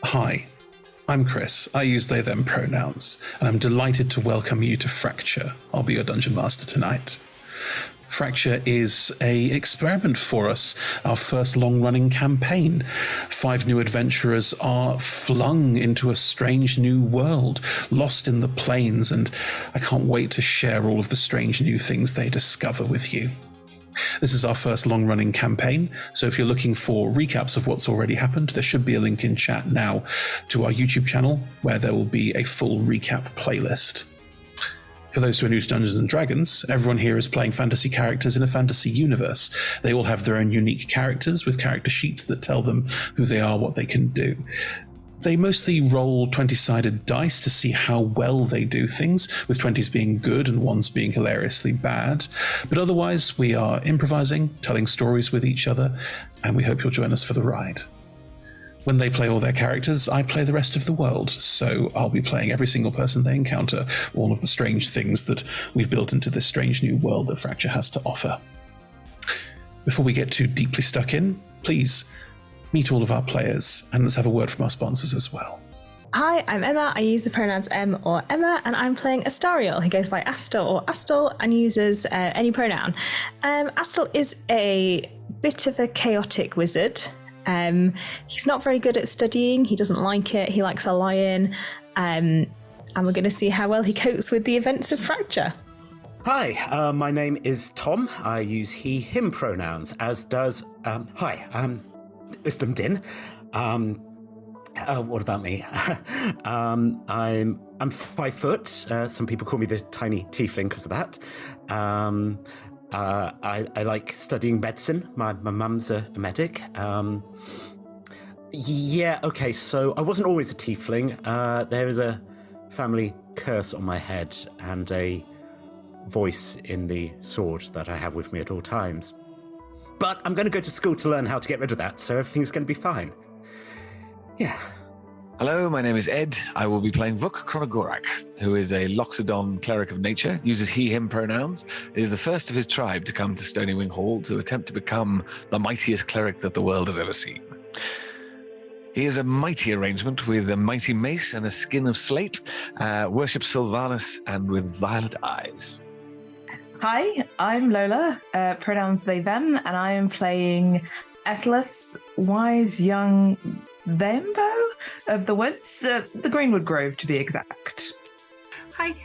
Hi, I'm Chris. I use they, them pronouns, and I'm delighted to welcome you to Fracture. I'll be your Dungeon Master tonight. Fracture is an experiment for us, our first long-running campaign. 5 new adventurers are flung into a strange new world, lost in the plains, and I can't wait to share all of the strange new things they discover with you. This is our first long-running campaign, so if you're looking for recaps of what's already happened, there should be a link in chat now to our YouTube channel, where there will be a full recap playlist. For those who are new to Dungeons & Dragons, everyone here is playing fantasy characters in a fantasy universe. They all have their own unique characters with character sheets that tell them who they are, what they can do. They mostly roll 20-sided dice to see how well they do things, with 20s being good and 1s being hilariously bad. But otherwise, we are improvising, telling stories with each other, and we hope you'll join us for the ride. When they play all their characters, I play the rest of the world, so I'll be playing every single person they encounter, all of the strange things that we've built into this strange new world that Fracture has to offer. Before we get too deeply stuck in, please meet all of our players, and let's have a word from our sponsors as well. Hi, I'm Emma. I use the pronouns Em or Emma, and I'm playing Astariel, who goes by Astel or Astel and uses any pronoun. Astel is a bit of a chaotic wizard. He's not very good at studying. He doesn't like it. He likes a lion. And we're going to see how well he copes with the events of Fracture. Hi, my name is Tom. I use he, him pronouns, as does, Wisdom Din. What about me? I'm 5 foot. Some people call me the tiny tiefling because of that. I like studying medicine. My mum's a medic. So I wasn't always a tiefling. There is a family curse on my head and a voice in the sword that I have with me at all times. But I'm going to go to school to learn how to get rid of that, so everything's going to be fine. Yeah. Hello, my name is Ed. I will be playing Vuk Kronogorak, who is a Loxodon cleric of nature, uses he, him pronouns, is the first of his tribe to come to Stonywing Hall to attempt to become the mightiest cleric that the world has ever seen. He is a mighty arrangement with a mighty mace and a skin of slate, worships Sylvanus and with violet eyes. Hi, I'm Lola, pronouns they, them, and I am playing Atlas, wise young Vambo of the woods, the Greenwood Grove to be exact. Hi,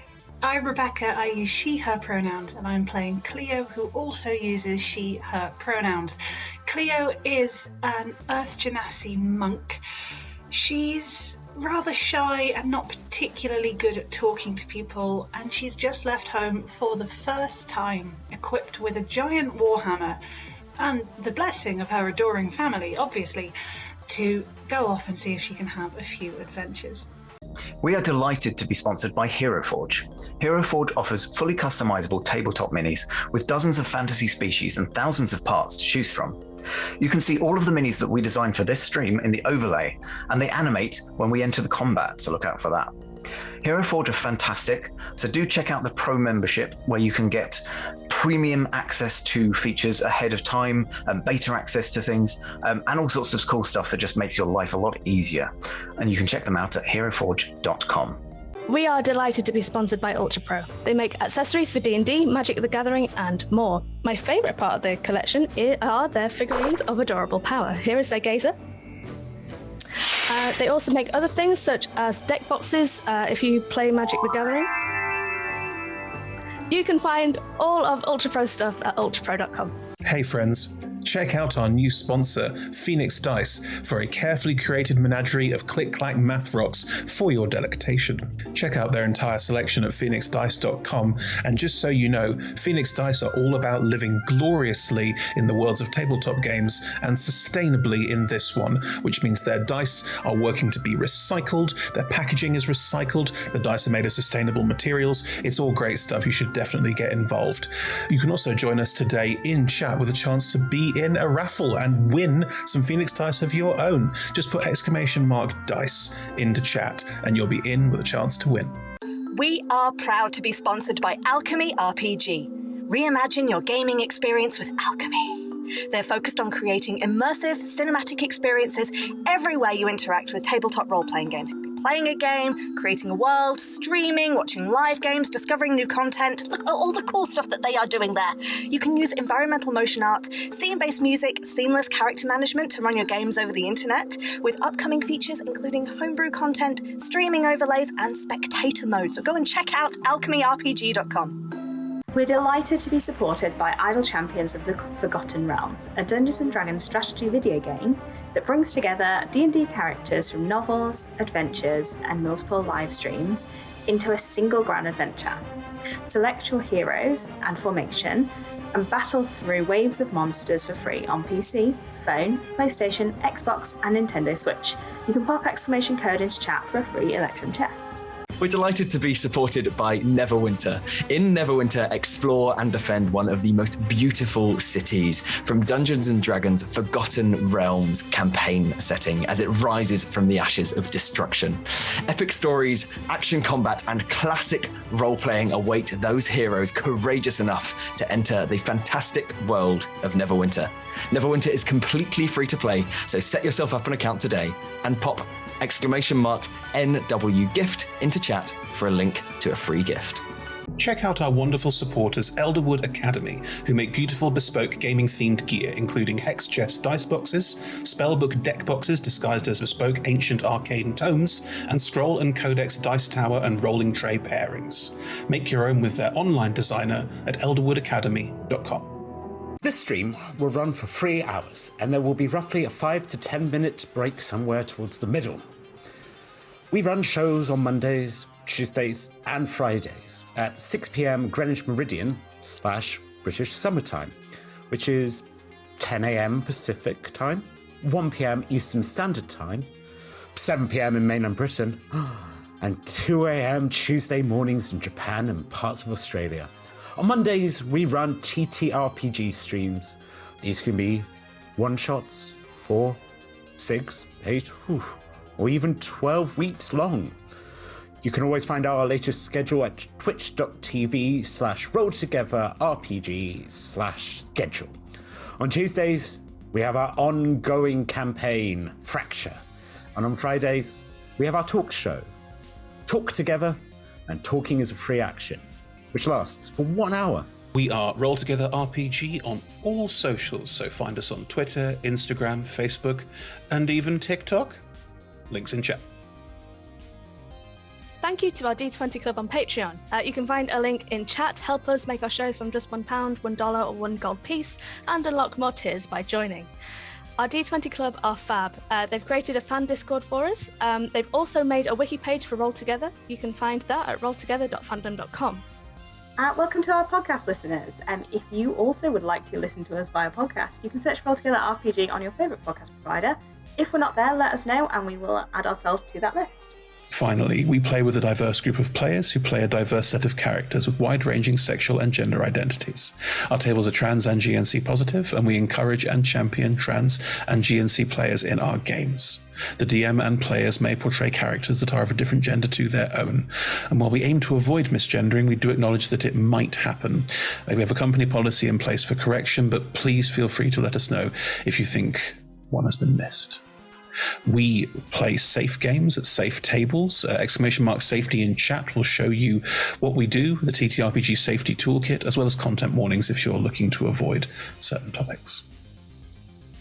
I'm Rebecca. I use she, her pronouns, and I'm playing Cleo, who also uses she, her pronouns. Cleo is an Earth Genasi monk. She's rather shy and not particularly good at talking to people, and she's just left home for the first time, equipped with a giant warhammer and the blessing of her adoring family, obviously, to go off and see if she can have a few adventures. We are delighted to be sponsored by Hero Forge. Hero Forge offers fully customizable tabletop minis with dozens of fantasy species and thousands of parts to choose from. You can see all of the minis that we designed for this stream in the overlay, and they animate when we enter the combat, so look out for that. Hero Forge are fantastic, so do check out the Pro membership where you can get premium access to features ahead of time, and beta access to things, and all sorts of cool stuff that just makes your life a lot easier. And you can check them out at heroforge.com. We are delighted to be sponsored by Ultra Pro. They make accessories for D&D, Magic the Gathering, and more. My favourite part of the collection are their figurines of adorable power. Here is their gazer. They also make other things such as deck boxes if you play Magic the Gathering. You can find all of Ultra Pro stuff at ultrapro.com. Hey friends, check out our new sponsor, Phoenix Dice, for a carefully curated menagerie of click-clack math rocks for your delectation. Check out their entire selection at phoenixdice.com, and just so you know, Phoenix Dice are all about living gloriously in the worlds of tabletop games and sustainably in this one, which means their dice are working to be recycled, their packaging is recycled, the dice are made of sustainable materials. It's all great stuff. You should definitely get involved. You can also join us today in chat with a chance to be in a raffle and win some Phoenix Dice of your own. Just put !dice into chat and you'll be in with a chance to win. We are proud to be sponsored by Alchemy RPG. Reimagine your gaming experience with alchemy. They're focused on creating immersive, cinematic experiences everywhere you interact with tabletop role-playing games. Playing a game, creating a world, streaming, watching live games, discovering new content. Look at all the cool stuff that they are doing there. You can use environmental motion art, scene-based music, seamless character management to run your games over the internet, with upcoming features including homebrew content, streaming overlays, and spectator mode. So go and check out alchemyrpg.com. We're delighted to be supported by Idle Champions of the Forgotten Realms, a Dungeons & Dragons strategy video game that brings together D&D characters from novels, adventures, and multiple live streams into a single grand adventure. Select your heroes and formation and battle through waves of monsters for free on PC, phone, PlayStation, Xbox, and Nintendo Switch. You can pop exclamation code into chat for a free Electrum chest. We're delighted to be supported by Neverwinter. In Neverwinter, explore and defend one of the most beautiful cities from Dungeons & Dragons' Forgotten Realms campaign setting as it rises from the ashes of destruction. Epic stories, action combat, and classic role-playing await those heroes courageous enough to enter the fantastic world of Neverwinter. Neverwinter is completely free to play, so set yourself up an account today and pop !NW gift into chat for a link to a free gift. Check out our wonderful supporters, Elderwood Academy, who make beautiful bespoke gaming-themed gear, including hex chest dice boxes, spellbook deck boxes disguised as bespoke ancient arcane tomes, and scroll and codex dice tower and rolling tray pairings. Make your own with their online designer at elderwoodacademy.com. This stream will run for 3 hours, and there will be roughly a 5 to 10 minute break somewhere towards the middle. We run shows on Mondays, Tuesdays, and Fridays at 6 p.m. Greenwich Meridian / British Summertime, which is 10 a.m. Pacific Time, 1 p.m. Eastern Standard Time, 7 p.m. in mainland Britain, and 2 a.m. Tuesday mornings in Japan and parts of Australia. On Mondays, we run TTRPG streams. These can be one-shots, 4, 6, 8, or even 12 weeks long. You can always find our latest schedule at twitch.tv/rolltogetherrpg/schedule. On Tuesdays, we have our ongoing campaign, Fracture. And on Fridays, we have our talk show, Talk Together, and Talking is a Free Action, which lasts for 1 hour. We are Roll Together RPG on all socials, so find us on Twitter, Instagram, Facebook, and even TikTok. Links in chat. Thank you to our D20 Club on Patreon. You can find a link in chat. Help us make our shows from just £1, $1, or £1 gold piece, and unlock more tiers by joining. Our D20 Club are fab. They've created a fan Discord for us. They've also made a wiki page for Roll Together. You can find that at rolltogether.fandom.com. Welcome to our podcast listeners. If you also would like to listen to us via podcast, you can search Roll Together RPG on your favourite podcast provider. If we're not there, let us know and we will add ourselves to that list. Finally, we play with a diverse group of players who play a diverse set of characters with wide-ranging sexual and gender identities. Our tables are trans and GNC positive, and we encourage and champion trans and GNC players in our games. The DM and players may portray characters that are of a different gender to their own, and while we aim to avoid misgendering, we do acknowledge that it might happen. We have a company policy in place for correction, but please feel free to let us know if you think one has been missed. We play safe games at safe tables. !safety in chat will show you what we do, the TTRPG safety toolkit, as well as content warnings if you're looking to avoid certain topics.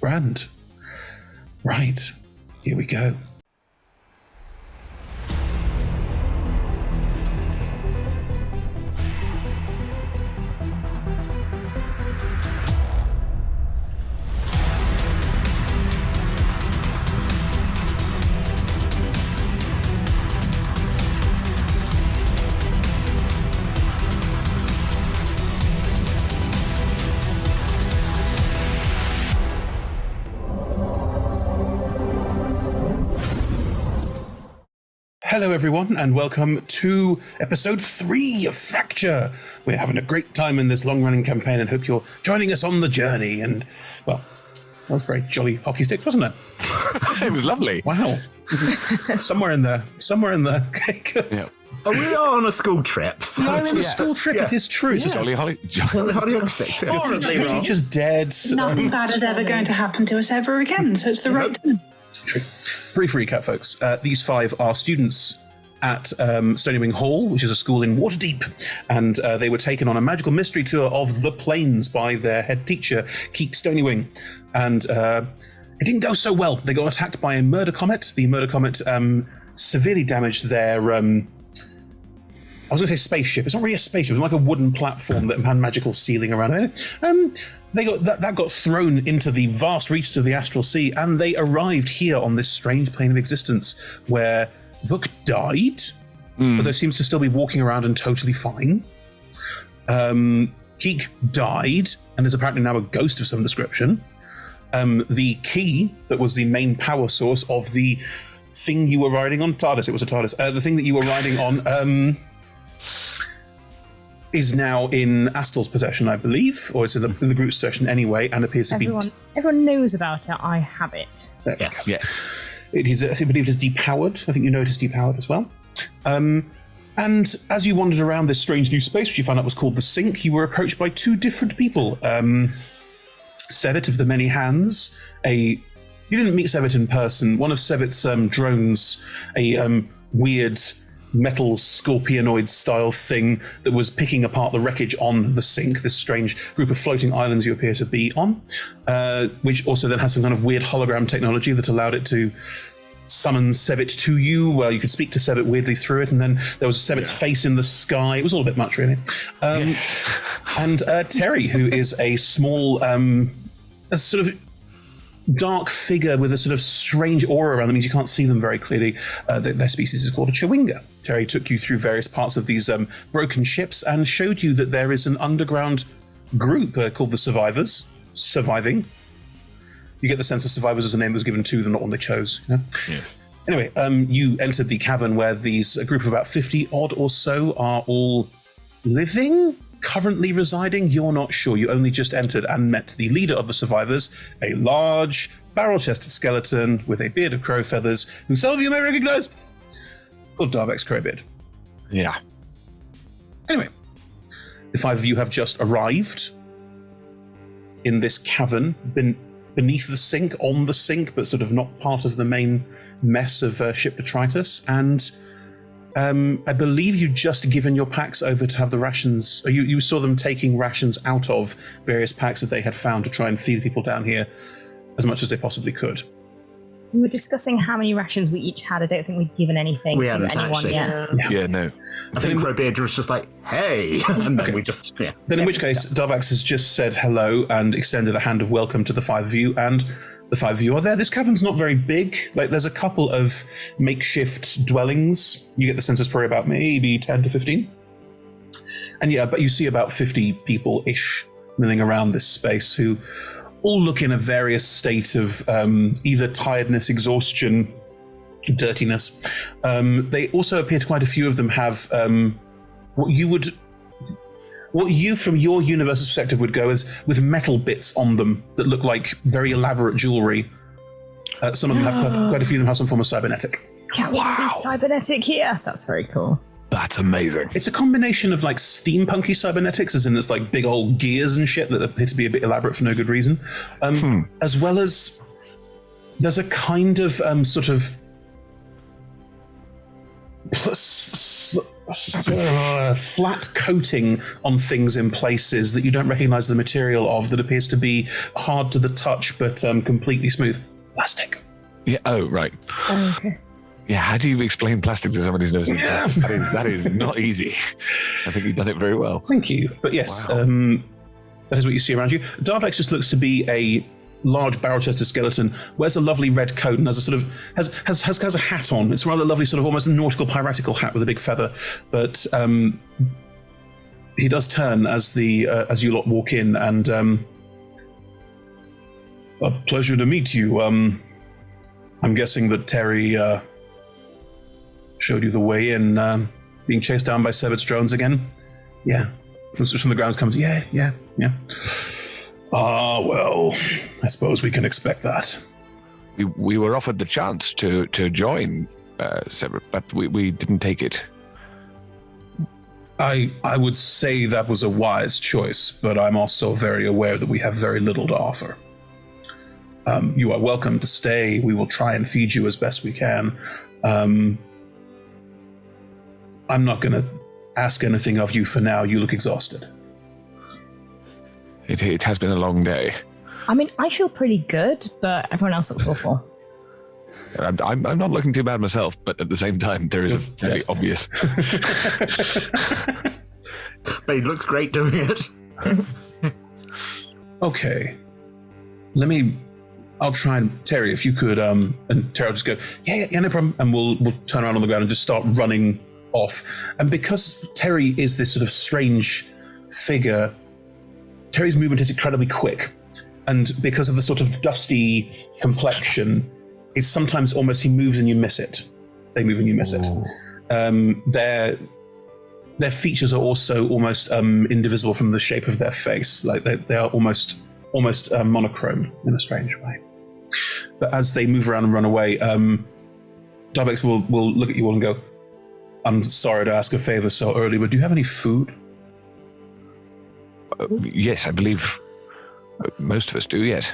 Grand. Right, here we go. Hello everyone, and welcome to episode 3 of Fracture. We're having a great time in this long-running campaign and hope you're joining us on the journey. And, well, that was very jolly hockey sticks, wasn't it? It was lovely. Wow. Somewhere in there. Okay, good. Yeah. we are on a school trip. So We are on a school trip, it is true. It's just Jolly Holly. Hollyoaks 6. Yeah. horribly wrong. Teacher's dead. Nothing bad is ever going to happen to us ever again, so it's the right time. True. Brief recap, folks. These 5 are students at Stony Wing Hall, which is a school in Waterdeep, and they were taken on a magical mystery tour of the plains by their head teacher, Keek Stonywing, and it didn't go so well. They got attacked by a murder comet. The murder comet severely damaged their I was going to say spaceship. It's not really a spaceship. It's like a wooden platform that had magical ceiling around it. They got that got thrown into the vast reaches of the astral sea, and they arrived here on this strange plane of existence where Vuk died, but there seems to still be walking around and totally fine. Keek died and is apparently now a ghost of some description. The key that was the main power source of the thing you were riding on, TARDIS, it was a TARDIS, the thing that you were riding on is now in Astel's possession, I believe, or it's in the group's possession anyway, and appears to be... Everyone knows about it. I have it. Yes. It is, I believe it is depowered. I think you know it is depowered as well. And as you wandered around this strange new space, which you found out was called the Sink, you were approached by 2 different people. Sevet of the Many Hands, you didn't meet Sevet in person. One of Sevet's drones, a weird metal scorpionoid style thing that was picking apart the wreckage on the Sink, this strange group of floating islands you appear to be on, which also then has some kind of weird hologram technology that allowed it to summon Sevet to you. Well, you could speak to Sevet weirdly through it, and then there was Sevet's face in the sky. It was all a bit much, really. And Terry, who is a small, a sort of dark figure with a sort of strange aura around them, means you can't see them very clearly. Their species is called a Chewinga. Terry took you through various parts of these broken ships and showed you that there is an underground group called the Survivors, surviving. You get the sense of Survivors as a name that was given to them, not one they chose. You know? Yeah. Anyway, you entered the cavern where a group of about 50 odd or so are all living, currently residing. You're not sure. You only just entered and met the leader of the Survivors, a large, barrel-chested skeleton with a beard of crow feathers, who some of you may recognize, called Darvex Crowbeard. Yeah. Anyway, the 5 of you have just arrived in this cavern, beneath the Sink, on the Sink, but sort of not part of the main mess of Ship Detritus. And I believe you'd just given your packs over to have the rations. You saw them taking rations out of various packs that they had found to try and feed the people down here as much as they possibly could. We were discussing how many rations we each had. I don't think we'd given anything to anyone actually. yet. Yeah, no. I think Crowbeard was just like, hey, and then we just, Then in which case, Darvax has just said hello and extended a hand of welcome to the 5 of you, and the 5 of you are there. This cavern's not very big. Like, there's a couple of makeshift dwellings. You get the sense it's probably about maybe 10 to 15. And yeah, but you see about 50 people-ish milling around this space who all look in a various state of either tiredness, exhaustion, dirtiness. They also appear to quite a few of them have what you from your universe's perspective would go as with metal bits on them that look like very elaborate jewelry. Some of them have quite a few of them have some form of cybernetic. Can't be cybernetic here. That's very cool. That's amazing. It's a combination of like steampunky cybernetics, as in it's like big old gears and shit that appear to be a bit elaborate for no good reason, as well as there's a kind of sort of flat coating on things in places that you don't recognize the material of, that appears to be hard to the touch but completely smooth. Plastic. Yeah. Oh, right. Okay. Yeah, how do you explain plastic to somebody who's knows plastic? That is not easy. I think you've done it very well. Thank you. But yes, that is what you see around you. Darvex just looks to be a large barrel-chested skeleton, wears a lovely red coat and has a sort of has a hat on. It's a rather lovely sort of almost nautical piratical hat with a big feather. But he does turn as as you lot walk in, and a pleasure to meet you. I'm guessing that Terry showed you the way in, being chased down by Sevet's drones again? Yeah. From the ground comes, yeah. Ah, well, I suppose we can expect that. We were offered the chance to join Sevet, but we didn't take it. I would say that was a wise choice, but I'm also very aware that we have very little to offer. You are welcome to stay. We will try and feed you as best we can. I'm not going to ask anything of you for now. You look exhausted. It has been a long day. I mean, I feel pretty good, but everyone else looks awful. I'm not looking too bad myself, but at the same time, there is a very obvious. But he looks great doing it. Okay. I'll try and, Terry, if you could, and Terry will just go, yeah, no problem. And we'll turn around on the ground and just start running off. And because Terry is this sort of strange figure, Terry's movement is incredibly quick. And because of the sort of dusty complexion, it's sometimes almost he moves and you miss it. They move and you miss it. Their features are also almost indivisible from the shape of their face. Like they are almost monochrome in a strange way. But as they move around and run away, Darbex will look at you all and go, I'm sorry to ask a favor so early, but do you have any food? Yes, I believe most of us do, yes.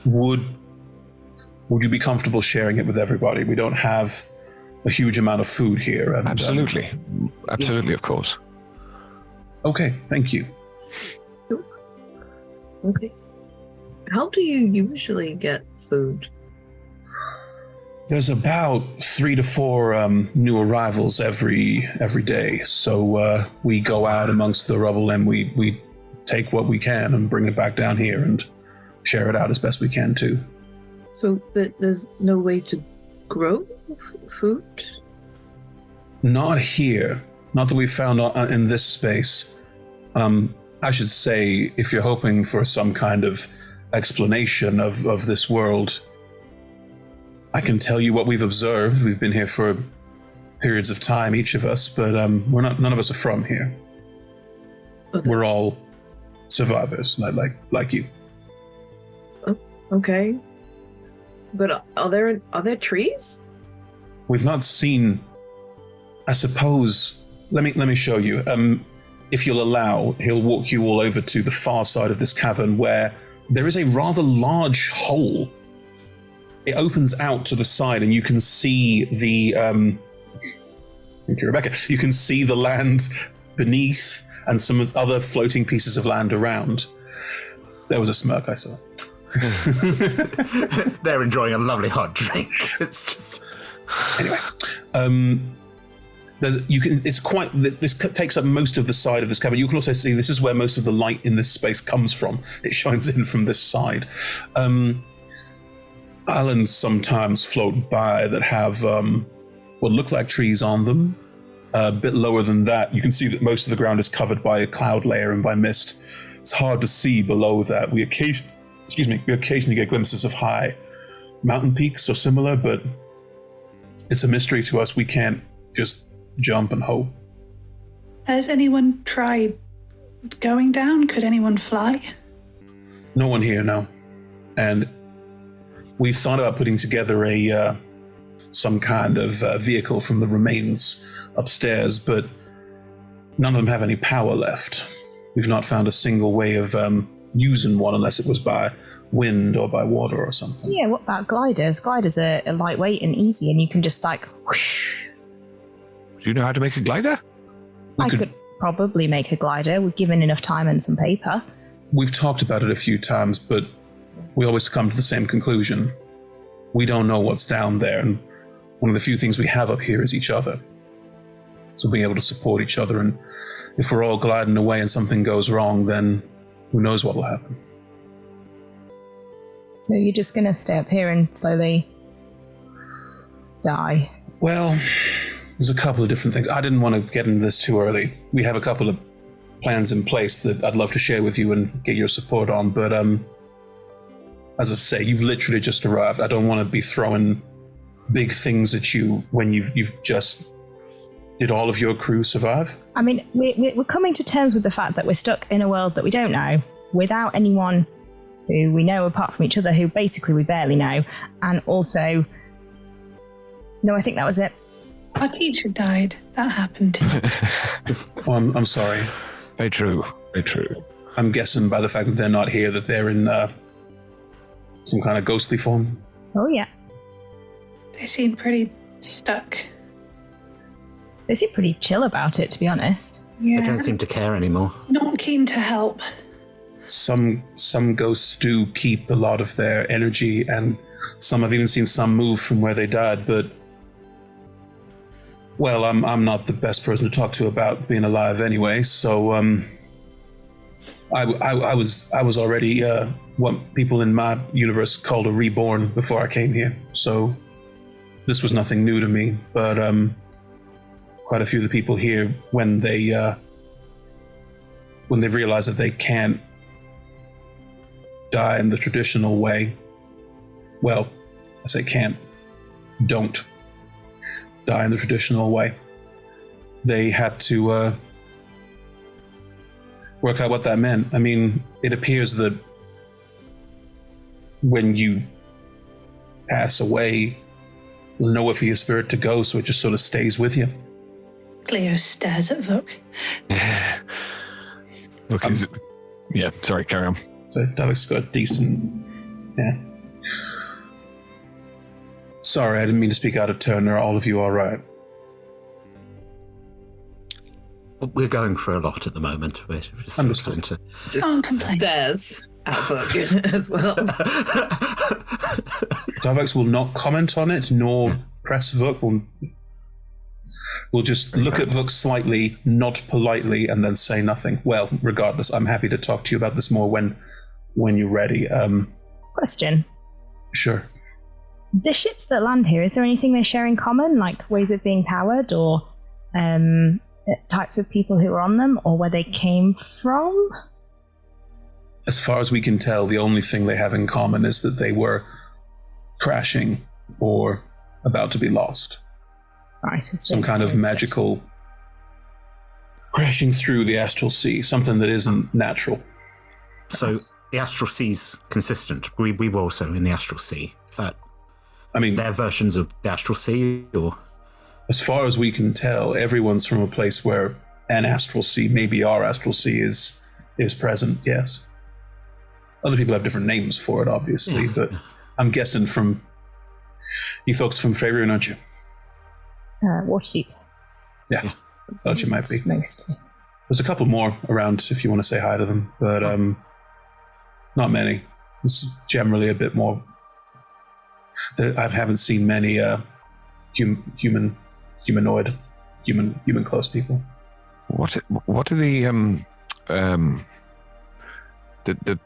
Would you be comfortable sharing it with everybody? We don't have a huge amount of food here. And, absolutely. Absolutely, of course. Okay, thank you. Okay. How do you usually get food? There's about 3 to 4 new arrivals every day. So we go out amongst the rubble and we take what we can and bring it back down here and share it out as best we can too. So there's no way to grow food? Not here. Not that we've found in this space. I should say, if you're hoping for some kind of explanation of this world, I can tell you what we've observed. We've been here for periods of time, each of us, but none of us are from here. We're all survivors, like you. Oh, okay. But are there trees? We've not seen. I suppose. Let me show you. If you'll allow, he'll walk you all over to the far side of this cavern where there is a rather large hole. It opens out to the side, and you can see the. Thank you, Rebecca. You can see the land beneath and some other floating pieces of land around. There was a smirk I saw. They're enjoying a lovely hot drink. It's just anyway. This takes up most of the side of this cavern. You can also see this is where most of the light in this space comes from. It shines in from this side. Islands sometimes float by that have what look like trees on them. A bit lower than that, you can see that most of the ground is covered by a cloud layer and by mist. It's hard to see below that. We occasionally get glimpses of high mountain peaks or similar, but it's a mystery to us. We can't just jump and hope. Has anyone tried going down? Could anyone fly? No one here, no. And we thought about putting together some kind of vehicle from the remains upstairs, but none of them have any power left. We've not found a single way of using one unless it was by wind or by water or something. Yeah, what about gliders? Gliders are lightweight and easy, and you can just whoosh. Do you know how to make a glider? I could probably make a glider. We're given enough time and some paper. We've talked about it a few times, but we always come to the same conclusion. We don't know what's down there, and one of the few things we have up here is each other. So being able to support each other, and if we're all gliding away and something goes wrong, then who knows what will happen. So you're just going to stay up here and slowly die? Well, there's a couple of different things. I didn't want to get into this too early. We have a couple of plans in place that I'd love to share with you and get your support on, but as I say, you've literally just arrived. I don't want to be throwing big things at you when you've just... Did all of your crew survive? I mean, we're coming to terms with the fact that we're stuck in a world that we don't know, without anyone who we know apart from each other, who basically we barely know, and also... No, I think that was it. Our teacher died. That happened too. Oh, I'm sorry. Very true. Very true. I'm guessing by the fact that they're not here that they're in some kind of ghostly form. Oh, yeah. They seem pretty stuck. They seem pretty chill about it, to be honest. They Yeah. don't seem to care anymore. Not keen to help. Some ghosts do keep a lot of their energy, and some I've even seen some move from where they died, but well, I'm not the best person to talk to about being alive anyway, so I was already what people in my universe called a reborn before I came here, so this was nothing new to me, but quite a few of the people here, when they've realized that they can't die in the traditional way, well, I say can't, don't die in the traditional way. They had to work out what that meant. I mean, it appears that when you pass away, there's nowhere for your spirit to go, so it just sort of stays with you. Cleo stares at Vuk. Look, yeah, sorry, carry on. So Davik's got a decent... Yeah. Sorry, I didn't mean to speak out of turn. Are all of you all right? We're going for a lot at the moment. We're just Understood. trying to... Can't complain. Stares at Vuk as well. Davex will not comment on it, nor press Vuk. We'll just look at Vuk slightly, nod politely, and then say nothing. Well, regardless, I'm happy to talk to you about this more when you're ready. Question. Sure. The ships that land here, is there anything they share in common, like ways of being powered, or types of people who are on them, or where they came from? As far as we can tell, the only thing they have in common is that they were crashing or about to be lost. Right. Some kind of magical crashing through the astral sea, something that isn't natural. So the astral sea's consistent. We were also in the astral sea. Is that... I mean, their versions of the astral sea, or... As far as we can tell, everyone's from a place where an astral sea, maybe our astral sea, is present, yes. Other people have different names for it, obviously, yes. But I'm guessing from... You folks from Faerun, aren't you? Waterdeep. Yeah, thought you might be. Mostly. There's a couple more around if you want to say hi to them, but not many. It's generally a bit more... I haven't seen many human close people. What are the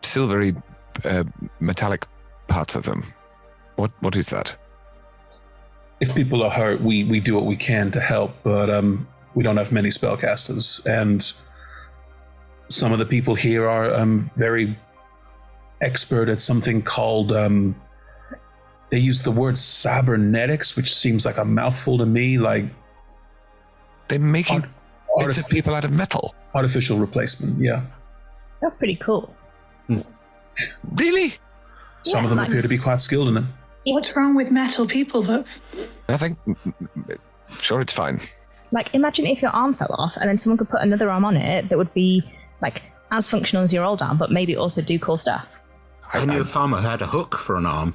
silvery metallic parts of them? What is that? If people are hurt, we do what we can to help, but we don't have many spellcasters, and some of the people here are very expert at something called they use the word cybernetics, which seems like a mouthful to me. Like they're making bits of people out of metal. Artificial replacement, yeah. That's pretty cool. Really? Some of them appear to be quite skilled in it. What's wrong with metal people, Vuk? Nothing. Sure, it's fine. Like, imagine if your arm fell off and then someone could put another arm on it that would be, like, as functional as your old arm, but maybe also do cool stuff. I knew a farmer who had a hook for an arm,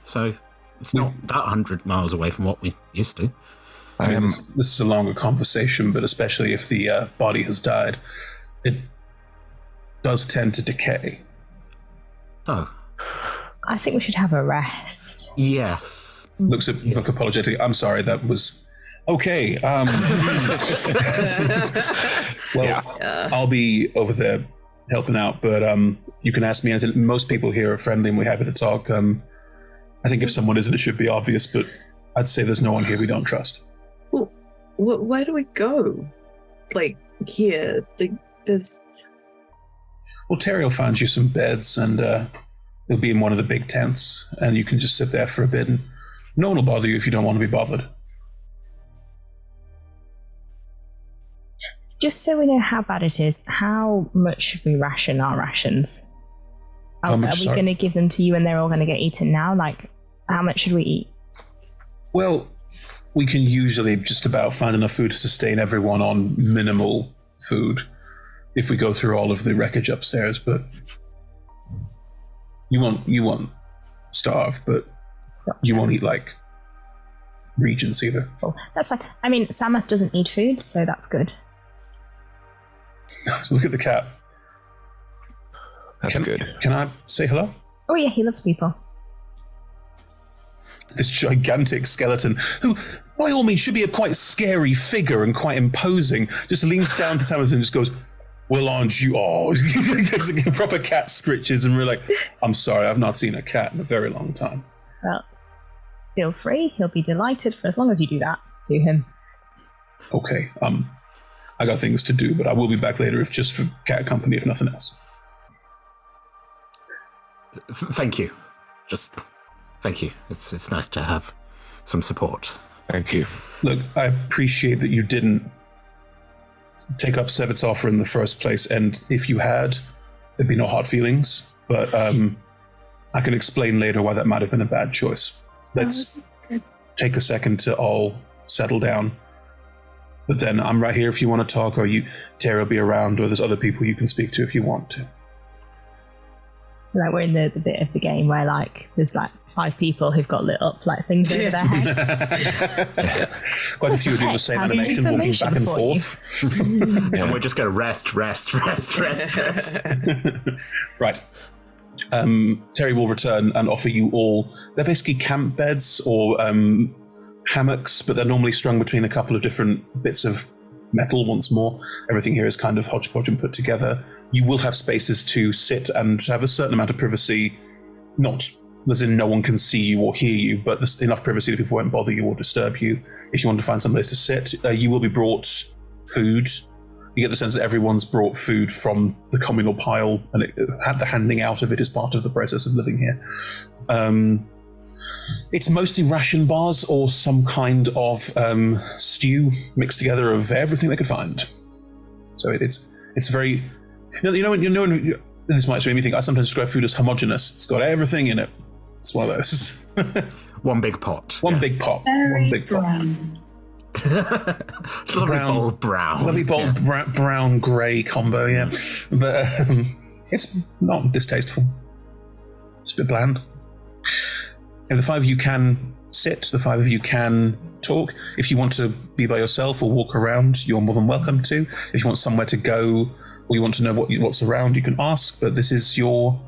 so it's not that 100 miles away from what we used to. I mean, this is a longer conversation, but especially if the body has died, it does tend to decay. Oh. I think we should have a rest. Yes. Looks at Vuk apologetic. I'm sorry, that was... Okay. I'll be over there helping out, but you can ask me anything. Most people here are friendly and we're happy to talk. I think if someone isn't, it should be obvious, but I'd say there's no one here we don't trust. Well, where do we go? Like, here? There's... Well, Terry will find you some beds, and you'll be in one of the big tents, and you can just sit there for a bit, and no one will bother you if you don't want to be bothered. Just so we know how bad it is, how much should we ration our rations? Are we going to give them to you and they're all going to get eaten now? Like, how much should we eat? Well, we can usually just about find enough food to sustain everyone on minimal food if we go through all of the wreckage upstairs, but you won't starve, but you won't eat like regents either. Cool. That's fine. I mean, Samath doesn't need food, so that's good. So look at the cat. That's good. Can I say hello? Oh yeah, he loves people. This gigantic skeleton, who by all means should be a quite scary figure and quite imposing, just leans down to Samath and just goes, "Well, aren't you?" Oh, proper cat scritches, and we're like, "I'm sorry, I've not seen a cat in a very long time." Well, feel free. He'll be delighted for as long as you do that to him. Okay, I got things to do, but I will be back later if just for cat company, if nothing else. Thank you. Just thank you. It's nice to have some support. Thank you. Look, I appreciate that you didn't take up Sevit's offer in the first place, and if you had, there'd be no hard feelings, but I can explain later why that might have been a bad choice. Let's take a second to all settle down. But then I'm right here if you want to talk, or Terry will be around, or there's other people you can speak to if you want to. Like we're in the bit of the game where like there's like 5 people who've got lit up like things over their head. Quite a few are doing the same animation, walking back and forth. And we're just going to rest. Right. Terry will return and offer you all. They're basically camp beds or hammocks, but they're normally strung between a couple of different bits of metal once more. Everything here is kind of hodgepodge and put together. You will have spaces to sit and have a certain amount of privacy, not as in no one can see you or hear you, but there's enough privacy that people won't bother you or disturb you. If you want to find some place to sit, you will be brought food. You get the sense that everyone's brought food from the communal pile, and the handing out of it is part of the process of living here. It's mostly ration bars or some kind of stew mixed together of everything they could find. So it's very, this might make me think. I sometimes describe food as homogenous. It's got everything in it. It's one of those. One big pot. One big pot. Very One big brown. Lovely bold brown. Lovely bold brown grey combo, yeah. But it's not distasteful. It's a bit bland. And the 5 of you can sit, the 5 of you can talk. If you want to be by yourself or walk around, you're more than welcome to. If you want somewhere to go or you want to know what's around, you can ask, but this is your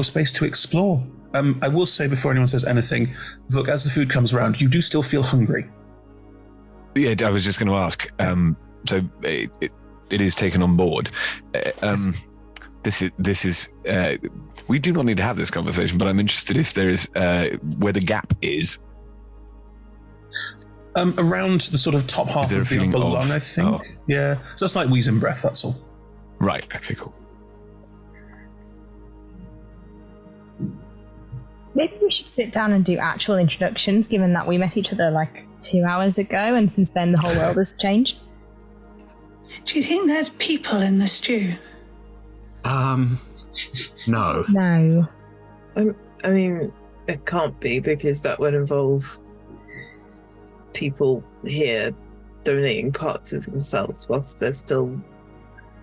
space to explore. I will say before anyone says anything, look, as the food comes around, you do still feel hungry. Yeah, I was just going to ask. So it is taken on board. This is. We do not need to have this conversation, but I'm interested if there is where the gap is. Around the sort of top half of the upper lung, I think. Oh. Yeah, so it's like wheezing breath. That's all. Right. Okay. Cool. Maybe we should sit down and do actual introductions, given that we met each other like 2 hours ago, and since then the whole world has changed. Do you think there's people in the stew? No. No. I mean, it can't be, because that would involve people here donating parts of themselves whilst they're still...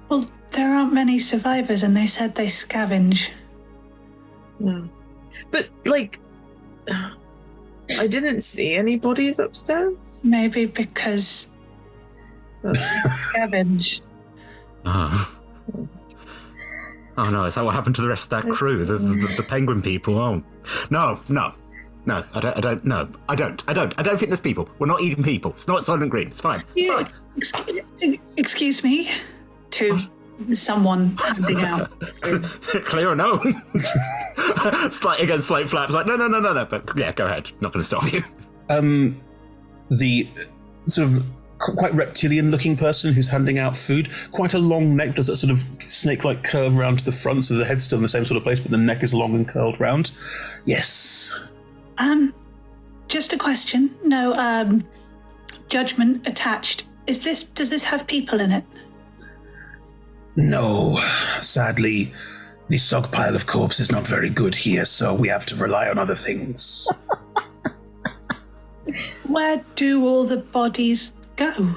Well, there aren't many survivors, and they said they scavenge. No. But, like, I didn't see any bodies upstairs. Maybe because scavenge. Oh no, is that what happened to the rest of that crew? The penguin people? Oh. No, I don't think there's people. We're not eating people. It's not Soylent Green. It's fine. It's fine. Excuse me to someone handing out food. Clear or no? Slight flaps, like, no. But yeah, go ahead. Not going to stop you. The sort of quite reptilian-looking person who's handing out food, quite a long neck, does that sort of snake-like curve around to the front, so the head's still in the same sort of place, but the neck is long and curled round. Yes. Just a question. No, judgment attached. Does this have people in it? No. Sadly, the stockpile of corpses is not very good here, so we have to rely on other things. Where do all the bodies go?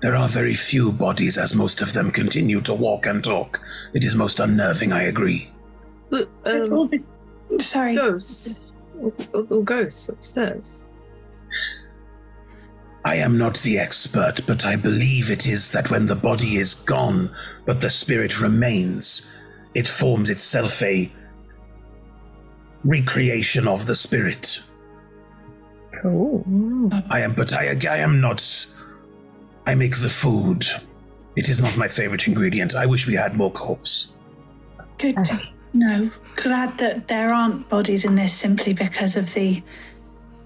There are very few bodies, as most of them continue to walk and talk. It is most unnerving, I agree. Look, All the sorry. ghosts. All ghosts upstairs. I am not the expert, but I believe it is that when the body is gone, but the spirit remains, it forms itself a recreation of the spirit. Cool. I am not. I make the food. It is not my favorite ingredient. I wish we had more corpse. Good to know. Glad that there aren't bodies in this simply because of the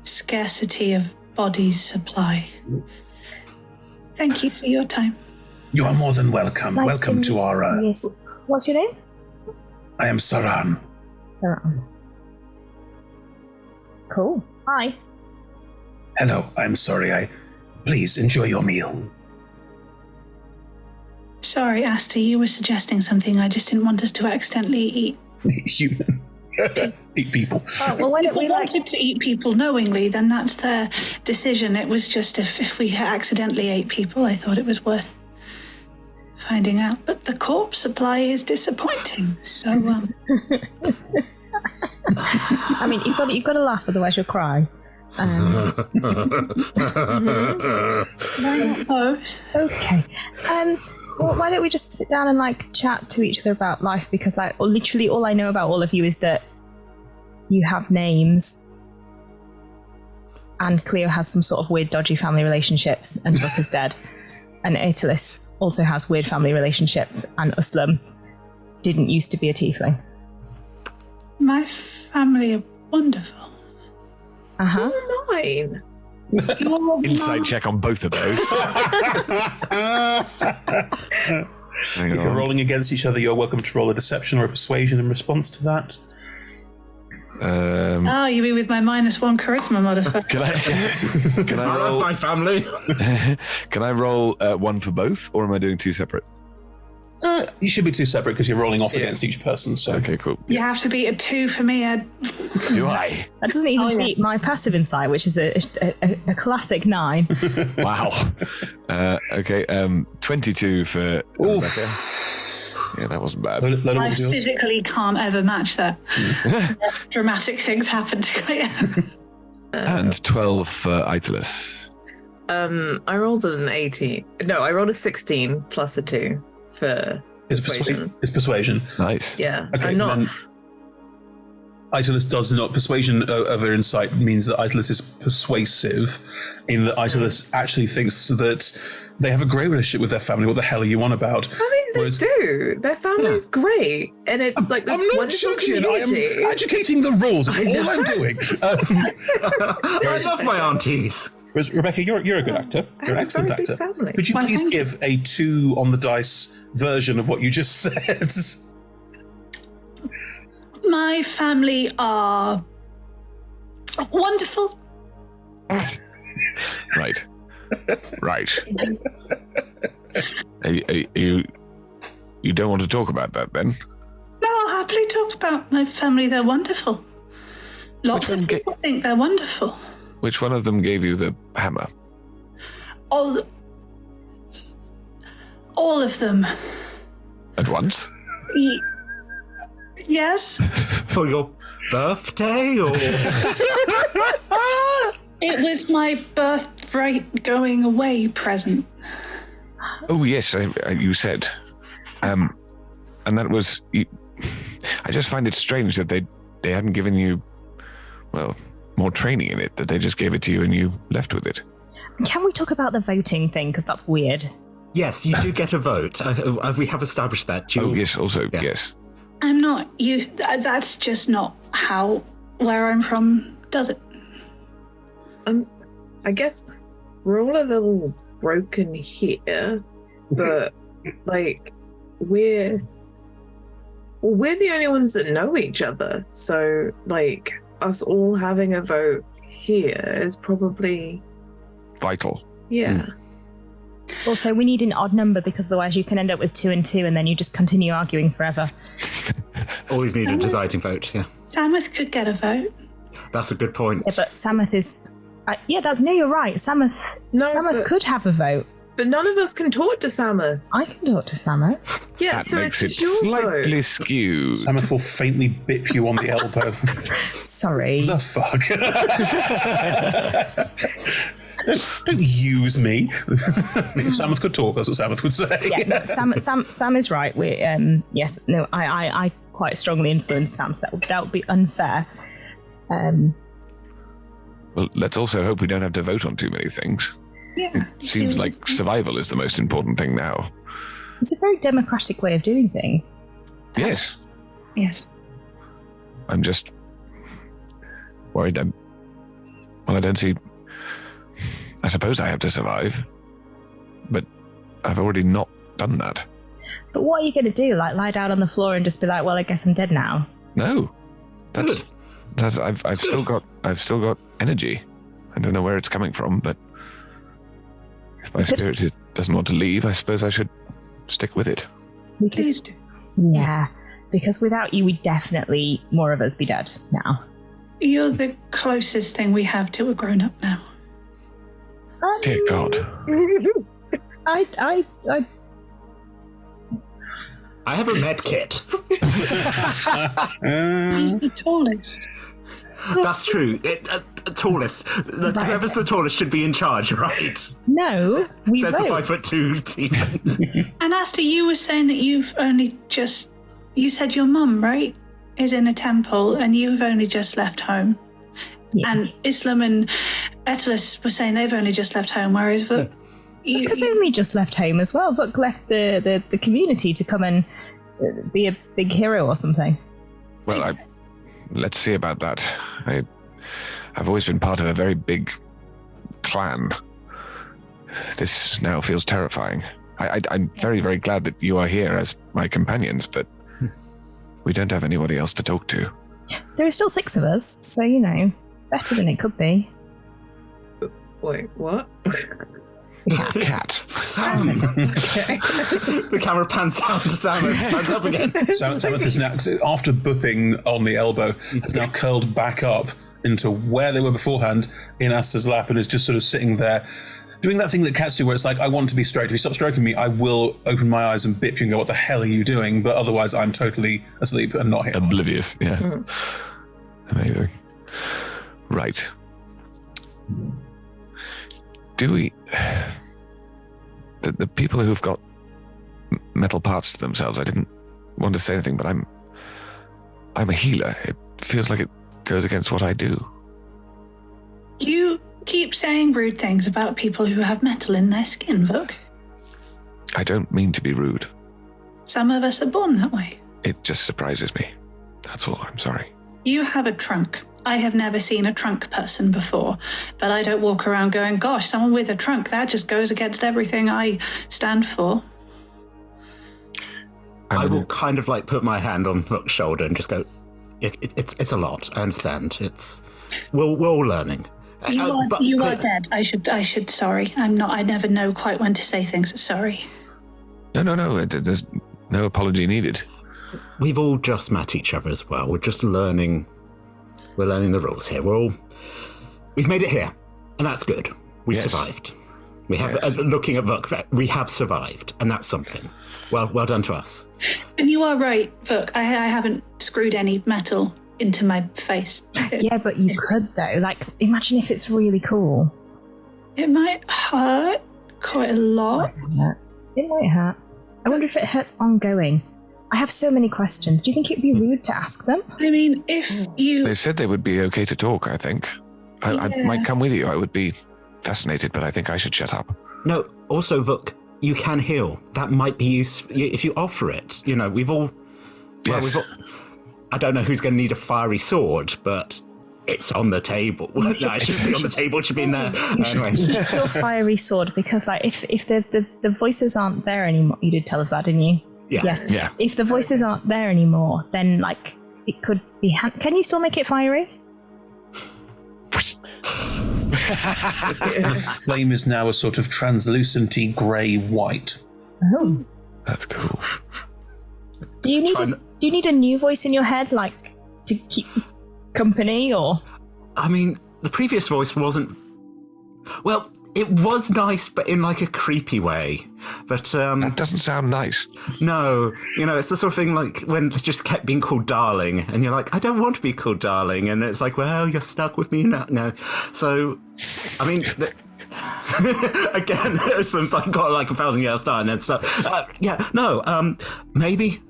scarcity of bodies supply. Thank you for your time. You are more than welcome. Nice Welcome to our... Yes. What's your name? I am Saran. Saran. Cool. Hi. Hello, I'm sorry. Please, enjoy your meal. Sorry, Asta, you were suggesting something. I just didn't want us to accidentally eat. Human. Eat people. Oh, well, why don't we wanted to eat people knowingly, then that's their decision. It was just if we accidentally ate people, I thought it was worth finding out. But the corpse supply is disappointing. So, I mean, you've got to laugh, otherwise you'll cry. Okay. Well, why don't we just sit down and chat to each other about life? Because literally all I know about all of you is that you have names, and Cleo has some sort of weird, dodgy family relationships, and Book is dead, and Aetalus also has weird family relationships, and Uslam didn't used to be a tiefling. My family are wonderful. Uh-huh. So am mine. Insight check on both of those. If you're rolling against each other, you're welcome to roll a deception or a persuasion in response to that. You mean with my -1 charisma modifier? Can I roll my family? Can I roll one for both, or am I doing two separate? You should be two separate because you're rolling off against each person. So okay, cool. You have to beat a 2 for me, Ed. Do I? That doesn't even beat my passive insight, which is a classic 9. Wow. Okay, 22 for Rebecca. Yeah, that wasn't bad. I physically can't ever match that. Unless dramatic things happen to Cleo. And 12 for Aetalus. I rolled an 18. No, I rolled a 16 plus a 2 for persuasion. It's persuasion. Nice. Yeah, Okay, I'm not. Aetalus does not. Persuasion over insight means that Aetalus is persuasive, in that Aetalus actually thinks that they have a great relationship with their family. What the hell are you on about? I mean, they do. Their family's great, and it's like this I'm not wonderful judging. community. I am educating the rules. That's all I'm doing. I love my aunties. Whereas, Rebecca, you're a good actor. You're an excellent very big actor. family. Could you Well, please thank you. give a 2 on the dice version of what you just said? My family are wonderful. Right. You don't want to talk about that then? No, I'll happily talk about my family. They're wonderful. Lots of people think they're wonderful. Which one of them gave you the hammer? All of them. At once? Yes. For your birthday, or It was my birthright going away present. Oh yes, you said, and that was. I just find it strange that they hadn't given you, well, more training in it. That they just gave it to you and you left with it. Can we talk about the voting thing? Because that's weird. yes, you do get a vote. We have established that. Oh yes, also yes. I'm not used. That's just not how where I'm from does it. I guess we're all a little broken here, but we're the only ones that know each other. So us all having a vote here is probably Vital. yeah. Also, we need an odd number because otherwise you can end up with 2 and 2 and then you just continue arguing forever. Always need a deciding vote. Yeah, Samuth could get a vote. that's a good point. Yeah, but Samuth is Yeah, you're right. Samoth could have a vote. But none of us can talk to Samoth. I can talk to Samoth. Yeah, That so makes it's it your slightly vote. skewed. Samoth will faintly bip you on the elbow. Sorry. The fuck? don't use me. If Samoth could talk, that's what Samoth would say. Yeah, Sam is right. I quite strongly influence Sam, so that would be unfair. Well, let's also hope we don't have to vote on too many things. Yeah. It seems like survival is the most important thing now. It's a very democratic way of doing things. Yes. Yes. I'm just worried. I don't see. I suppose I have to survive, but I've already not done that. But what are you going to do? Like lie down on the floor and just be like, "Well, I guess I'm dead now." No, I've still got energy. I don't know where it's coming from, but if my spirit doesn't want to leave, I suppose I should stick with it. Please do. Yeah, because without you, we'd definitely more of us be dead now. You're the closest thing we have to a grown-up now. Dear God. I have a med kit. He's the tallest. That's true. Tallest. Whoever's the tallest should be in charge, right? No, we says vote. the 5'2" team. And Asta, you were saying that you said your mum, right, is in a temple and you've only just left home. Yeah. And Islam and Etelis were saying they've only just left home, whereas Vuk... Because they only just left home as well. Vuk left the community to come and be a big hero or something. Well, let's see about that. I've always been part of a very big clan. This now feels terrifying. I'm very, very glad that you are here as my companions, but we don't have anybody else to talk to. There are still 6 of us, so, better than it could be. Wait, what? Cat. Sam. The camera pans down to Sam and pans up again. Samoth is now, after booping on the elbow, has now curled back up into where they were beforehand in Asta's lap and is just sort of sitting there doing that thing that cats do where it's like, I want to be stroked. If you stop stroking me, I will open my eyes and bip you and go, what the hell are you doing? But otherwise, I'm totally asleep and not here. Oblivious, yeah. Amazing. Right. Do we... The people who've got metal parts to themselves, I didn't want to say anything, but I'm a healer. It feels like it goes against what I do. You keep saying rude things about people who have metal in their skin, Vuk. I don't mean to be rude. Some of us are born that way. It just surprises me. That's all. I'm sorry. You have a trunk. I have never seen a trunk person before, but I don't walk around going, gosh, someone with a trunk, that just goes against everything I stand for. I will kind of like put my hand on Vuk's shoulder and just go, it's a lot. I understand. We're all learning. You are dead. I should, sorry. I never know quite when to say things. Sorry. No. There's no apology needed. We've all just met each other as well. We're just learning. We're learning the rules here. We've made it here, and that's good. We survived. We have, looking at Vuk, we have survived, and that's something. Well done to us. And you are right, Vuk. I haven't screwed any metal into my face. Yeah, but you could, though. Like, imagine if it's really cool. It might hurt quite a lot. It might hurt. I wonder if it hurts ongoing. I have so many questions. Do you think it would be rude to ask them? I mean, if you... They said they would be okay to talk, I think. I might come with you. I would be fascinated, but I think I should shut up. No, also, Vuk, you can heal. That might be useful if you offer it. We've all... Yes. I don't know who's going to need a fiery sword, but it's on the table. No, it shouldn't be on the table. It should be in there. Anyway. Keep your fiery sword, because if the voices aren't there anymore... You did tell us that, didn't you? Yeah. Yes. Yeah. If the voices aren't there anymore, then, like, it could be... Can you still make it fiery? The flame is now a sort of translucent-y grey-white. Oh. That's cool. Do you need a new voice in your head, like, to keep company, or...? I mean, the previous voice wasn't Well, it was nice, but in like a creepy way. But that doesn't sound nice. No, it's the sort of thing like when it just kept being called darling, and you're like, I don't want to be called darling, and it's like, well, you're stuck with me now. No, so I mean. Again, Islam's like got like 1,000-year start, and then so maybe.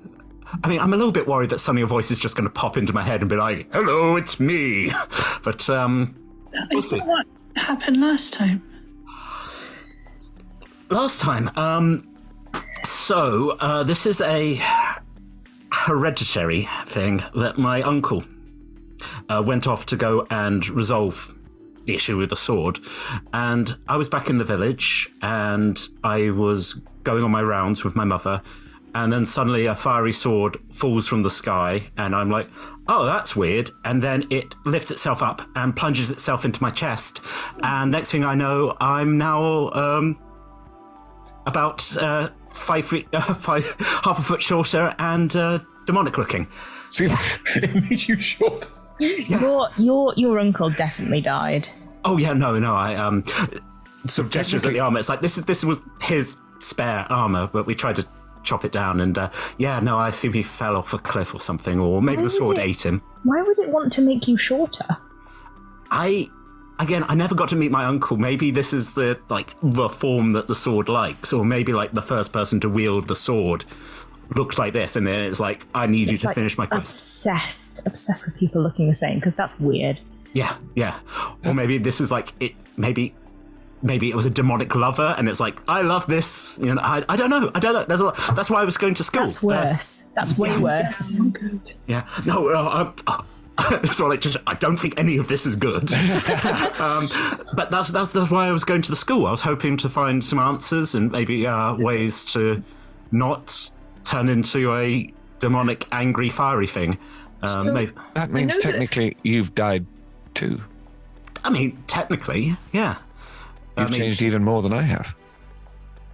I mean, I'm a little bit worried that suddenly a voice is just going to pop into my head and be like, "Hello, it's me." But we'll see. What happened last time? Last time, this is a hereditary thing that my uncle went off to go and resolve the issue with the sword. And I was back in the village, and I was going on my rounds with my mother, and then suddenly a fiery sword falls from the sky, and I'm like, oh, that's weird. And then it lifts itself up and plunges itself into my chest. And next thing I know, I'm now about 5 feet, half a foot shorter and demonic looking. See, it made you short. Yeah. Your uncle definitely died. Oh yeah, no, I sort of gestures at the armor. It's like this was his spare armor, but we tried to chop it down, and I assume he fell off a cliff or something, or maybe the sword ate him. Why would it want to make you shorter? I never got to meet my uncle. Maybe this is the form that the sword likes, or maybe like the first person to wield the sword looked like this, and then it's like, I need you to finish my quest. Obsessed with people looking the same, because that's weird. Yeah. Or maybe this is like it. Maybe it was a demonic lover, and it's like, I love this. I don't know. There's a lot. That's why I was going to school. That's worse. That's way worse. Yeah. No. So I don't think any of this is good. But that's why I was going to the school. I was hoping to find some answers and maybe ways to not turn into a demonic, angry, fiery thing. That means technically you've died too. I mean, technically, yeah. You've changed even more than I have.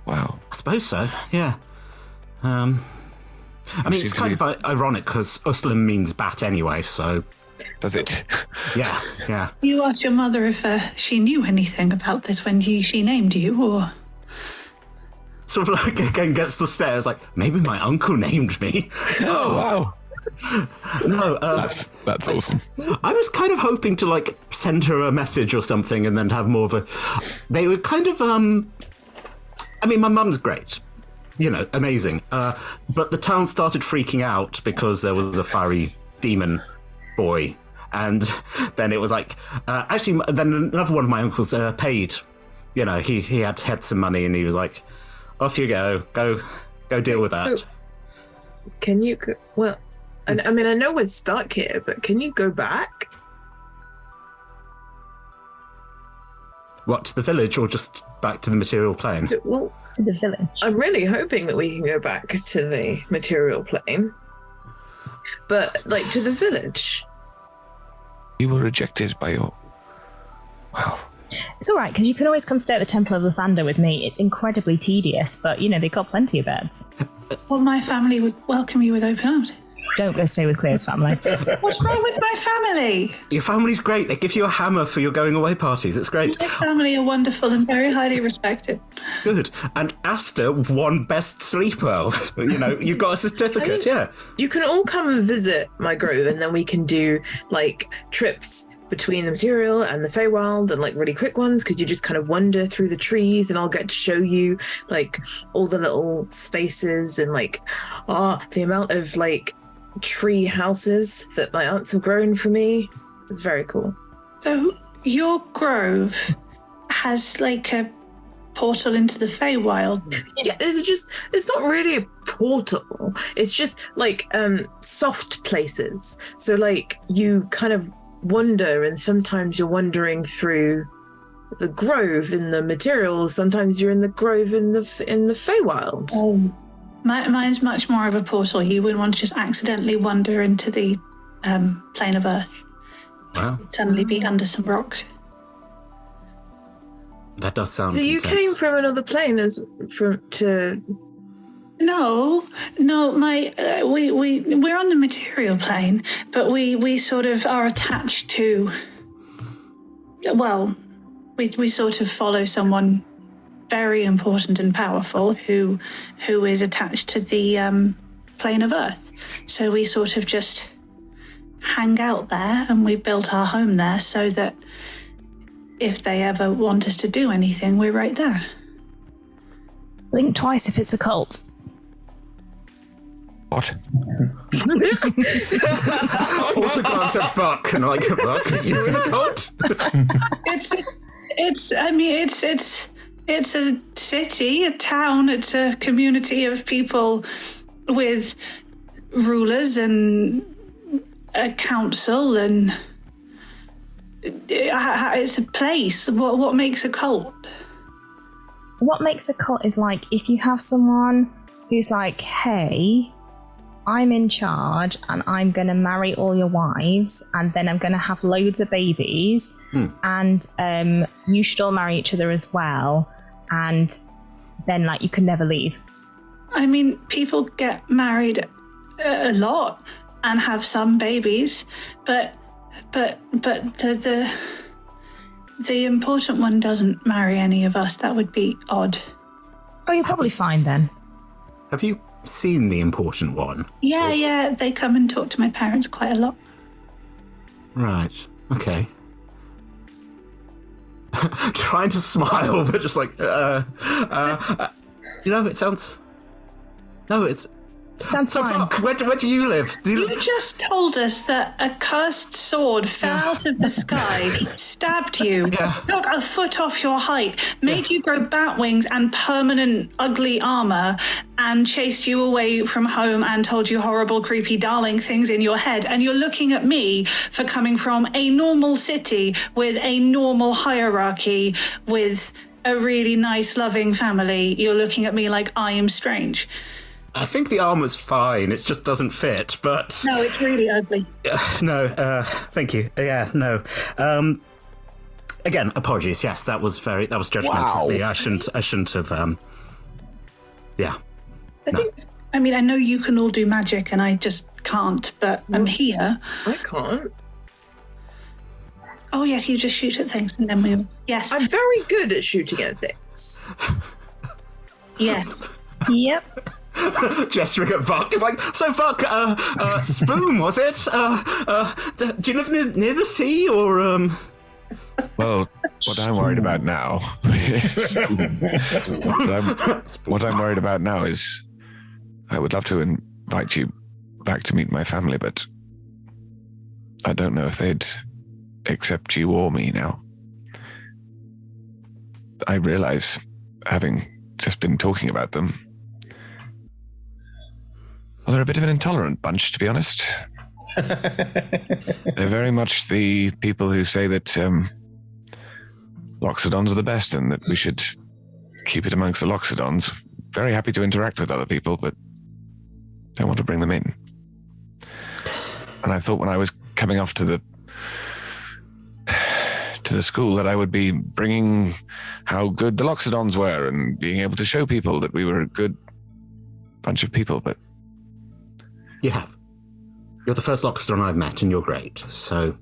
Wow. I suppose so, yeah. I mean, it's kind of ironic because Uslam means bat anyway, so... Does it? Yeah. You asked your mother if she knew anything about this when she named you, or... Sort of like, again, gets the stairs, like, maybe my uncle named me. Oh, wow. No, that's awesome. I was kind of hoping to send her a message or something, and then have more of a. They were kind of. I mean, my mum's great, amazing. But the town started freaking out because there was a fiery demon boy, and then it was like. Actually, then another one of my uncles paid. He had some money, and he was like, "Off you go deal with that." So, can you go? Well. And I mean, I know we're stuck here, but can you go back? What, to the village or just back to the material plane? Well, to the village. I'm really hoping that we can go back to the material plane. But, to the village. You were rejected by your... Wow. It's all right, because you can always come stay at the Temple of Lathander with me. It's incredibly tedious, but, they've got plenty of beds. Well, my family would welcome you with open arms. Don't go stay with Cleo's family. What's wrong with my family? Your family's great. They give you a hammer for your going away parties. It's great. My family are wonderful and very highly respected. Good. And Asta won Best Sleeper. You got a certificate, yeah. You can all come and visit my grove, and then we can do, trips between the material and the Feywild, and really quick ones, because you just kind of wander through the trees, and I'll get to show you all the little spaces and the amount of tree houses that my aunts have grown for me. It's very cool. So your grove has a portal into the Feywild. Yeah, it's not really a portal. It's just soft places. So you kind of wander, and sometimes you're wandering through the grove in the material, sometimes you're in the grove in the Feywild. Oh. Mine's much more of a portal. You wouldn't want to just accidentally wander into the plane of Earth. Wow. Suddenly be under some rocks. That does sound So you intense. came from another plane No, we're on the material plane, but we sort of are attached to, we sort of follow someone very important and powerful who is attached to the plane of Earth. So we sort of just hang out there, and we've built our home there so that if they ever want us to do anything, we're right there. Blink twice if it's a cult. What? Also glance at Fuck and like, Fuck, you in a cult? It's a city, a town, it's a community of people with rulers and a council, and it's a place. What makes a cult? What makes a cult is like if you have someone who's like, hey, I'm in charge and I'm going to marry all your wives and then I'm going to have loads of babies and you should all marry each other as well, and then like you can never leave. I mean, people get married a lot and have some babies, but the important one doesn't marry any of us. That would be odd. Oh, you're probably fine then. Have you seen the important one? Yeah, they come and talk to my parents quite a lot. Right, okay. Trying to smile, but just like, it sounds... No, it's... Sounds so fine. Fuck, where do you live? You just told us that a cursed sword fell out of the sky, stabbed you, took a foot off your height, made you grow bat wings and permanent ugly armor, and chased you away from home and told you horrible, creepy, darling things in your head. And you're looking at me for coming from a normal city with a normal hierarchy with a really nice, loving family. You're looking at me like I am strange. I think the armor's fine, it just doesn't fit, but... No, it's really ugly. Thank you. Yeah, no. Again, apologies, yes, that was judgmental of me. I shouldn't have, I mean, I know you can all do magic and I just can't, but I'm here. I can't. Oh, yes, you just shoot at things and then we... Yes. I'm very good at shooting at things. Yes. Yep. Gesturing at Buck, like, so Buck, Spoon, was it? Do you live near the sea, or, Well, what I'm worried about now what I'm worried about now is I would love to invite you back to meet my family, but I don't know if they'd accept you or me now. I realize, having just been talking about them, well, they're a bit of an intolerant bunch, to be honest. They're very much the people who say that Loxodons are the best and that we should keep it amongst the Loxodons. Very happy to interact with other people, but don't want to bring them in. And I thought when I was coming off to the school that I would be bringing how good the Loxodons were and being able to show people that we were a good bunch of people, but... You have. You're the first Loxodon I've met, and you're great, so...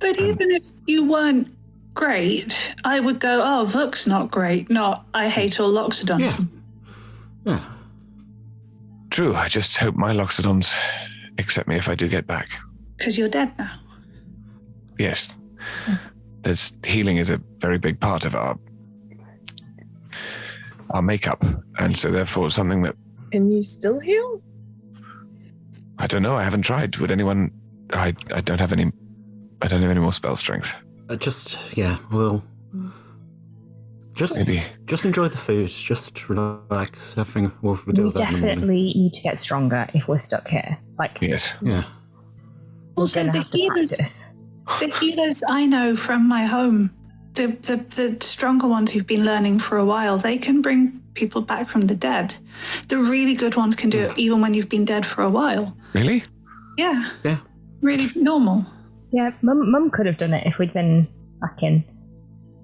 But even if you weren't great, I would go, oh, Vuk's not great, not, I hate all Loxodons. Yeah. True, I just hope my Loxodons accept me if I do get back. Because you're dead now. Yes. Healing is a very big part of our makeup, and so therefore something that... Can you still heal? I don't know. I haven't tried. Would anyone? I don't have any. I don't have any more spell strength. Maybe. Just enjoy the food. Just relax. Everything. We'll deal with that in the morning. Definitely need to get stronger if we're stuck here. Like, yes. Yeah. Also, the healers I know from my home, the stronger ones who've been learning for a while, they can bring people back from the dead. The really good ones can do it even when you've been dead for a while. Really? Yeah. Yeah. Really normal. Yeah, Mum could have done it if we'd been back in.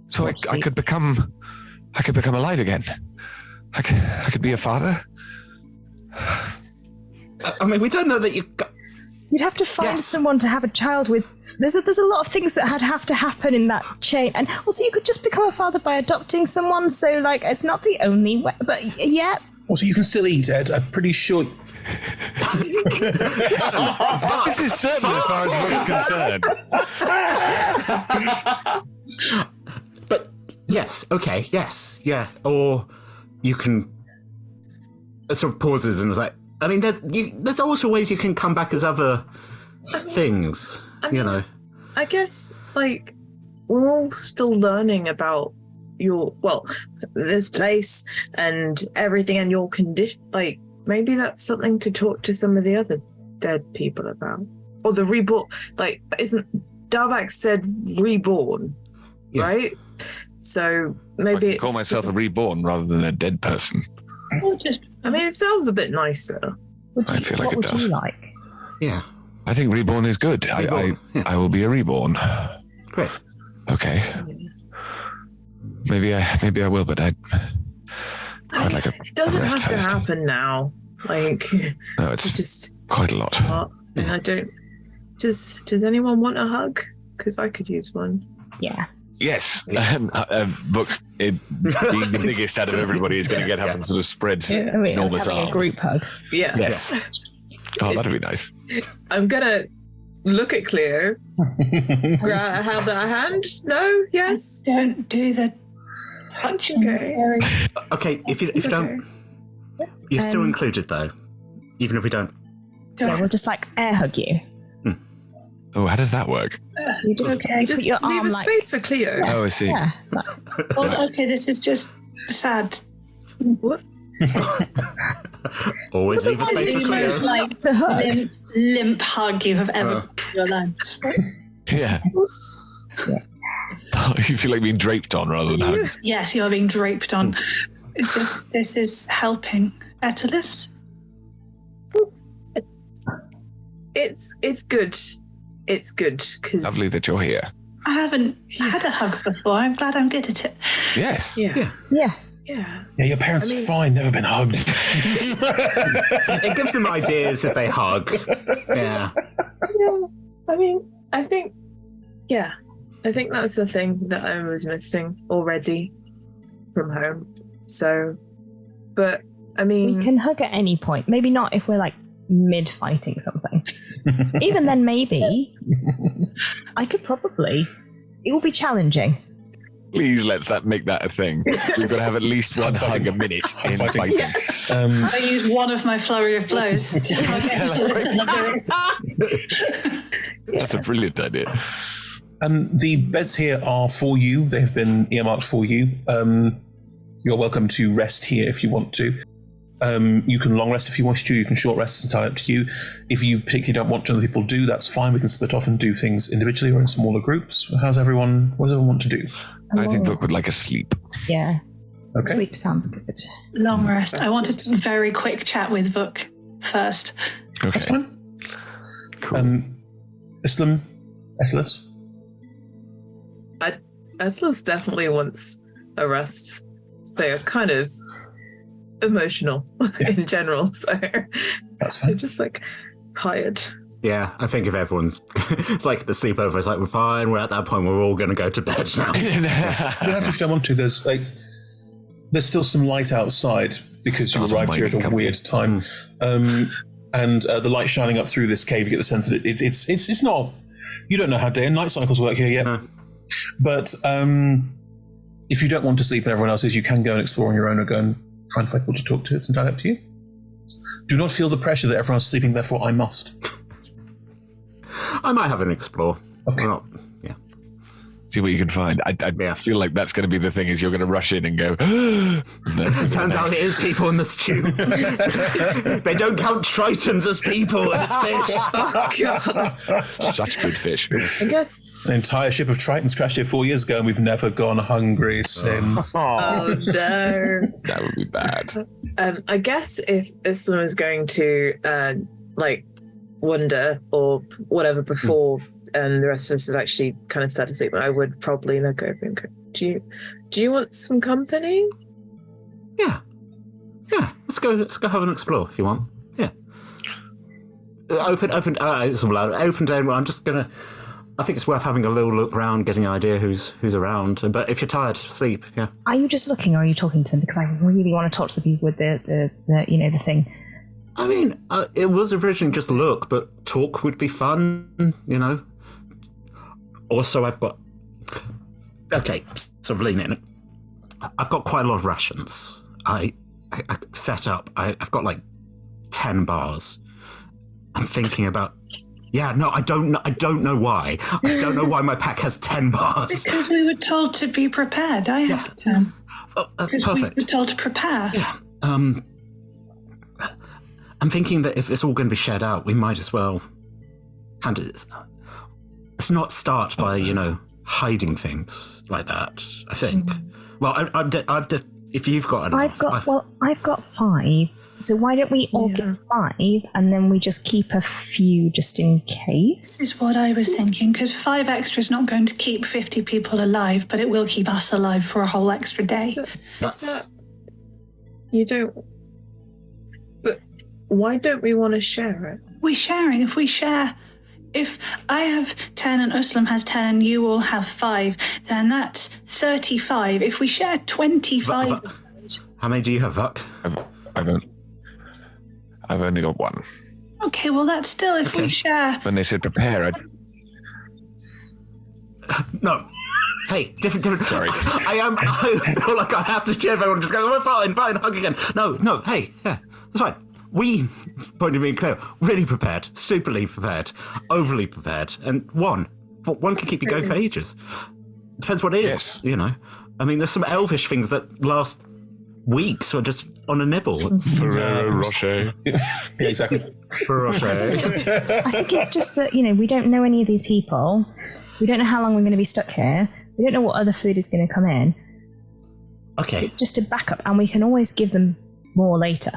So I could become alive again. I could be a father. I mean, we don't know that you. You'd have to find someone to have a child with. There's a lot of things that have to happen in that chain, and also you could just become a father by adopting someone. So like, it's not the only way, but yeah. Also, you can still eat, Ed. I'm pretty sure. This is certainly as far as we're concerned. But yes, okay, yes, yeah. Or you can sort of pauses and was like, I mean, there's also ways you can come back as other things, you know. I guess, like, we're all still learning about this place and everything and your condition. Like, maybe that's something to talk to some of the other dead people about. Or the reborn, like, isn't Darvac said reborn, right? So maybe I call myself a reborn rather than a dead person. I mean, it sounds a bit nicer. I feel like it does. What would you like? Yeah. I think reborn is good. I will be a reborn. Great. Okay. Maybe I will, but I'd like a. It doesn't have to happen now. Like, no, it's just quite a lot. And I don't. Does anyone want a hug? Because I could use one. Yeah. Yes, Book, being the biggest out of everybody, is going to get up and sort of spread enormous arms. A group hug. Yeah. Yes. Oh, that'd be nice. I'm gonna look at Cleo. Have that hand? No? Yes? Don't do the touching. Okay. Okay, if you don't... You're still included, though. Even if we don't... Yeah, we'll just like air hug you. Oh, how does that work? You just put your leave arm a like... space for Cleo. Oh, I see. Yeah. Oh, okay, this is just sad. What? Always leave a space for The Cleo. most like limp hug you have ever in your life. Yeah. Oh, you feel like being draped on rather than hugged. Yes, you're being draped on. This is helping. Attalus? It's good. It's good because Lovely that you're here. I haven't had a hug before. I'm glad I'm good at it. Yes. Yeah. Yes. Yeah. Yeah, your parents are fine, never been hugged. It gives them ideas if they hug. Yeah. I mean, I think that's the thing that I was missing already from home. So, but I mean, we can hug at any point. Maybe not if we're like mid-fighting something. Even then, maybe. I could probably. It will be challenging. Please make that a thing. We've got to have at least one hug a minute in fighting. I use one of my flurry of blows. That's a brilliant idea. The beds here are for you. They have been earmarked for you. You're welcome to rest here if you want to. You can long rest if you wish to. You can short rest. It's entirely up to you. If you particularly don't want to, other people do, that's fine. We can split off and do things individually or in smaller groups. What does everyone want to do? I think Book would like a sleep. Yeah. Okay. Sleep sounds good. Long rest. I want a very quick chat with Vuk first. Okay. That's fine. Cool. Attalus? Atlas definitely wants a rest. They are kind of emotional in general, so that's fine. They're just like tired. Yeah, I think if everyone's... it's like the sleepover. It's like, we're fine. We're at that point where we're all going to go to bed now. You don't have to if you don't want to. There's still some light outside because you arrived here at a weird time. And the light shining up through this cave, you get the sense that it's not... You don't know how day and night cycles work here yet. No. But if you don't want to sleep and everyone else is, you can go and explore on your own or go and try and find people to talk to. It's entirely up to you. Do not feel the pressure that everyone's sleeping, therefore I must. I might have an explore. Okay. Well, yeah. See what you can find. I feel like that's going to be the thing, is you're going to rush in and go... Turns out it is people in the stew. They don't count tritons as people. It's fish. Oh, God. Such good fish. I guess... An entire ship of tritons crashed here 4 years ago and we've never gone hungry since. Oh, no. That would be bad. I guess if Islam is going to, wonder or whatever before the rest of us have actually kind of started sleeping, I would probably look over and go, do you want some company? Yeah, let's go have an explore if you want. Yeah. It's all out. Open day. I'm just gonna. I think it's worth having a little look around, getting an idea who's around. But if you're tired, sleep. Yeah. Are you just looking, or are you talking to them? Because I really want to talk to the people with the the thing. I mean, it was originally just look, but talk would be fun. Also, I've got. Okay, sort of lean in. I've got quite a lot of rations. I set up. I've got like 10 bars. I'm thinking about. Yeah, no, I don't know why. I don't know why my pack has 10 bars. Because we were told to be prepared. I have 10. Oh, that's because perfect. we were told to prepare. Yeah. I'm thinking that if it's all going to be shared out, we might as well hand it. Let's not start by, hiding things like that, I think. Well, if you've got enough. I've got 5. So why don't we all get 5 and then we just keep a few just in case? This is what I was thinking, because 5 extra is not going to keep 50 people alive, but it will keep us alive for a whole extra day. You don't... But why don't we want to share it? We're sharing. If we share... If I have 10 and Uslam has 10 and you all have 5, then that's 35. If we share 25... How many do you have, Vuk? I've only got 1. Okay, well, that's still if we share. When they said prepare, No. Hey, different. Sorry. I feel like I have to share everyone. Just go, oh, fine, hug again. No, hey, yeah, that's fine. We, point of being clear, really prepared, superly prepared, overly prepared, and one can keep you going for ages. Depends what it is, I mean, there's some elvish things that last weeks or just on a nibble. Ferrero Rocher. Yeah, exactly. Ferrero Rocher. I think it's just that, we don't know any of these people. We don't know how long we're going to be stuck here. We don't know what other food is going to come in. Okay. It's just a backup, and we can always give them more later.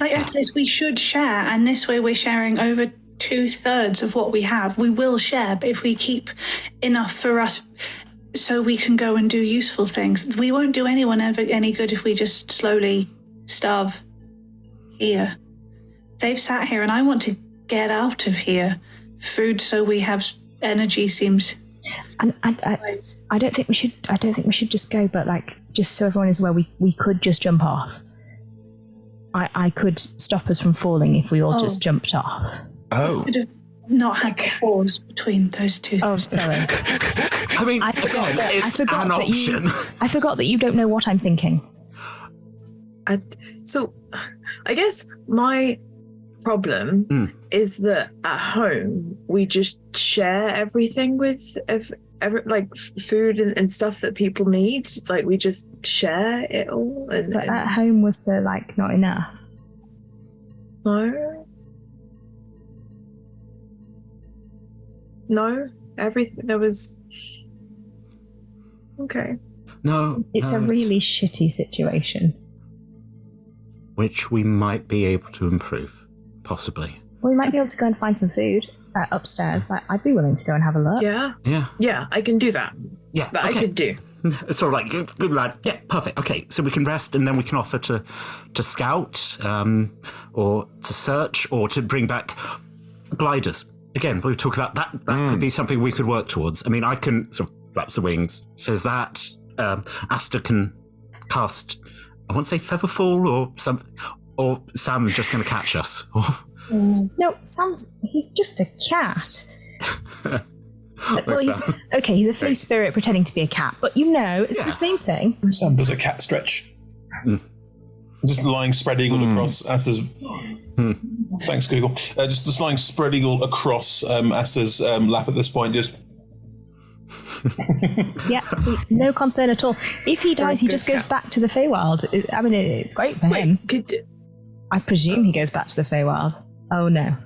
Like Atlas, we should share, and this way we're sharing over 2/3 of what we have. We will share, but if we keep enough for us so we can go and do useful things, we won't do anyone ever any good if we just slowly starve here. They've sat here, and I want to get out of here. Food, so we have energy, seems. And I don't think we should. I don't think we should just go. But just so everyone is aware, we could just jump off. I could stop us from falling if we all just jumped off. Oh. Could have not had the pause between those two. Oh, sorry. I mean, it's an option. I forgot that you don't know what I'm thinking. So, I guess my problem is that at home we just share everything with food and stuff that people need. Like we just share it all. But at home was there not enough? No, everything there was. Okay. No, it's a really shitty situation. Which we might be able to improve, possibly. We might be able to go and find some food upstairs. I'd be willing to go and have a look. Yeah, I can do that. Yeah, that I could do. It's all right, good lad. Yeah, perfect. Okay, so we can rest, and then we can offer to scout, or to search, or to bring back gliders. Again, we were talking about that. That could be something we could work towards. I mean, I can sort of flaps the wings. Says that Asta can cast. I want to say Featherfall or something, or Sam's just going to catch us. No, he's just a cat. He's a free spirit pretending to be a cat, but it's the same thing. Sam does a cat stretch. Just lying spread eagle across Asta's. Thanks, Google. Just lying spread eagle across Asta's lap at this point. Just. Yeah, see, no concern at all. If he dies, he just goes back to the Feywild. I mean, it's great for him. I presume he goes back to the Feywild. Oh no.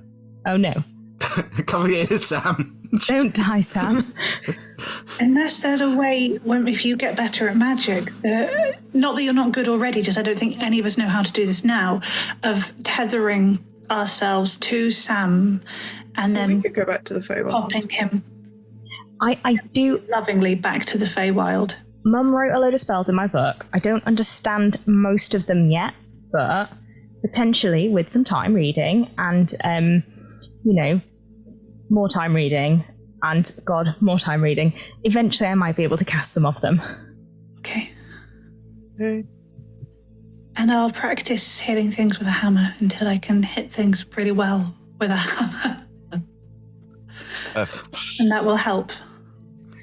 Come here, Sam. Don't die, Sam. Unless there's a way, if you get better at magic, not that you're not good already, just I don't think any of us know how to do this now, of tethering ourselves to Sam and then we could go back to the Feywild. Popping him. I do lovingly back to the Feywild. Mum wrote a load of spells in my book. I don't understand most of them yet, but potentially with some time reading and more time reading, and God, more time reading, eventually I might be able to cast some of them. Okay. And I'll practice hitting things with a hammer until I can hit things pretty well with a hammer. And that will help.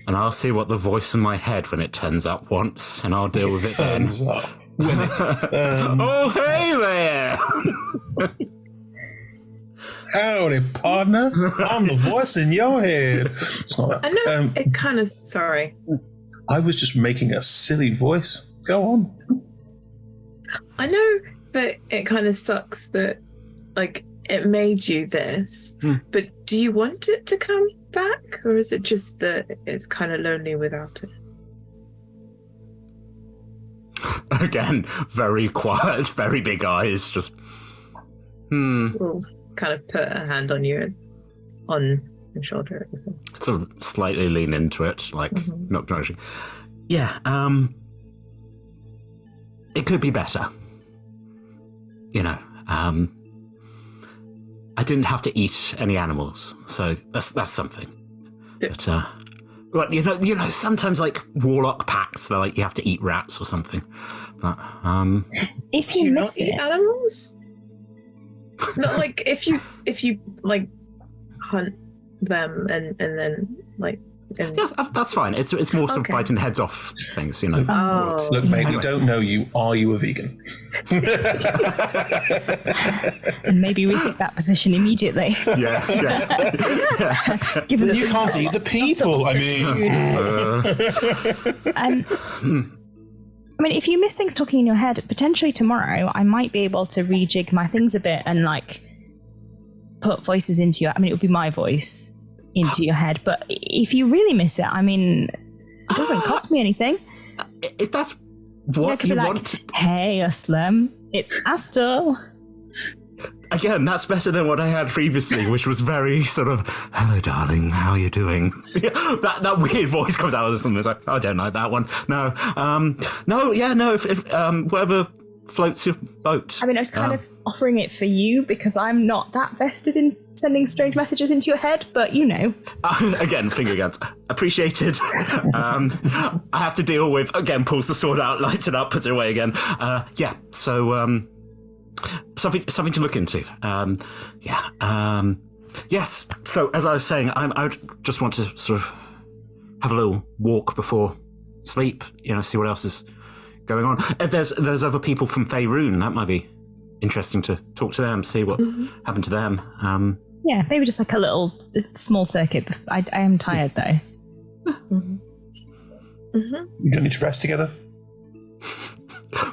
And I'll see what the voice in my head when it turns up once, and I'll deal with it then. When it turns Oh, hey there! Howdy, partner. I'm the voice in your head. It's not that. I know, it kind of... Sorry. I was just making a silly voice. Go on. I know that it kind of sucks that, like, it made you this, but do you want it to come back, or is it just that it's kind of lonely without it? Again, very quiet, very big eyes, just... We'll kind of put a hand on your shoulder. Sort of slightly lean into it, like, not acknowledging. Yeah, it could be better. I didn't have to eat any animals, so that's something. Yeah. But sometimes like warlock pacts, they're like you have to eat rats or something. But if you miss not eat animals, not like if you like hunt them and then like. Yeah, that's fine. It's more sort of biting the heads off things, Look, mate, we don't know you. Are you a vegan? And maybe rethink that position immediately. Yeah. Given You can't eat the people. I mean, if you miss things talking in your head, potentially tomorrow I might be able to rejig my things a bit and like put voices into your. I mean, it would be my voice into your head, but if you really miss it, I mean, it doesn't cost me anything. If that's what you want. Hey, Aslam, it's Astel. Again, that's better than what I had previously, which was very sort of, hello, darling, how are you doing? that weird voice comes out of something. It's like, I don't like that one. No. If whatever floats your boat. I mean, I was kind of offering it for you because I'm not that vested in sending strange messages into your head, but Again, finger guns. Appreciated. I have to deal with, again, pulls the sword out, lights it up, puts it away again. So, something to look into. Yes, so as I was saying, I just want to sort of have a little walk before sleep, see what else is going on. If there's other people from Faerun, that might be interesting to talk to them, see what happened to them. Yeah, maybe just like a little small circuit. I am tired though. You don't need to rest together.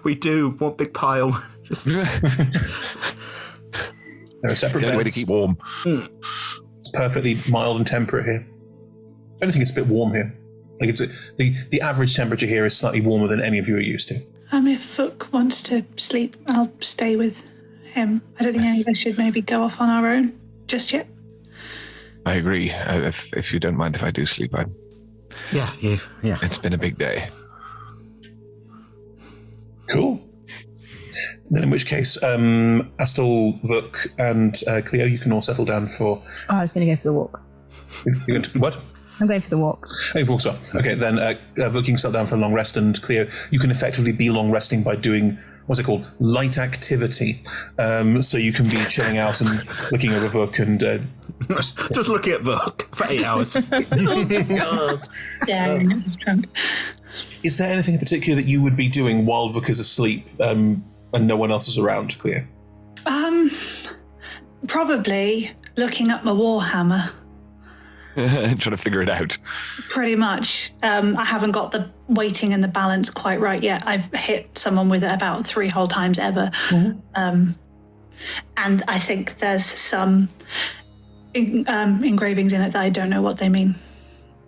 We do. One big pile. There are separate The only way to beds. keep warm. It's perfectly mild and temperate here. If anything, it's a bit warm here. Like the average temperature here is slightly warmer than any of you are used to. If Fook wants to sleep, I'll stay with him. I don't think any of us should maybe go off on our own just yet. I agree. If you don't mind if I do sleep, Yeah. It's been a big day. Cool. Then in which case, Astel, Vuk, and Cleo, you can all settle down for... I was going to go for the walk. You're going to, what? I'm going for the walk. Oh, you walk as well. Okay, then Vuk, you can settle down for a long rest, and Cleo, you can effectively be long resting by doing, what's it called? Light activity. So you can be chilling out and looking over Vuk and... just looking at Vuk for 8 hours. God. Yeah, it's drunk. Is there anything in particular that you would be doing while Vuk is asleep and no one else is around, Cleo? Probably looking up my warhammer. Trying to figure it out. Pretty much. I haven't got the weighting and the balance quite right yet. I've hit someone with it about 3 whole times ever. And I think there's some engravings in it that I don't know what they mean.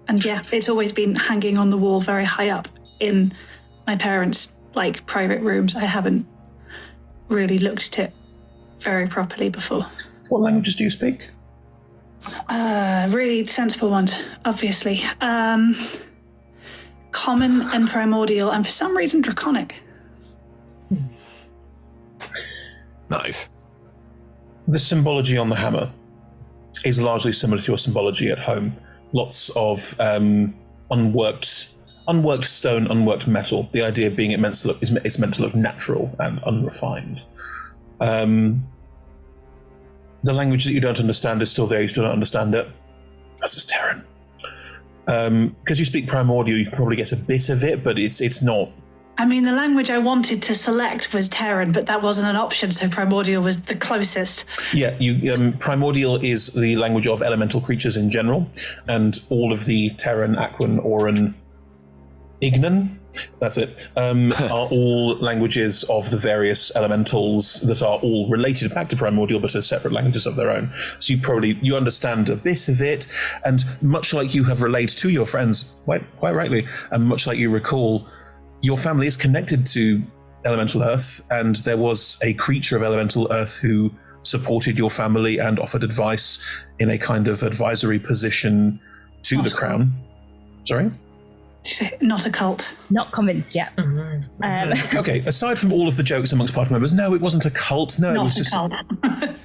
And yeah, it's always been hanging on the wall very high up in my parents' private rooms. I haven't really looked at it very properly before. What languages do you speak? Really sensible ones, obviously. Common and primordial, and for some reason draconic. Nice. The symbology on the hammer. is largely similar to your symbology at home. Lots of unworked stone, unworked metal. The idea being it's meant to look natural and unrefined. The language that you don't understand is still there. You still don't understand it. As is Terran. Because you speak Primordial, you can probably get a bit of it, but it's not. I mean, the language I wanted to select was Terran, but that wasn't an option, so Primordial was the closest. Yeah, Primordial is the language of elemental creatures in general, and all of the Terran, Aquan, Auran, Ignan, that's it, are all languages of the various elementals that are all related back to Primordial, but are separate languages of their own. So you understand a bit of it, and much like you have relayed to your friends, quite rightly, and much like you recall, your family is connected to Elemental Earth, and there was a creature of Elemental Earth who supported your family and offered advice in a kind of advisory position to the Crown. Sorry? Not a cult. Not convinced yet. Okay, aside from all of the jokes amongst party members, no, it wasn't a cult. No, it was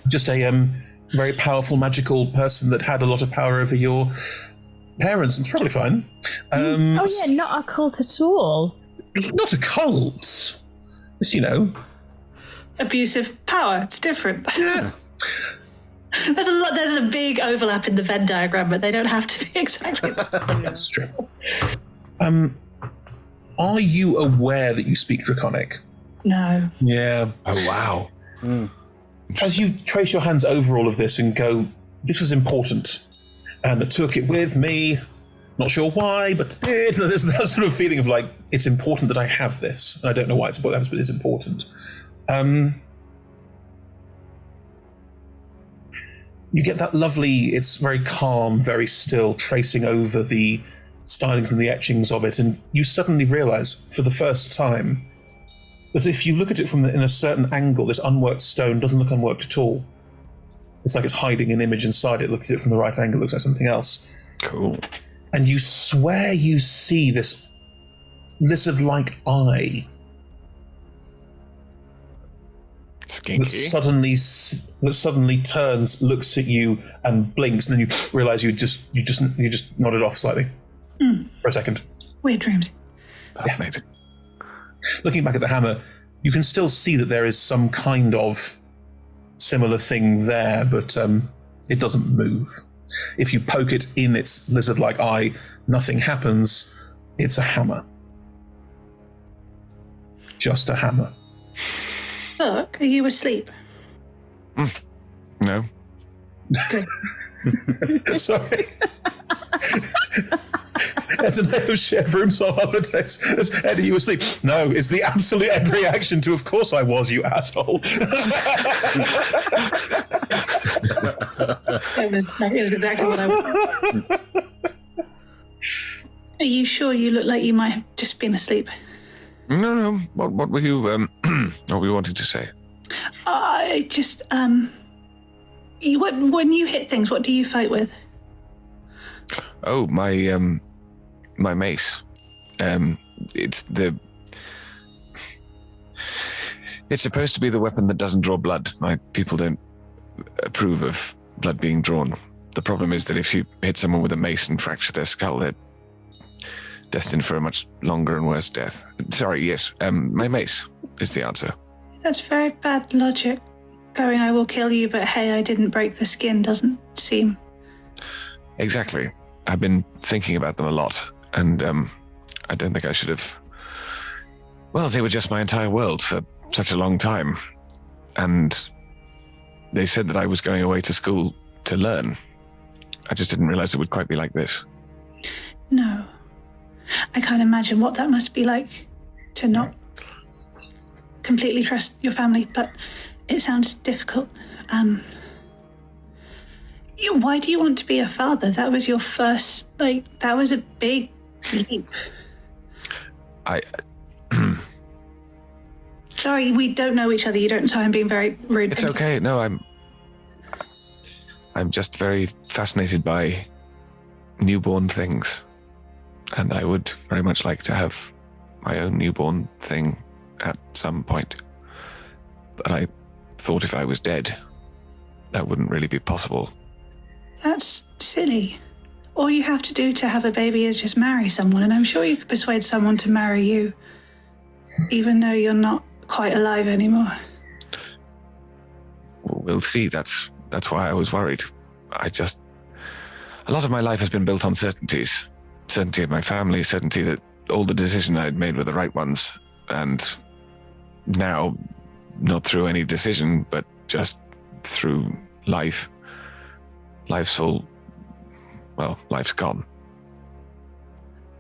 just a very powerful, magical person that had a lot of power over your parents. It's probably fine. Not a cult at all. It's not a cult. Just, Abusive power. It's different. Yeah. There's a big overlap in the Venn diagram, but they don't have to be exactly the same. That's true. Are you aware that you speak Draconic? No. Yeah. Oh, wow. As you trace your hands over all of this and go, this was important, and I took it with me. Not sure why, but there's that sort of feeling of like, it's important that I have this. I don't know why it's important, but it's important. You get that lovely, it's very calm, very still, tracing over the stylings and the etchings of it, and you suddenly realize, for the first time, that if you look at it in a certain angle, this unworked stone doesn't look unworked at all. It's like it's hiding an image inside it. Look at it from the right angle, it looks like something else. Cool. And you swear you see this lizard-like eye Skinky. that suddenly turns, looks at you, and blinks, and then you realise you just nodded off slightly for a second. Weird dreams. Fascinating. Looking back at the hammer, you can still see that there is some kind of similar thing there, but it doesn't move. If you poke it in its lizard-like eye, nothing happens. It's a hammer. Just a hammer. Look, are you asleep? No. Good. Sorry. As a name of shared rooms on holidays. Ed, are you asleep? No, it's the absolute Ed reaction to, of course I was, you asshole. It was exactly what I was. Are you sure you look like you might have just been asleep? No. What were you, what were you wanting to say? I just, when you hit things, what do you fight with? Oh, my mace. It's supposed to be the weapon that doesn't draw blood. My people don't approve of blood being drawn. The problem is that if you hit someone with a mace and fracture their skull, they're destined for a much longer and worse death. Sorry, yes, my mace is the answer. That's very bad logic. Going, I will kill you, but hey, I didn't break the skin doesn't seem... Exactly. I've been thinking about them a lot, and I don't think I should have... Well, they were just my entire world for such a long time, and they said that I was going away to school to learn. I just didn't realize it would quite be like this. No. I can't imagine what that must be like to not completely trust your family, but it sounds difficult. Why do you want to be a father? That was your first, that was a big leap. Sorry, we don't know each other. You don't, so I'm being very rude. It's okay. No, I'm just very fascinated by newborn things. And I would very much like to have my own newborn thing at some point. But I thought if I was dead, that wouldn't really be possible. That's silly. All you have to do to have a baby is just marry someone, and I'm sure you could persuade someone to marry you, even though you're not quite alive anymore. We'll see. That's why I was worried. A lot of my life has been built on certainties. Certainty of my family, certainty that all the decisions I'd made were the right ones. And now, not through any decision, but just through life. Life's gone.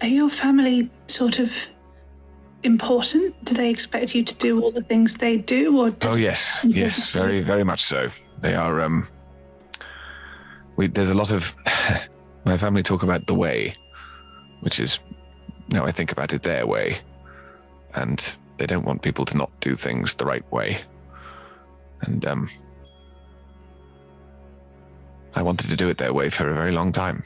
Are your family sort of important? Do they expect you to do all the things they do? Or Yes, very, very much so. They are, there's a lot of, my family talk about the way, which is, now I think about it, their way. And they don't want people to not do things the right way. And, I wanted to do it their way for a very long time.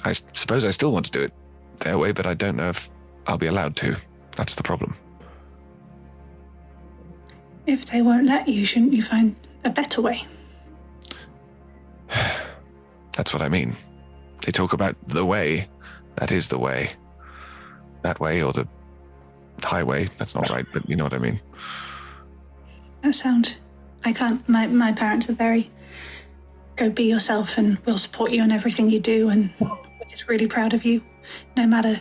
I suppose I still want to do it their way, but I don't know if I'll be allowed to. That's the problem. If they won't let you, shouldn't you find a better way? That's what I mean. They talk about the way. That is the way. That way, or the highway. That's not right, but you know what I mean. That sounds... I can't... My parents are very... Go be yourself and we'll support you in everything you do, and we're just really proud of you, no matter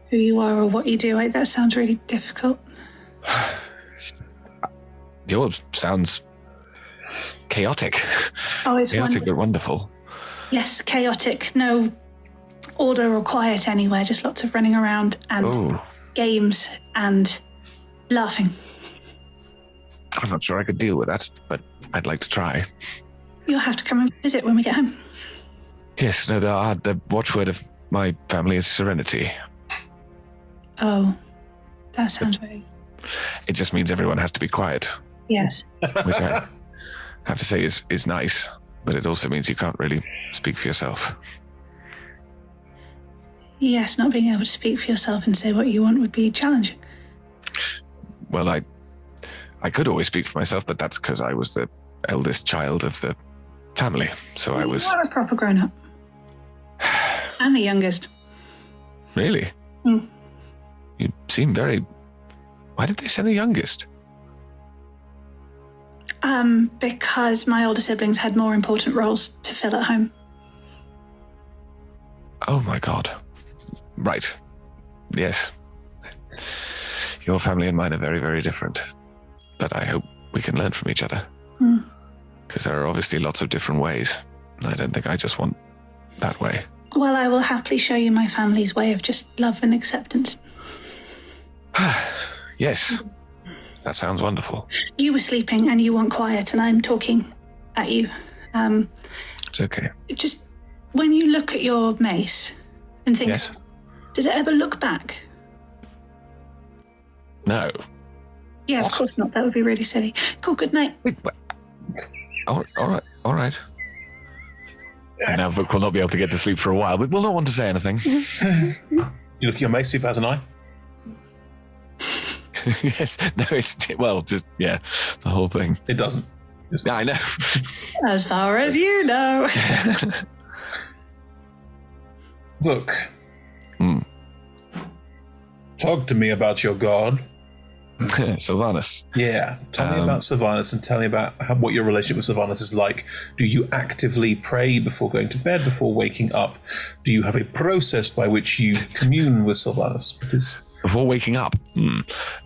who you are or what you do. That sounds really difficult. Yours sounds chaotic. Oh, it's chaotic but wonderful. Yes, chaotic. No order or quiet anywhere, just lots of running around and games and laughing. I'm not sure I could deal with that, but I'd like to try. You'll have to come and visit when we get home. Yes, no, the watchword of my family is serenity. Oh, that sounds very... It just means everyone has to be quiet. Yes. Which I have to say is nice, but it also means you can't really speak for yourself. Yes, not being able to speak for yourself and say what you want would be challenging. Well, I could always speak for myself, but that's because I was the eldest child of the family, so I was... You are a proper grown-up. I'm the youngest. Really? Mm. You seem very... Why did they send the youngest? Because my older siblings had more important roles to fill at home. Oh my God. Right. Yes. Your family and mine are very, very different. But I hope we can learn from each other. Because there are obviously lots of different ways. And I don't think I just want that way. Well, I will happily show you my family's way of just love and acceptance. Yes. That sounds wonderful. You were sleeping and you want quiet, and I'm talking at you. It's okay. Just when you look at your mace and think, yes. Does it ever look back? No. Yeah, of course not. That would be really silly. Cool, good night. Wait, all right. And now Vuk will not be able to get to sleep for a while, but will not want to say anything. You look at your mace, see if it has an eye. Yes, no, the whole thing. It doesn't. Yeah, I know. As far as you know. Look. Talk to me about your god. Sylvanas. Yeah. Tell me about Sylvanas and tell me about what your relationship with Sylvanas is like. Do you actively pray before going to bed, before waking up? Do you have a process by which you commune with Sylvanas? Because... Before waking up?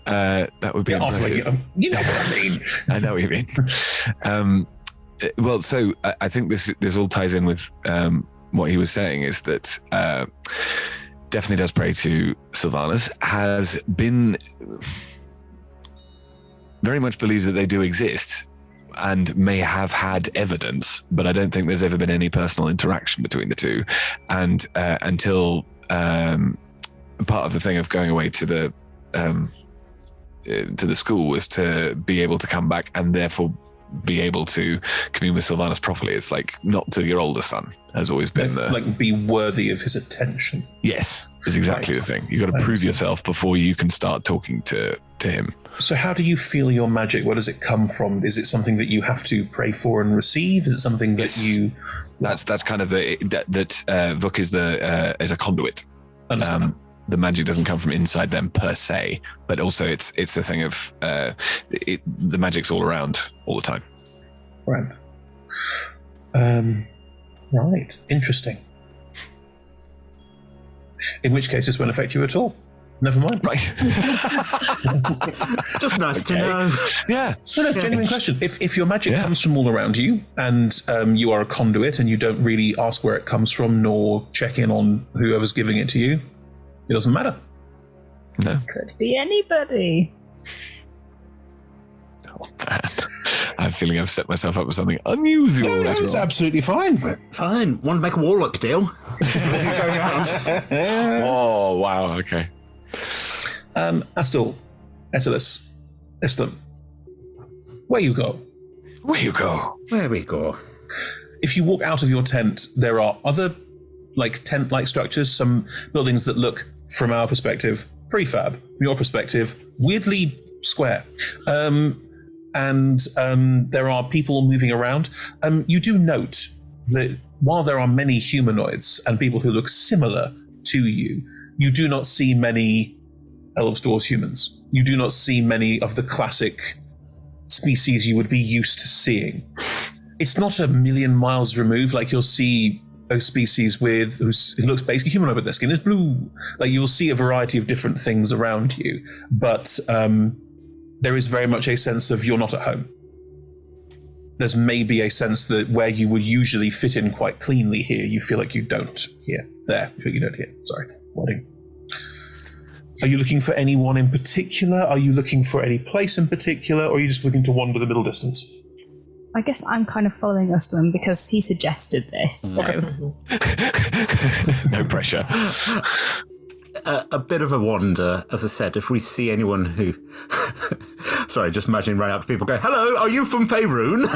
That would be impressive. You know what I mean. I know what you mean. Well, so I think this all ties in with what he was saying, is that definitely does pray to Sylvanas, has been... very much believes that they do exist and may have had evidence, but I don't think there's ever been any personal interaction between the two. And until part of the thing of going away to the school was to be able to come back and therefore be able to commune with Sylvanas properly. It's like not to your older son has always been like be worthy of his attention. Yes. is exactly the thing. You've got to prove yourself before you can start talking to him. So how do you feel your magic? Where does it come from? Is it something that you have to pray for and receive? Is it something that you... That's kind of that Vuk is a conduit. The magic doesn't come from inside them per se, but also it's a thing of the magic's all around all the time. Right. Right. Interesting. In which case, this won't affect you at all. Never mind. Right. Just nice to know. Yeah. No, genuine question. If your magic comes from all around you and you are a conduit and you don't really ask where it comes from nor check in on whoever's giving it to you, it doesn't matter. No. Could be anybody. Oh, man. I have a feeling I've set myself up with something unusual. No, it's absolutely fine. Fine. Want to make a warlock deal? Oh, wow. Okay. Astel, Etelis, Islam, where you go? Where you go? Where we go? If you walk out of your tent, there are other tent-like structures, some buildings that look, from our perspective, prefab. From your perspective, weirdly square. And there are people moving around. You do note that while there are many humanoids and people who look similar to you, you do not see many elves, dwarves, humans. You do not see many of the classic species you would be used to seeing. It's not a million miles removed, like you'll see those species who looks basically humanoid, but their skin is blue. Like you'll see a variety of different things around you, but there is very much a sense of you're not at home. There's maybe a sense that where you would usually fit in quite cleanly here, you feel like you don't here. There, you don't here. Sorry. Wording. Are you looking for anyone in particular? Are you looking for any place in particular? Or are you just looking to wander the middle distance? I guess I'm kind of following Uslan because he suggested this. So. No pressure. A bit of a wander, as I said. If we see anyone who... Sorry, just imagining running up to people go, hello, are you from Faerun?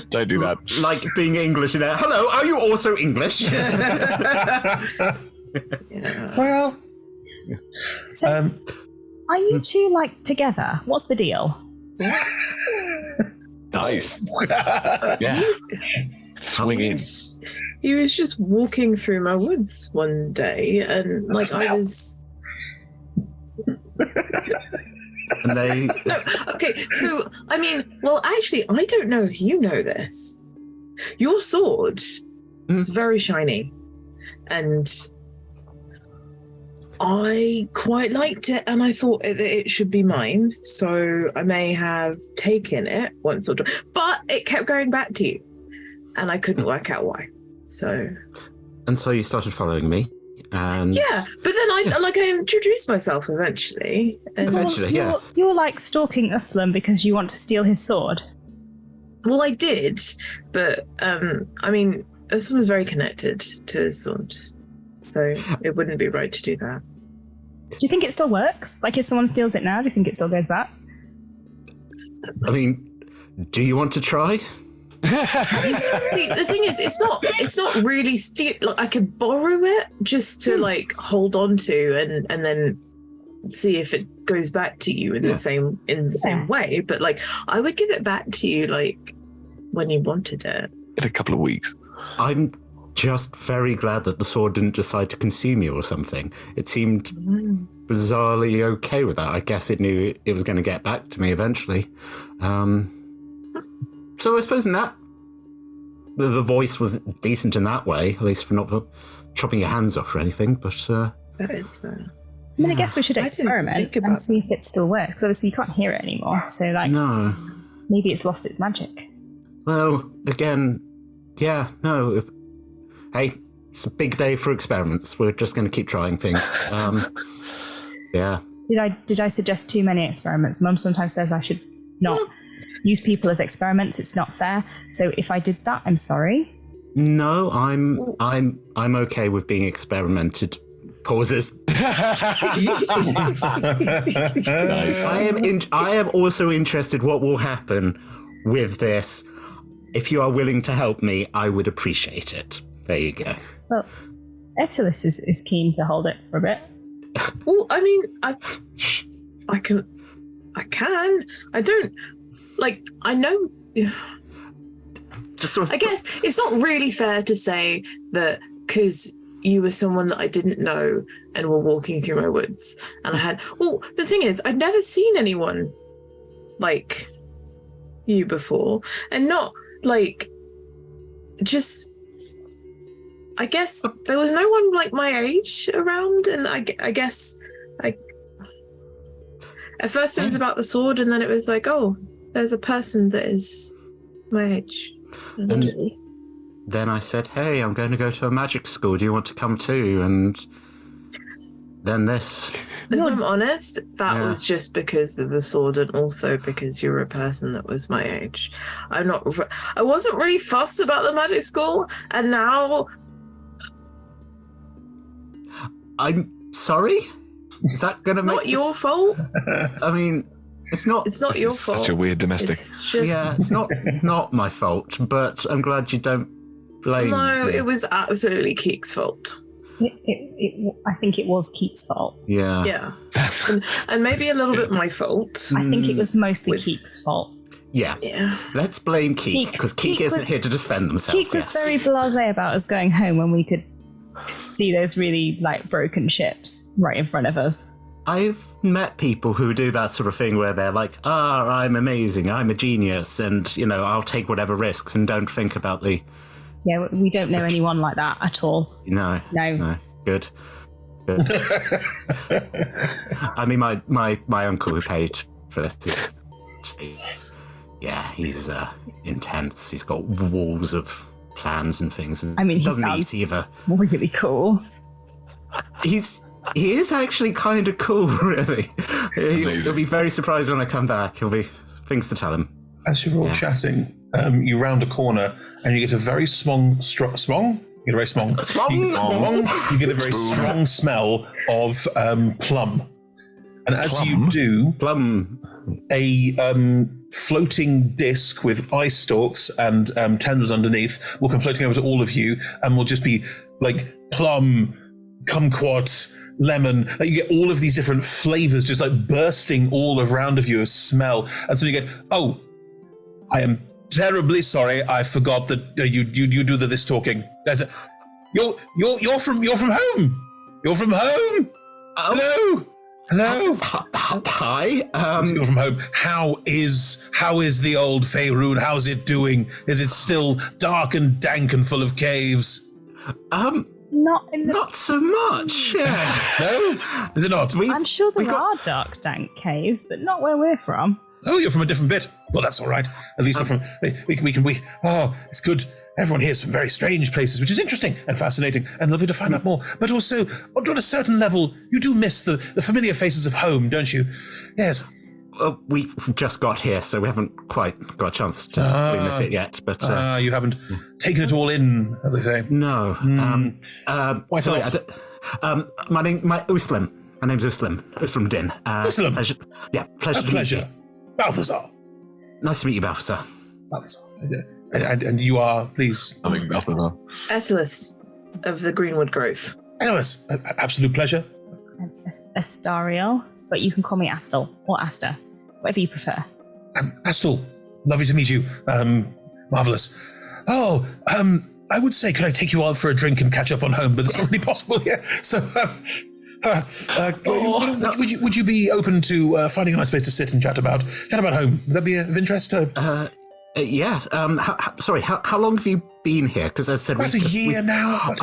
Don't do that. Like being English, hello, are you also English? Well... So, are you two, together? What's the deal? Nice. Yeah. Swing in. He was just walking through my woods one day, and I was. And they. Okay, so actually, I don't know if you know this. Your sword is very shiny, and I quite liked it, and I thought that it should be mine. So I may have taken it once or twice, but it kept going back to you, and I couldn't work out why. And so you started following me, and yeah, but then I introduced myself eventually. You're stalking Uslan because you want to steal his sword. Well, I did, but Uslan was very connected to his sword, so it wouldn't be right to do that. Do you think it still works? If someone steals it now, do you think it still goes back? Do you want to try? See, the thing is, it's not really I could borrow it just to hold on to and then see if it goes back to you in the same way. But I would give it back to you when you wanted it. In a couple of weeks. I'm just very glad that the sword didn't decide to consume you or something. It seemed bizarrely okay with that. I guess it knew it was going to get back to me eventually. So I suppose in that, the voice was decent in that way, at least for not chopping your hands off or anything, but... that is... I guess we should experiment and see if it still works, because obviously you can't hear it anymore, so No. Maybe it's lost its magic. Well, again, yeah, no. Hey, it's a big day for experiments. We're just going to keep trying things. Yeah. Did I suggest too many experiments? Mum sometimes says I should not use people as experiments. It's not fair. So if I did that, I'm sorry. No, I'm okay with being experimented. Pauses. Nice. I am also interested what will happen with this. If you are willing to help me, I would appreciate it. There you go. Well, Etulus is keen to hold it for a bit. Well, I mean, I can. I don't I know. Just sort of. I guess it's not really fair to say that because you were someone that I didn't know and were walking through my woods, and I had. Well, the thing is, I'd never seen anyone like you before, and not just. I guess there was no one like my age around, and I guess at first it was about the sword, and then it was like, oh, there's a person that is my age. And then I said, hey, I'm going to go to a magic school. Do you want to come too? And then this. If I'm honest, that was just because of the sword, and also because you were a person that was my age. I wasn't really fussed about the magic school, and now. I'm sorry? Is that going to make... It's not your fault. I mean, it's not... It's not your fault. Such a weird domestic. Yeah, it's not my fault, but I'm glad you don't blame No, me. it was absolutely Keek's fault. I think it was Keek's fault. Yeah. Yeah. And maybe a little bit my fault. I think it was mostly Keek's fault. Yeah. Yeah. Let's blame Keek, because Keek isn't here to defend themselves. Keek was very blasé about us going home when we could see those really broken ships right in front of us. I've met people who do that sort of thing where they're like, I'm amazing, I'm a genius, and, I'll take whatever risks and don't think about the... Yeah, we don't know anyone like that at all. No. Good. I mean, my uncle who paid for this, he's intense. He's got walls of plans and things. And he doesn't sounds eat either. Really cool. He is actually kind of cool, really. He'll be very surprised when I come back. He'll be things to tell him. As you're all chatting, you round a corner and you get a very strong. You get a very strong smell of plum. And as you do, a floating disc with eye stalks and tendrils underneath will come floating over to all of you and will just be like plum, kumquat, lemon. You get all of these different flavors just bursting all around of you as smell. And so you get, I am terribly sorry. I forgot that you do this talking. You're from home. You're from home. Hello. Hi. You're from home. How is the old Faerun? How's it doing? Is it still dark and dank and full of caves? Not so much. Yeah. No, is it not? I'm sure there are dark, dank caves, but not where we're from. Oh, you're from a different bit. Well, that's all right. At least we're from. It's good. Everyone here is from very strange places, which is interesting and fascinating and lovely to find out more. But also, on a certain level, you do miss the familiar faces of home, don't you? Yes. Well, we've just got here, so we haven't quite got a chance to fully miss it yet. But you haven't taken it all in, as I say. No. Why sorry. My name's Uslim. My name's Uslim. Uslim Din. Uslim. Pleasure to meet you. Balthazar. Nice to meet you, Balthazar. Balthazar. And you are, please. Balthazar. Etulus of the Greenwood Grove. Etulus, absolute pleasure. Astariel, but you can call me Astel or Asta, whatever you prefer. Astel, lovely to meet you. Marvelous. I would say, could I take you out for a drink and catch up on home? But it's not really possible here. So, would you be open to finding a nice place to sit and chat about home? Would that be of interest? Yes. How long have you been here? Because as I said, about a year now.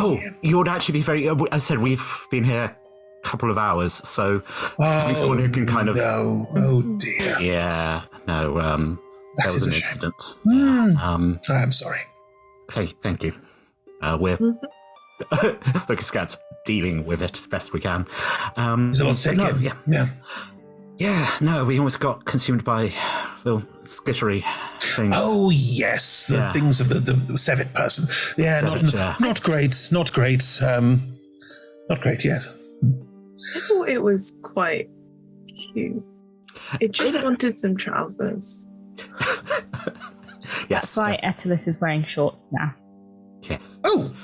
You would actually be very. As I said, we've been here a couple of hours, so having someone who can kind of. No. Oh dear. Yeah. No. That was an incident. I'm sorry. Thank you. We're look, Scats dealing with it the best we can. There's a lot to take in. Yeah, no, we almost got consumed by little skittery things. Oh, yes, the things of the Sevet person. Yeah, not great. Not great, yes. I thought it was quite cute. It just wanted some trousers. Yes. That's why Etulus is wearing shorts now. Yes. Oh!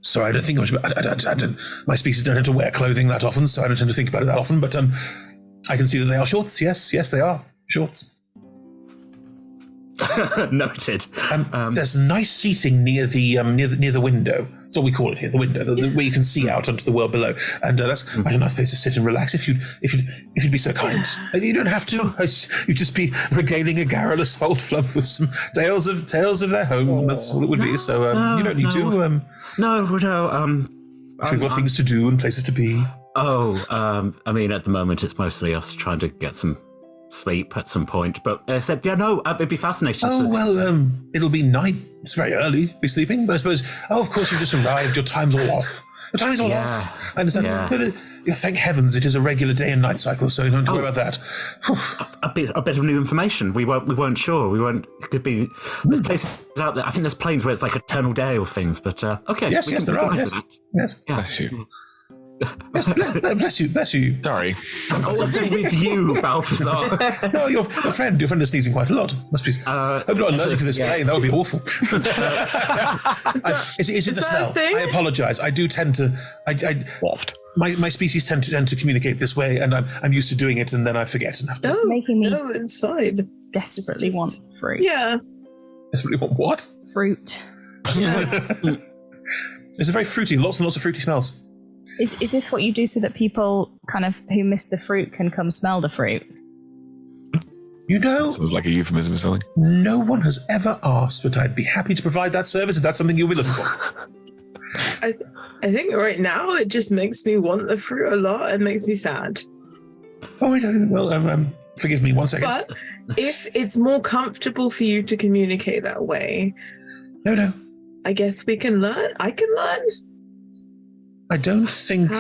Sorry, I don't think much about it. My species don't tend to wear clothing that often, so I don't tend to think about it that often, but I can see that they are shorts. Yes, they are shorts. Noted. There's nice seating near the window. That's what we call it here, the window, where you can see out onto the world below. And that's a nice place to sit and relax if you'd be so kind. You don't have to. You'd just be regaling a garrulous old flump with some tales of their home. That's all it would be. So you don't need to. We've got things to do and places to be. I mean, at the moment, it's mostly us trying to get some sleep at some point, but I said, it'd be fascinating. It'll be night. It's very early to be sleeping, but I suppose, of course, you've just arrived. Your time's all off. Your time is all off. I understand. Yeah. Thank heavens it is a regular day and night cycle, so you don't have to worry about that. a bit of new information. We weren't sure. It could be. There's places out there. I think there's planes where it's like eternal day or things. But okay. Yes, there are. Yes. Yes. Yeah. Bless you. Yes, bless you. Sorry. I'm also with you, Balthazar. No, your friend is sneezing quite a lot. Must be. I'm not allergic to this plane. That would be awful. Is it the smell? I apologise. I do tend to. Waft. My species tend to communicate this way, and I'm used to doing it, and then I forget. It's making me. No, it's fine. Desperately want fruit. Yeah. Desperately want what? Fruit. Yeah. It's very fruity. Lots and lots of fruity smells. Is this what you do so that people kind of who miss the fruit can come smell the fruit? You know, sounds like a euphemism or something. No one has ever asked, but I'd be happy to provide that service if that's something you'll be looking for. I think right now it just makes me want the fruit a lot and makes me sad. Oh, forgive me 1 second. But if it's more comfortable for you to communicate that way, no, I guess we can learn. I can learn. I don't think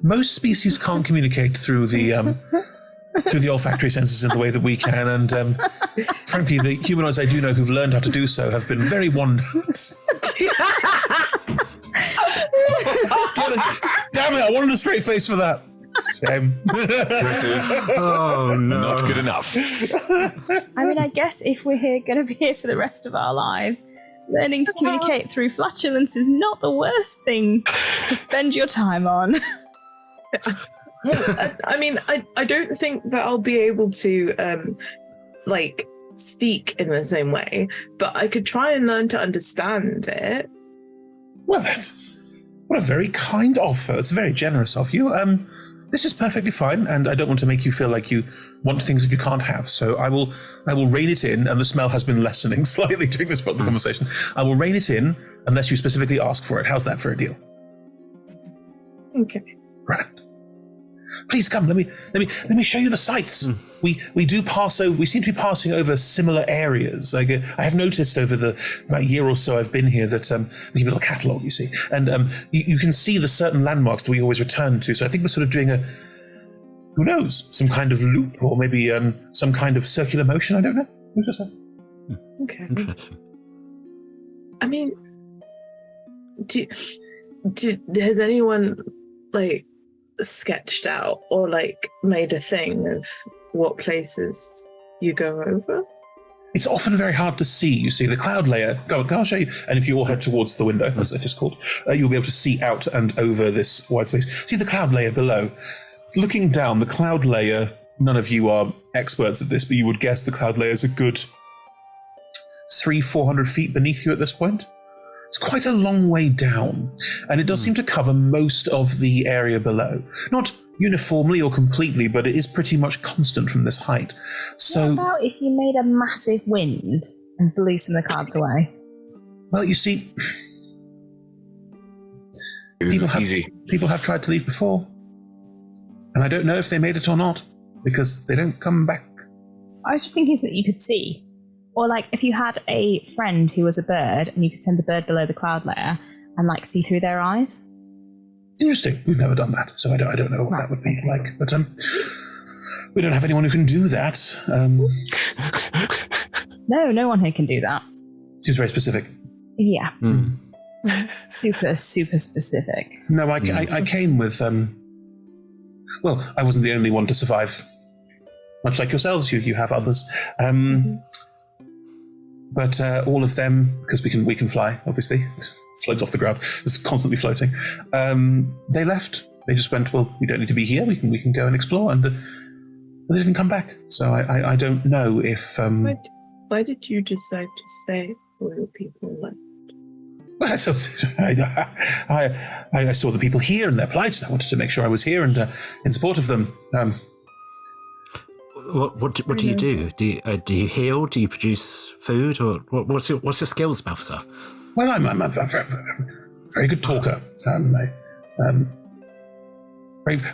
most species can't communicate through the olfactory senses in the way that we can, and frankly, the humanoids I do know who've learned how to do so have been very wonderful. Damn it! I wanted a straight face for that. Shame. Oh no, not good enough. I mean, I guess if we're going to be here for the rest of our lives, learning to communicate through flatulence is not the worst thing to spend your time on. I mean, I don't think that I'll be able to, speak in the same way, but I could try and learn to understand it. Well, what a very kind offer. It's very generous of you. This is perfectly fine, and I don't want to make you feel like you want things that you can't have. So I will rein it in, and the smell has been lessening slightly during this part of the conversation. I will rein it in unless you specifically ask for it. How's that for a deal? Okay. Right. Please come. Let me show you the sights. We do pass over. We seem to be passing over similar areas. I have noticed over about year or so I've been here that we have a little catalogue, you see, and you can see the certain landmarks that we always return to. So I think we're sort of doing who knows, some kind of loop or maybe some kind of circular motion. I don't know. Who's just that? Okay. Interesting. I mean, has anyone sketched out or made a thing of what places you go over? It's often very hard to see. You see the cloud layer. I'll show you. And if you all head towards the window, as it is called, you'll be able to see out and over this wide space. See the cloud layer below. Looking down, the cloud layer, none of you are experts at this, but you would guess the cloud layer is a good 300-400 feet beneath you at this point. It's quite a long way down, and it does seem to cover most of the area below. Not uniformly or completely, but it is pretty much constant from this height. So, what about if you made a massive wind and blew some of the clouds away? Well, you see, people have tried to leave before, and I don't know if they made it or not, because they don't come back. I was just thinking something you could see. Or if you had a friend who was a bird and you could send the bird below the cloud layer and see through their eyes. Interesting. We've never done that, so I don't know what that would be like. But we don't have anyone who can do that. No one who can do that. Seems very specific. Yeah. Super, super specific. No, I came with... well, I wasn't the only one to survive. Much like yourselves, you have others. But all of them, because we can fly, obviously, floats off the ground, it's constantly floating. They left. They just went, well, we don't need to be here. We can go and explore, and they didn't come back. So I don't know if. Why did you decide to stay for your people left? I saw the people here and their plight, and I wanted to make sure I was here and in support of them. What do you do? Do you heal? Do you produce food? Or what's your skills, Balthazar? Well, I'm a very good talker.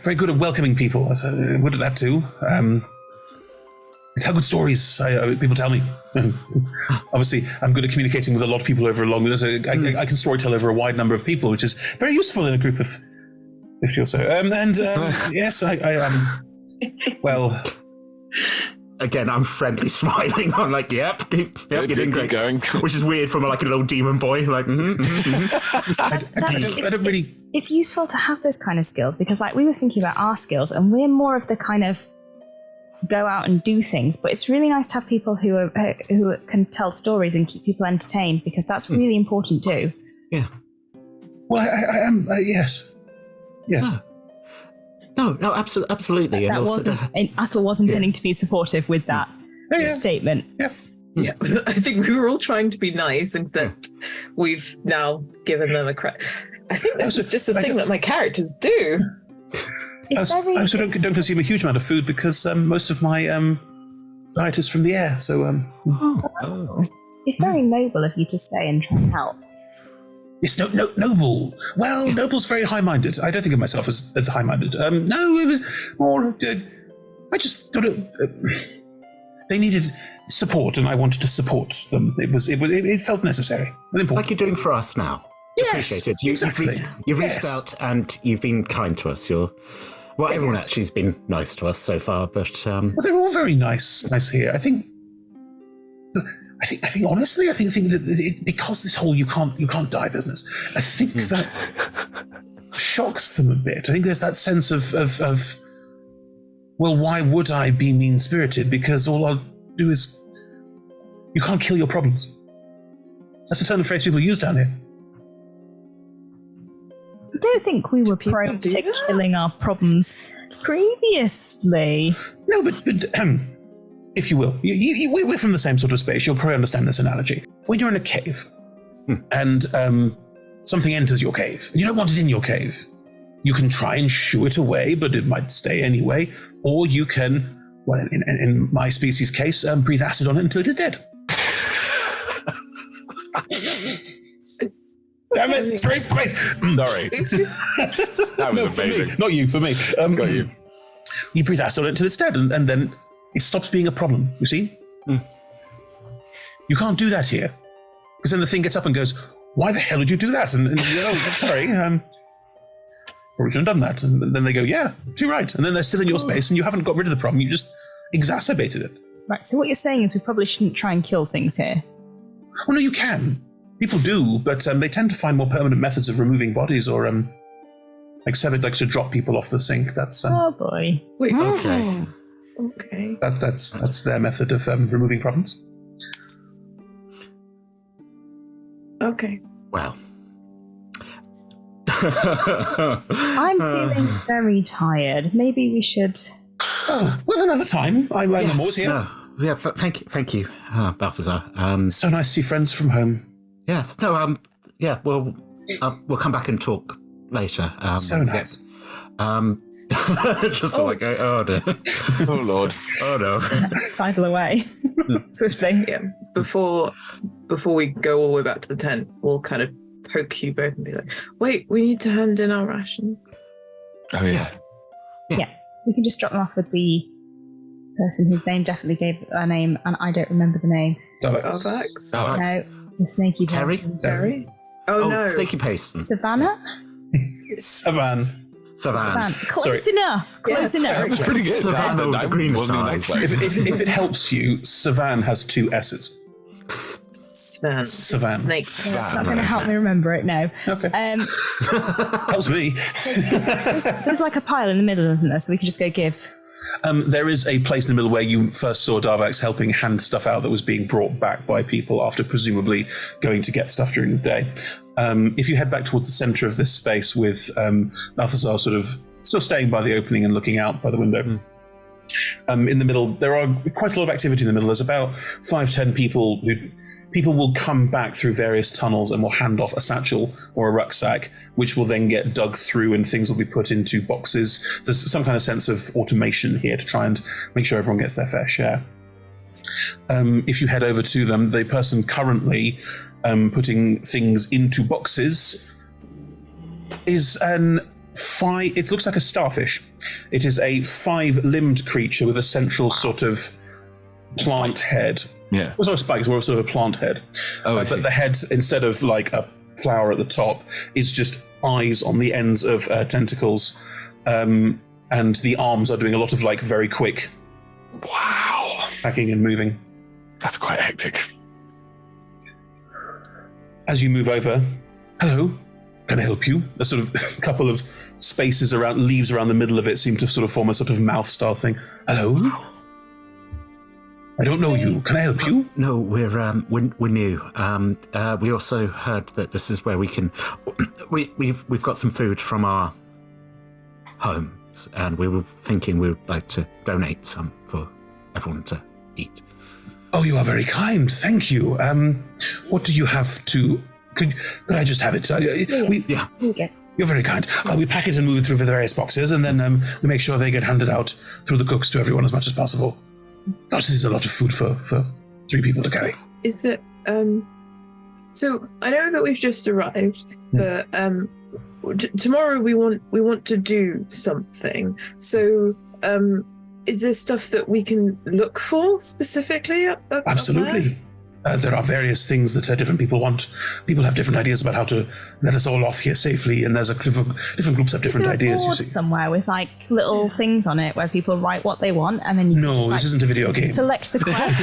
Very good at welcoming people. I'm good at that too. I tell good stories. People tell me. Obviously, I'm good at communicating with a lot of people over a long. So I can storytell over a wide number of people, which is very useful in a group of 50 or so. Yes, I am. Well, again, I'm friendly smiling. I'm like, yep, you're doing great. Going. Which is weird from like a little demon boy. Like, I don't really. It's useful to have those kind of skills because, like, we were thinking about our skills, and we're more of the kind of go out and do things, but it's really nice to have people who can tell stories and keep people entertained because that's really important too. Yeah. Well, I am. Yes. No, absolutely. Astle was intending to be supportive with that statement. Yeah, I think we were all trying to be nice, and that we've now given them a crack. I think this is just a thing that my characters do. I also don't consume a huge amount of food because most of my diet is from the air. So, it's very noble of you to stay and try and help. It's noble. Well, noble's very high-minded. I don't think of myself as high-minded. No, it was more. I just thought they needed support, and I wanted to support them. It felt necessary and important. Like you're doing for us now. Yes, appreciate it. Exactly. You've reached out and you've been kind to us. Everyone actually has been nice to us so far, but well, they're all very nice here. I think honestly, I think that because this whole you can't die business, I think that shocks them a bit. I think there's that sense of well, why would I be mean-spirited? Because all I'll do is you can't kill your problems. That's a turn of phrase people use down here. I don't think we were prone to killing our problems previously. No, but if you will, we're from the same sort of space. You'll probably understand this analogy. When you're in a cave and something enters your cave, and you don't want it in your cave, you can try and shoo it away, but it might stay anyway, or you can, well, in my species' case, breathe acid on it until it is dead. Damn it, straight face. Sorry. That was amazing. For me, not you, for me. Got you. You breathe acid on it until it's dead, and then it stops being a problem, you see? You can't do that here. Because then the thing gets up and goes, why the hell did you do that? And sorry, probably shouldn't have done that. And then they go, yeah, too right. And then they're still in your space, and you haven't got rid of the problem, you just exacerbated it. Right, so what you're saying is we probably shouldn't try and kill things here. Well, no, you can. People do, but they tend to find more permanent methods of removing bodies, or like Sevid likes to drop people off the sink. That's oh boy. Wait, okay. Okay. That's their method of removing problems. Okay. Well. I'm feeling very tired. Maybe we should. Oh, well, another time. I'm always here. No. Yeah, thank you, Balthazar. So nice to see friends from home. Yes. No. Yeah. We'll come back and talk later. So nice. Just like, oh dear. Oh Lord. Oh no. Sidle away swiftly. Yeah. Before we go all the way back to the tent, we'll kind of poke you both and be like, "Wait, we need to hand in our rations." Oh yeah. Yeah. We can just drop them off with the person whose name definitely gave our name, and I don't remember the name. Alex. No, the snaky Terry. person. Terry. Oh no. Snaky Payson. Savannah. Savan. Close enough. Close enough. That was pretty good. Savannah with the greenest eyes. If it helps you, Savan has 2 S's. Savan. Snake. That's not going to help me remember it now. Okay. Helps me. There's like a pile in the middle, isn't there? So we can just go give. There is a place in the middle where you first saw Darvax helping hand stuff out that was being brought back by people after presumably going to get stuff during the day. If you head back towards the center of this space with Balthazar sort of still staying by the opening and looking out by the window. In the middle, there are quite a lot of activity in the middle. There's about 5-10 people people will come back through various tunnels and will hand off a satchel or a rucksack, which will then get dug through and things will be put into boxes. There's some kind of sense of automation here to try and make sure everyone gets their fair share. If you head over to them, the person currently putting things into boxes is it looks like a starfish. It is a 5-limbed creature with a central sort of plant head. Yeah. Well, it's not a spike, it's more of sort of a plant head. But the head, instead of like a flower at the top, is just eyes on the ends of tentacles. And the arms are doing a lot of like very quick hacking and moving. That's quite hectic. As you move over, hello, can I help you? A sort of couple of spaces around, leaves around the middle of it seem to sort of form a sort of mouth-style thing. Hello? I don't know you. Can I help you? No, we're new. We also heard that this is where we can. We've got some food from our homes, and we were thinking we would like to donate some for everyone to eat. Oh, you are very kind. Thank you. What do you have to? Could I just have it? Yeah. You're very kind. We pack it and move it through the various boxes, and then we make sure they get handed out through the cooks to everyone as much as possible. Gosh, this is a lot of food for 3 people to carry. Is it, so I know that we've just arrived, but tomorrow we want to do something. So, is there stuff that we can look for specifically? Absolutely. There are various things that different people want. People have different ideas about how to let us all off here safely, and there's different groups have different ideas. You see, somewhere with like little things on it where people write what they want, and then you no, just, this isn't a video game. Select the quest.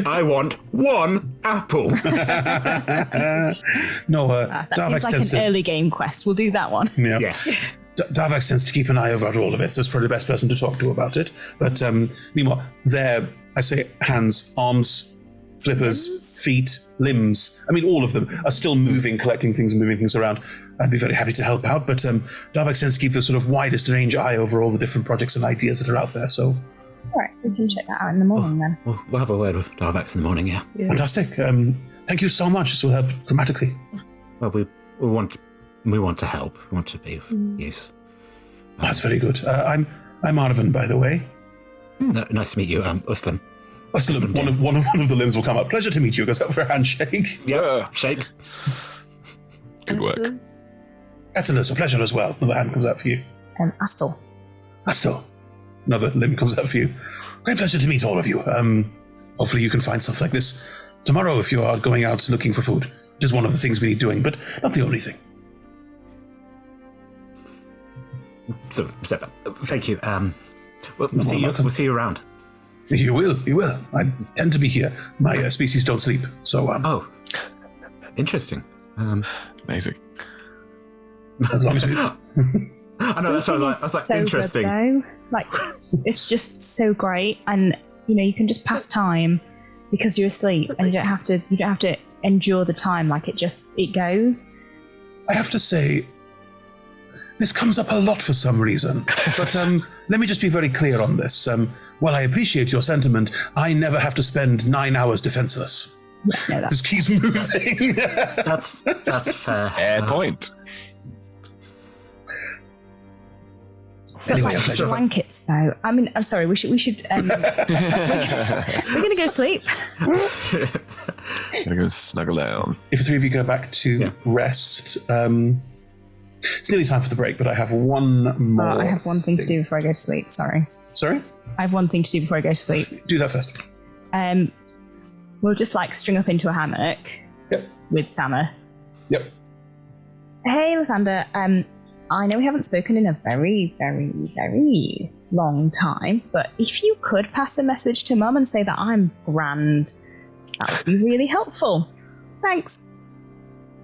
I want 1 apple. No, that seems like an early game quest. We'll do that one. Yeah. Darvax tends to keep an eye over all of it, so it's probably the best person to talk to about it. But meanwhile, there, I say hands, arms, flippers, feet, limbs. I mean, all of them are still moving, collecting things and moving things around. I'd be very happy to help out, but Darvax tends to keep the sort of widest range eye over all the different projects and ideas that are out there, so... All right, we can check that out in the morning then. We'll have a word with Darvax in the morning, yeah. Fantastic. Thank you so much. This will help dramatically. Well, we want to help. We want to be of use. That's very good. I'm Arvin, by the way. Nice to meet you, Uslan. Uslan, one of the limbs will come up. Pleasure to meet you. Goes up for a handshake. Yeah, shake. Good work. Excellent. A pleasure as well. Another hand comes out for you. Astel. Another limb comes out for you. Great pleasure to meet all of you. Hopefully you can find stuff like this tomorrow if you are going out looking for food. It is one of the things we need doing, but not the only thing. So, thank you. We'll see you around. You will. I tend to be here. My species don't sleep, so... Oh, interesting. Amazing. As long as we... I know, that's like so interesting. Good, though. Like, it's just so great, and you can just pass time because you're asleep, and you don't have to endure the time. Like, it goes. I have to say, this comes up a lot for some reason, but let me just be very clear on this. While I appreciate your sentiment, I never have to spend 9 hours defenseless. No, just keeps moving. That's fair. Fair point. Anyway, like blankets, though. I mean, I'm sorry. We should. We're gonna go sleep. Gonna go snuggle down. If the 3 of you go back to rest, it's nearly time for the break. But I have one more. I have one thing to do before I go to sleep. Sorry. I have one thing to do before I go to sleep. Do that first. We'll just like string up into a hammock. Yep. With Samuth. Yep. Hey, Lathander. I know we haven't spoken in a very, very, very long time, but if you could pass a message to Mum and say that I'm grand, that would be really helpful. Thanks.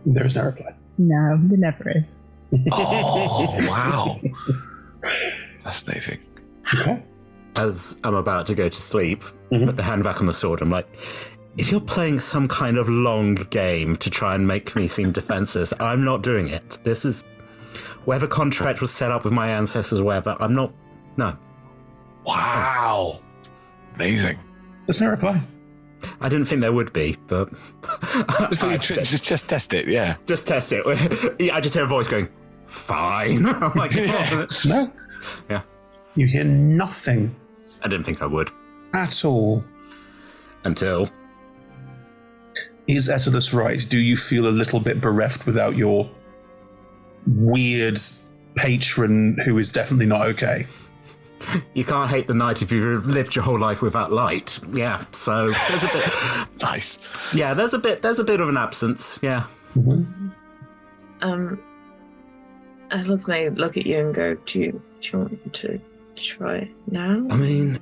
There is no reply. No, there never is. Oh, wow. Fascinating. Okay. As I'm about to go to sleep, put the hand back on the sword. I'm like, if you're playing some kind of long game to try and make me seem defenseless, I'm not doing it. This is whatever contract was set up with my ancestors or whatever. I'm not. No. Wow. Amazing. There's no reply. I didn't think there would be, but just test it. Yeah. Just test it. I just hear a voice going, "Fine." I'm like, no. Yeah. You hear nothing. I didn't think I would. At all. Until. Is Etulus right? Do you feel a little bit bereft without your weird patron who is definitely not okay? You can't hate the night if you've lived your whole life without light. Yeah, so there's a bit. Nice. Yeah, there's a bit of an absence. Yeah. Atlas may look at you and go, "Do you want to try now?" I mean,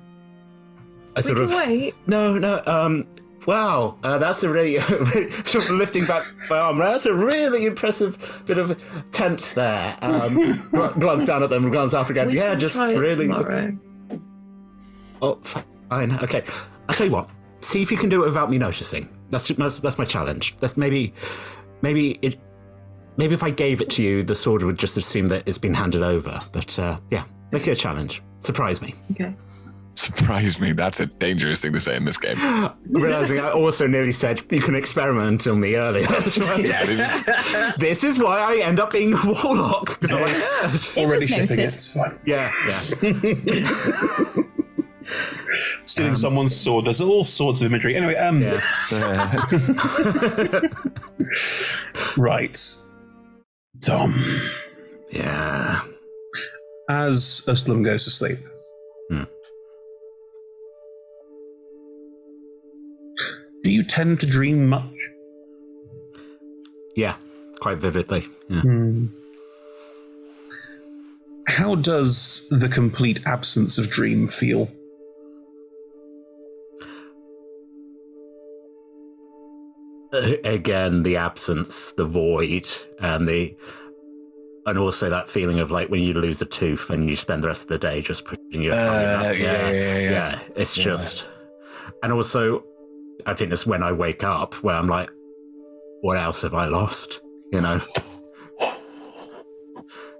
I sort we of can wait. No. Wow, that's a really sort of lifting back my arm. That's a really impressive bit of attempt there. Glance down at them, glance up again. Yeah, just really. Okay. Oh, fine. Okay, I'll tell you what. See if you can do it without me noticing. That's my challenge. That's maybe if I gave it to you, the sword would just assume that it's been handed over. But yeah, make it a challenge. Surprise me. Okay. Surprise me. That's a dangerous thing to say in this game. Realizing I also nearly said you can experiment on me earlier. This is why I end up being a warlock. Because I'm like, yes. Already shipping it. It's fine. Yeah. Stealing someone's sword. There's all sorts of imagery. Anyway, right. Tom. Yeah. As Uslam goes to sleep. Do you tend to dream much? Yeah, quite vividly. Yeah. How does the complete absence of dream feel? Again, the absence, the void, and also that feeling of like when you lose a tooth and you spend the rest of the day just putting your tongue up. Yeah. It's just, and also, I think that's when I wake up where I'm like, what else have I lost? You know?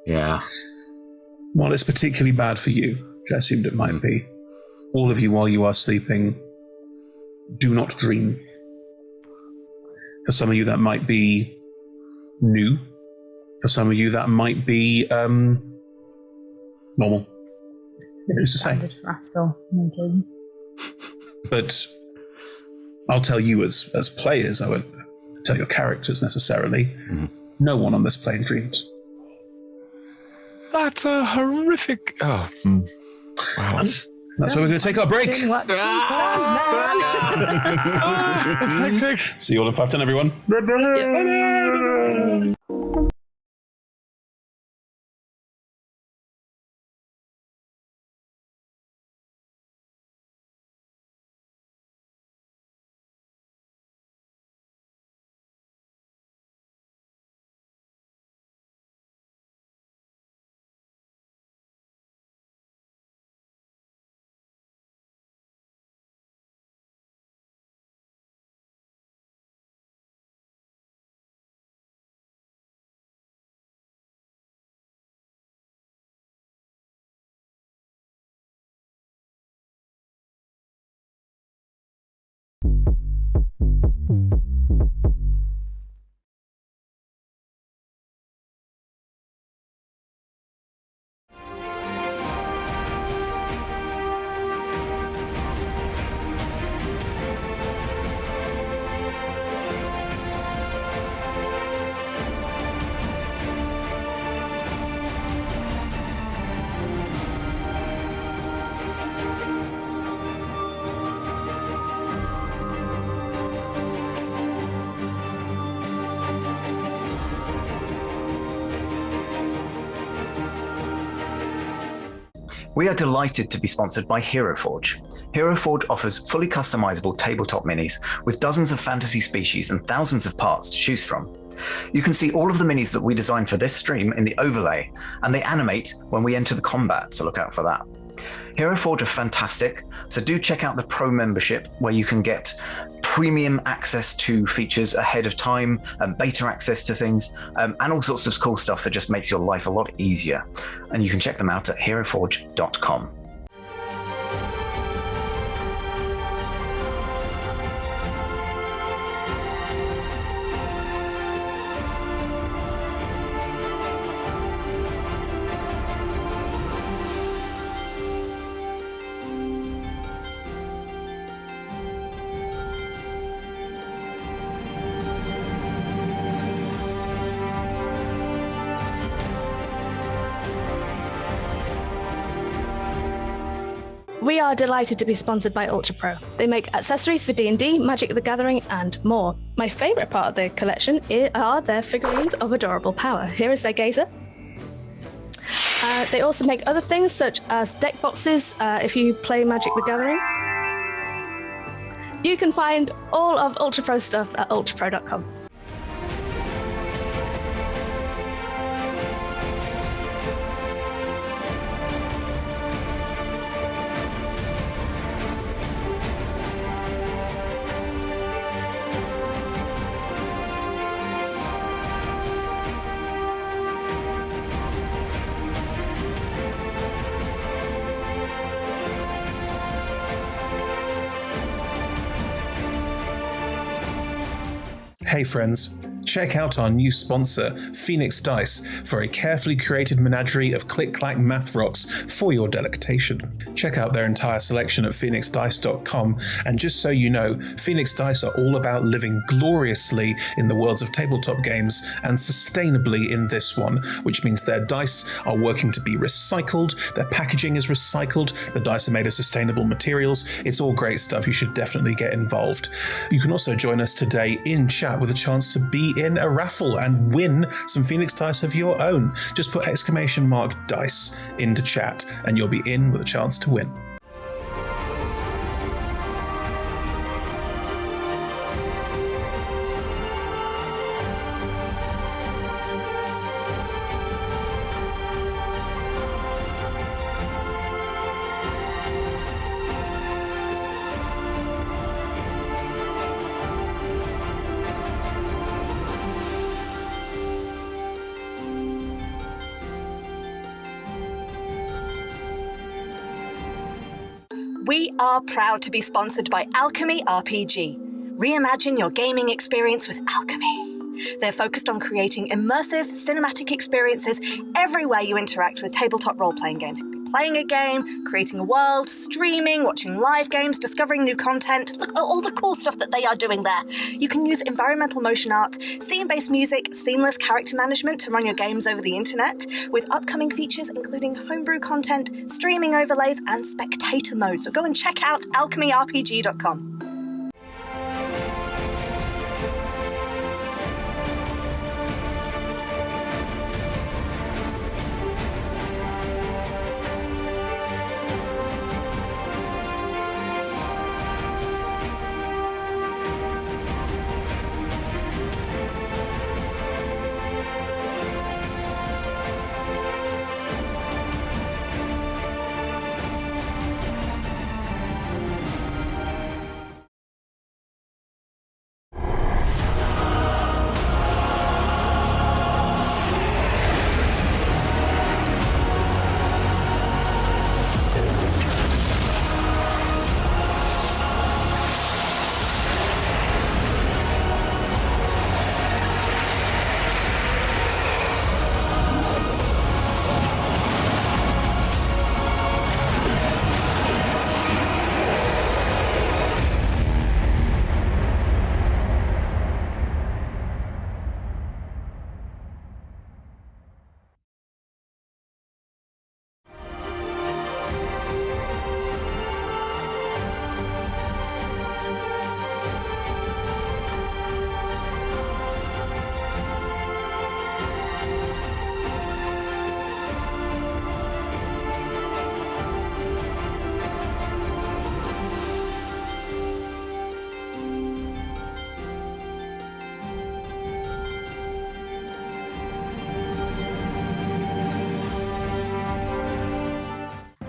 Yeah. Well, it's particularly bad for you, which I assumed it might be. All of you, while you are sleeping, do not dream. For some of you, that might be new. For some of you, that might be normal. Who's to say? Rascal. Okay. But I'll tell you as players, I won't tell your characters necessarily. No one on this plane dreams. That's a horrific... Oh. Wow. That's where we're going to take our break. See you all in 5-10, everyone. We are delighted to be sponsored by HeroForge. HeroForge offers fully customizable tabletop minis with dozens of fantasy species and thousands of parts to choose from. You can see all of the minis that we designed for this stream in the overlay, and they animate when we enter the combat, so look out for that. Hero Forge are fantastic, so do check out the Pro membership where you can get premium access to features ahead of time, and beta access to things, and all sorts of cool stuff that just makes your life a lot easier. And you can check them out at heroforge.com. We are delighted to be sponsored by Ultra Pro. They make accessories for D&D, Magic the Gathering, and more. My favourite part of the collection are their figurines of adorable power. Here is their Gazer. They also make other things such as deck boxes if you play Magic the Gathering. You can find all of Ultra Pro stuff at ultrapro.com. Hey friends, check out our new sponsor, Phoenix Dice, for a carefully curated menagerie of click-clack math rocks for your delectation. Check out their entire selection at phoenixdice.com, and just so you know, Phoenix Dice are all about living gloriously in the worlds of tabletop games and sustainably in this one, which means their dice are working to be recycled, their packaging is recycled, the dice are made of sustainable materials. It's all great stuff. You should definitely get involved. You can also join us today in chat with a chance to be in a raffle and win some Phoenix Dice of your own. Just put !dice into chat and you'll be in with a chance to win. We are proud to be sponsored by Alchemy RPG. Reimagine your gaming experience with Alchemy. They're focused on creating immersive, cinematic experiences everywhere you interact with tabletop role-playing games. Playing a game, creating a world, streaming, watching live games, discovering new content. Look at all the cool stuff that they are doing there. You can use environmental motion art, scene-based music, seamless character management to run your games over the internet, with upcoming features including homebrew content, streaming overlays, and spectator mode. So go and check out alchemyrpg.com.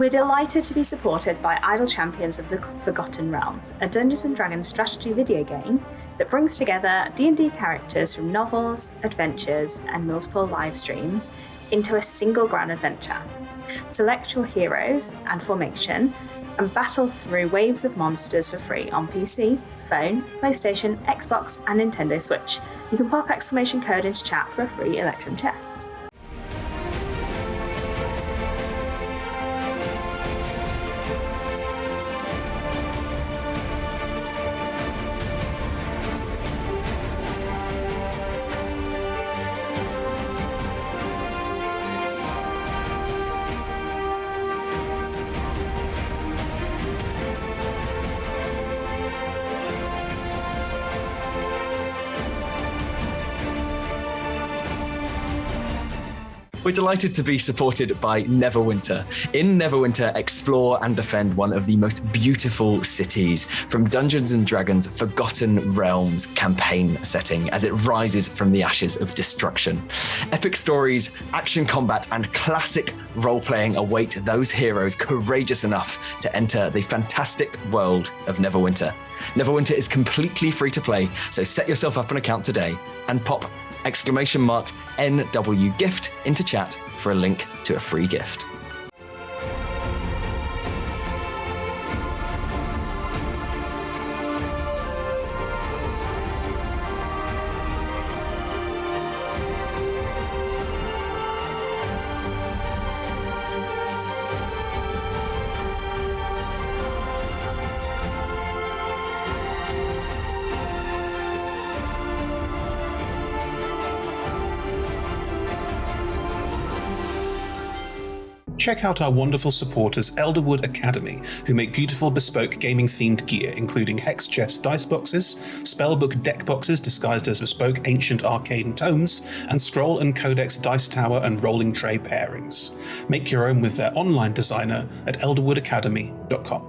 We're delighted to be supported by Idle Champions of the Forgotten Realms, a Dungeons & Dragons strategy video game that brings together D&D characters from novels, adventures, and multiple live streams into a single grand adventure. Select your heroes and formation and battle through waves of monsters for free on PC, phone, PlayStation, Xbox, and Nintendo Switch. You can pop exclamation code into chat for a free Electrum chest. We're delighted to be supported by Neverwinter. In Neverwinter, explore and defend one of the most beautiful cities from Dungeons & Dragons' Forgotten Realms campaign setting as it rises from the ashes of destruction. Epic stories, action combat, and classic role-playing await those heroes courageous enough to enter the fantastic world of Neverwinter. Neverwinter is completely free to play, so set yourself up an account today and pop !NW gift into chat for a link to a free gift. Check out our wonderful supporters Elderwood Academy, who make beautiful bespoke gaming-themed gear, including hex chest dice boxes, spellbook deck boxes disguised as bespoke ancient arcane tomes, and scroll and codex dice tower and rolling tray pairings. Make your own with their online designer at elderwoodacademy.com.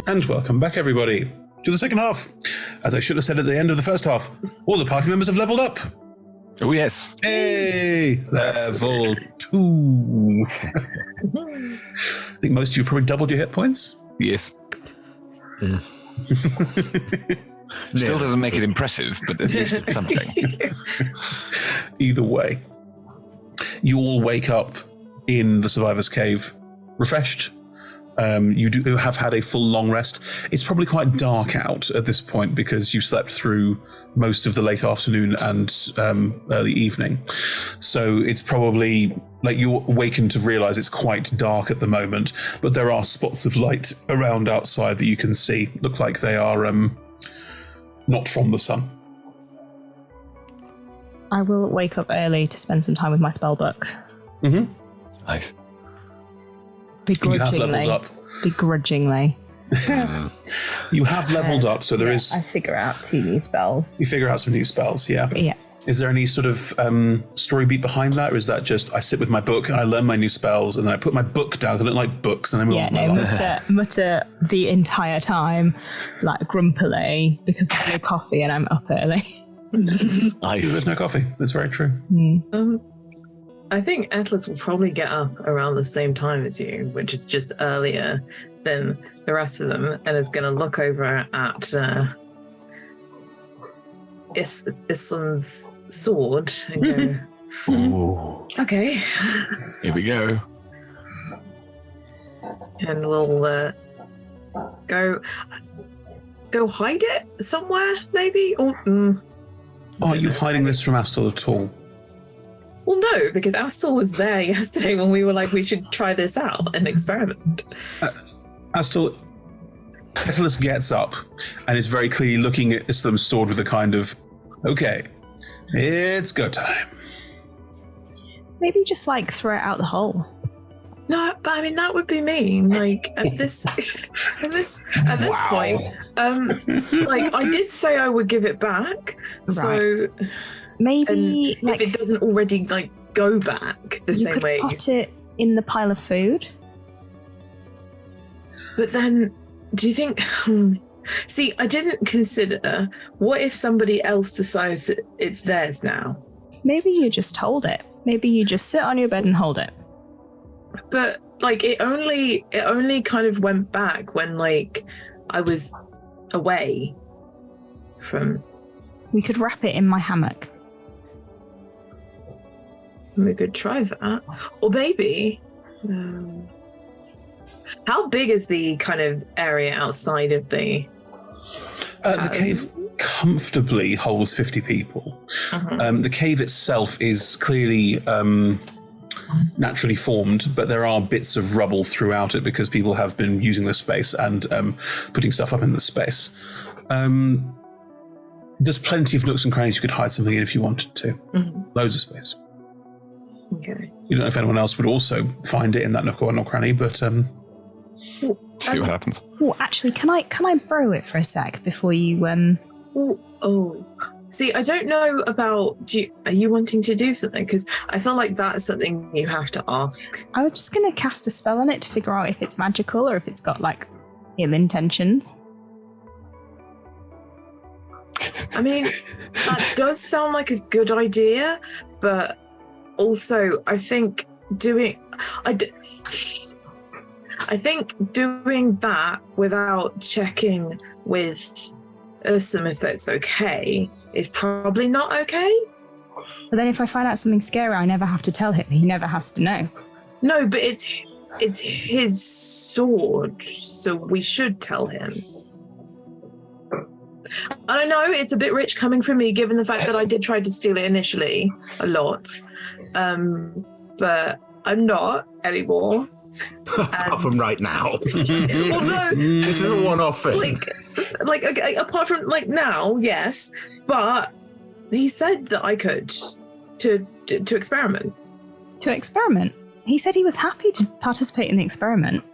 And welcome back, everybody, to the second half. As I should have said at the end of the first half, all the party members have leveled up. Oh, yes. Hey, level 2. I think most of you probably doubled your hit points. Yes. Yeah. Still doesn't make it impressive, but at least it's something. Either way, you all wake up in the Survivor's Cave refreshed. You do have had a full long rest. It's probably quite dark out at this point because you slept through most of the late afternoon and early evening. So it's probably like you awaken to realize it's quite dark at the moment, but there are spots of light around outside that you can see. Look like they are not from the sun. I will wake up early to spend some time with my spellbook. Mm-hmm. Nice. You have leveled up. Begrudgingly. You have leveled up, so there is... I figure out 2 new spells. You figure out some new spells, yeah. Yeah. Is there any sort of story beat behind that, or is that just I sit with my book and I learn my new spells and then I put my book down? I don't like books and I move on with my life. Mutter the entire time, like grumpily, because there's no coffee and I'm up early. There's no coffee. That's very true. I think Atlas will probably get up around the same time as you, which is just earlier than the rest of them, and is going to look over at Islam's sword and go, Ooh. okay. Here we go. And we'll go hide it somewhere, maybe? Or Are you hiding this from Astor at all? well, no, because Astor was there yesterday when we were like, we should try this out and experiment. Astor, Atlas gets up and is very clearly looking at Islam's sword with a kind of, okay, it's go time. Maybe just like throw it out the hole. No, but I mean that would be mean. Like at this point, like I did say I would give it back. Right. So maybe like, if it doesn't already like go back the same way, you could put it in the pile of food. But then, do you think? See, I didn't consider. What if somebody else decides that it's theirs now? Maybe you just hold it. Maybe you just sit on your bed and hold it. But like it only kind of went back when like I was away from. We could wrap it in my hammock. We could try that, or maybe. How big is the kind of area outside of the? The cave comfortably holds 50 people. The cave itself is clearly naturally formed, but there are bits of rubble throughout it because people have been using the space and putting stuff up in the space. There's plenty of nooks and crannies you could hide something in if you wanted to. Loads of space. Okay. You don't know if anyone else would also find it in that nook or nook cranny, but see what happens. Oh, actually, can I borrow it for a sec before you See, I don't know about. Are you wanting to do something? Because I feel like that's something you have to ask. I was just going to cast a spell on it to figure out if it's magical or if it's got like ill intentions. I mean, that does sound like a good idea, but also I think doing that without checking with Ursum if it's okay is probably not okay. But then if I find out something scary, I never have to tell him. He never has to know. No, but it's his sword, so we should tell him. I don't know, it's a bit rich coming from me given the fact that I did try to steal it initially a lot. But I'm not anymore. Apart from right now. Well, no. This is a one-off thing. Like okay, apart from like now, yes. But he said that I could to experiment. To experiment? He said he was happy to participate in the experiment.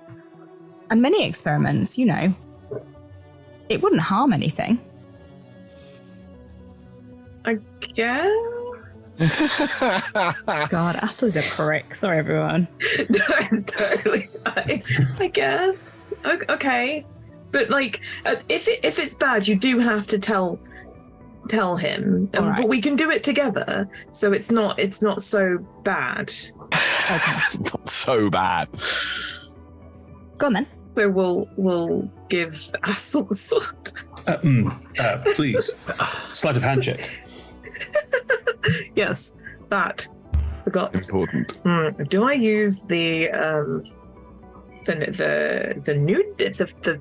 And many experiments, you know. It wouldn't harm anything. I guess. God, Astley's a prick. Sorry, everyone. No, it's totally fine. I guess. Okay, but like, if it's bad, you do have to tell him. Right. But we can do it together, so it's not so bad. Okay. Not so bad. Go on then. So we'll give Assel the sword. Please, sleight of hand check. Yes, that. Forgot. Important. Do I use the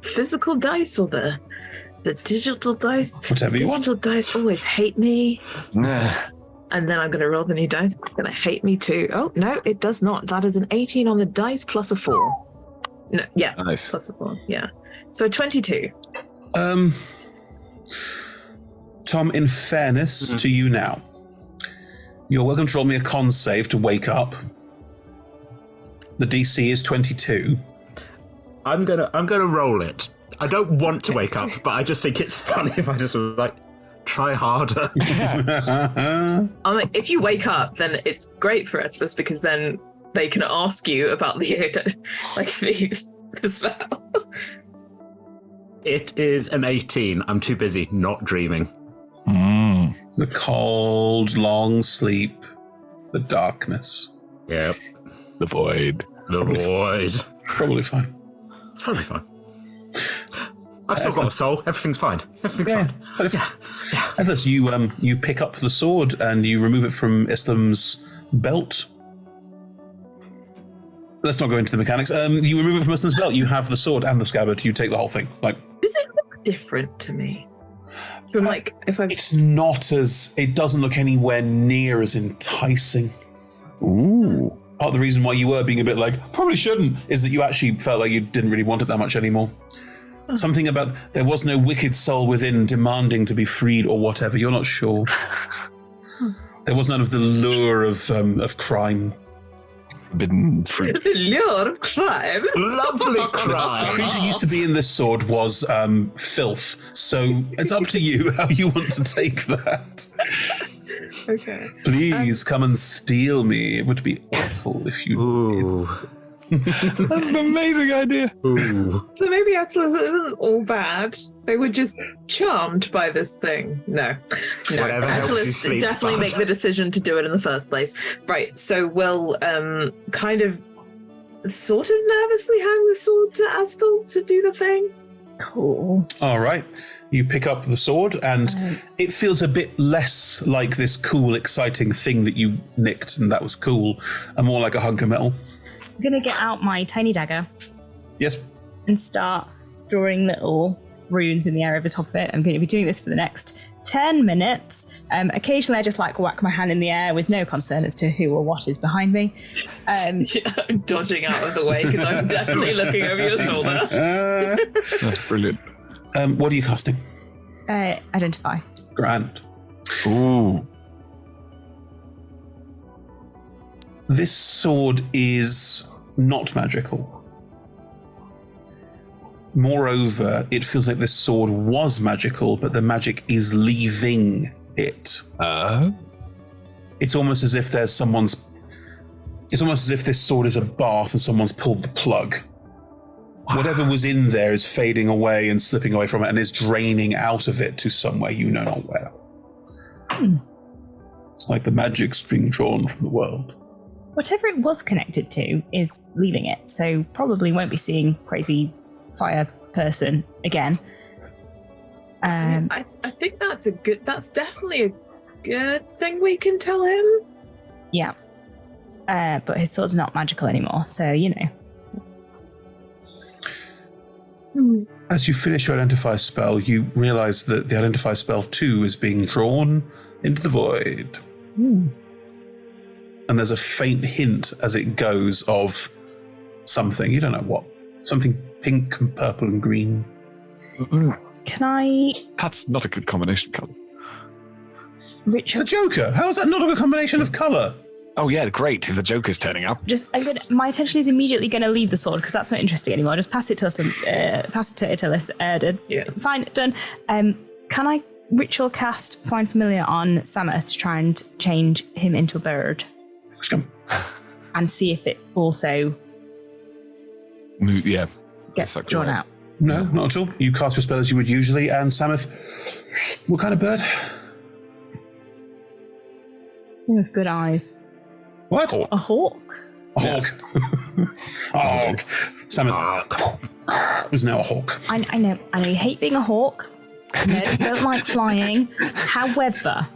physical dice or the digital dice? Whatever you want. Digital dice always hate me. Nah. And then I'm going to roll the new dice. It's going to hate me too. Oh no, it does not. That is an 18 on the dice plus a 4. No, yeah, Nice. plus a 4. Yeah, so 22. Tom, in fairness to you now, you're welcome to roll me a con save to wake up. The DC is 22. I'm gonna roll it. I don't want to wake up, but I just think it's funny if I just like try harder. I'm like, if you wake up, then it's great for Atlas because then they can ask you about the spell. It is an 18. I'm too busy not dreaming. The cold, long sleep, the darkness. Yep. The void. The void. Probably fine. It's probably fine. I've still got a soul. Everything's fine. Everything's fine. Yeah. Atlas, you pick up the sword and you remove it from Islam's belt. Let's not go into the mechanics. You remove it from Islam's belt. You have the sword and the scabbard. You take the whole thing. Like, does it look different to me? From like, if I It's not as. It doesn't look anywhere near as enticing. Ooh. Part of the reason why you were being a bit like, probably shouldn't, is that you actually felt like you didn't really want it that much anymore. Something about there was no wicked soul within demanding to be freed or whatever. You're not sure. There was none of the lure of crime. Forbidden fruit. The lure of crime. Lovely crime. The creature used to be in this sword was filth. So it's up to you how you want to take that. Okay. Please come and steal me. It would be awful if you. Ooh. That's an amazing idea. Ooh. So maybe Atlas isn't all bad. They were just charmed by this thing. No. Whatever helps you Atlas sleep, definitely bud. make the decision to do it in the first place. Right, so we'll kind of sort of nervously hang the sword to Astel to do the thing. Cool. All right. You pick up the sword, and it feels a bit less like this cool, exciting thing that you nicked, and that was cool, and more like a hunk of metal. I'm going to get out my tiny dagger Yes. and start drawing little runes in the air over the top of it. I'm going to be doing this for the next 10 minutes. Occasionally I just like whack my hand in the air with no concern as to who or what is behind me. I'm dodging out of the way because I'm definitely looking over your shoulder. That's brilliant. What are you casting? Identify. Grand. Ooh. This sword is not magical. Moreover, it feels like this sword was magical, but the magic is leaving it. It's almost as if there's someone's... It's almost as if this sword is a bath and someone's pulled the plug. Whatever was in there is fading away and slipping away from it and is draining out of it to somewhere you know not where. It's like the magic's being drawn from the world. Whatever it was connected to is leaving it, so probably won't be seeing crazy fire person again. I think that's definitely a good thing we can tell him. Yeah. But his sword's not magical anymore, so you know. As you finish your identify spell, you realize that the identify spell too is being drawn into the void. And there's a faint hint as it goes of something, you don't know what, something pink and purple and green. Can I... That's not a good combination of colours. Richard? The Joker! How is that not a good combination of colour? Oh yeah, great, if the Joker's turning up. My attention is immediately going to leave the sword because that's not interesting anymore. I'll just pass it to us. Pass it to Italis. Fine, done. Can I ritual cast Find Familiar on Samus to try and change him into a bird? And see if it also gets drawn out. No, not at all. You cast your spell as you would usually, and Samus, what kind of bird? With good eyes. What? A hawk. A hawk. A hawk. Samus was now a hawk. I know you hate being a hawk. I know you don't like flying. However,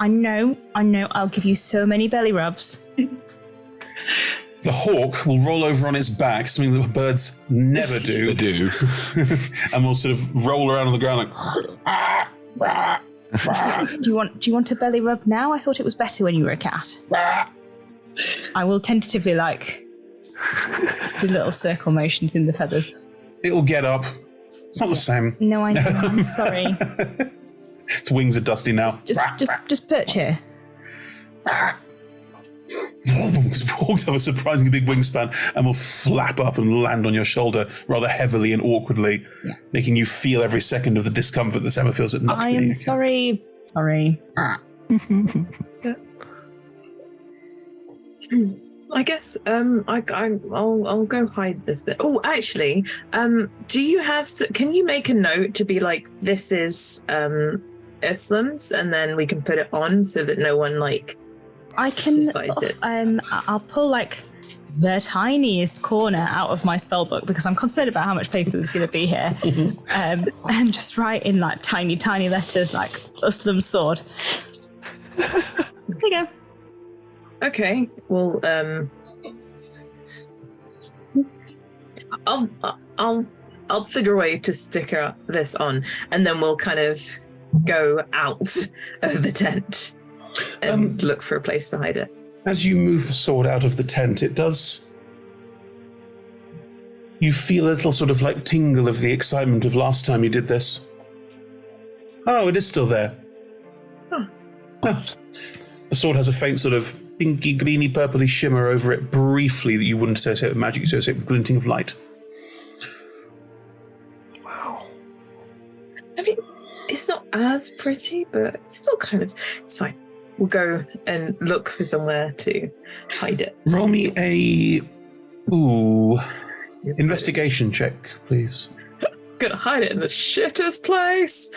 I know, I'll give you so many belly rubs. The hawk will roll over on its back, something that birds never do. And will sort of roll around on the ground like... Do you want a belly rub now? I thought it was better when you were a cat. I will tentatively do little circle motions in the feathers. It'll get up. It's not the same. No, I know. I'm sorry. Its wings are dusty now. Just perch here. Hawks have a surprisingly big wingspan and will flap up and land on your shoulder rather heavily and awkwardly, making you feel every second of the discomfort that Emma feels at not I being am a cat. sorry. So, I guess I'll go hide this. Oh, actually, do you have? Can you make a note to be like, this is Islam's, and then we can put it on so that no one I can decides sort of, I'll pull the tiniest corner out of my spellbook because I'm concerned about how much paper there's going to be here, and just write in like tiny, tiny letters like Uslam's sword. There you go. Okay. Well, I'll figure a way to stick this on, and then we'll kind of go out of the tent and look for a place to hide it. As you move the sword out of the tent, it does... You feel a little sort of like tingle of the excitement of last time you did this. Oh, it is still there. Huh. Oh. The sword has a faint sort of pinky, greeny, purpley shimmer over it briefly that you wouldn't associate with magic, you associate with glinting of light. Wow. I mean, it's not as pretty, but it's still kind of... It's fine. We'll go and look for somewhere to hide it. Roll me a... investigation check, please. Gonna hide it in the shittest place.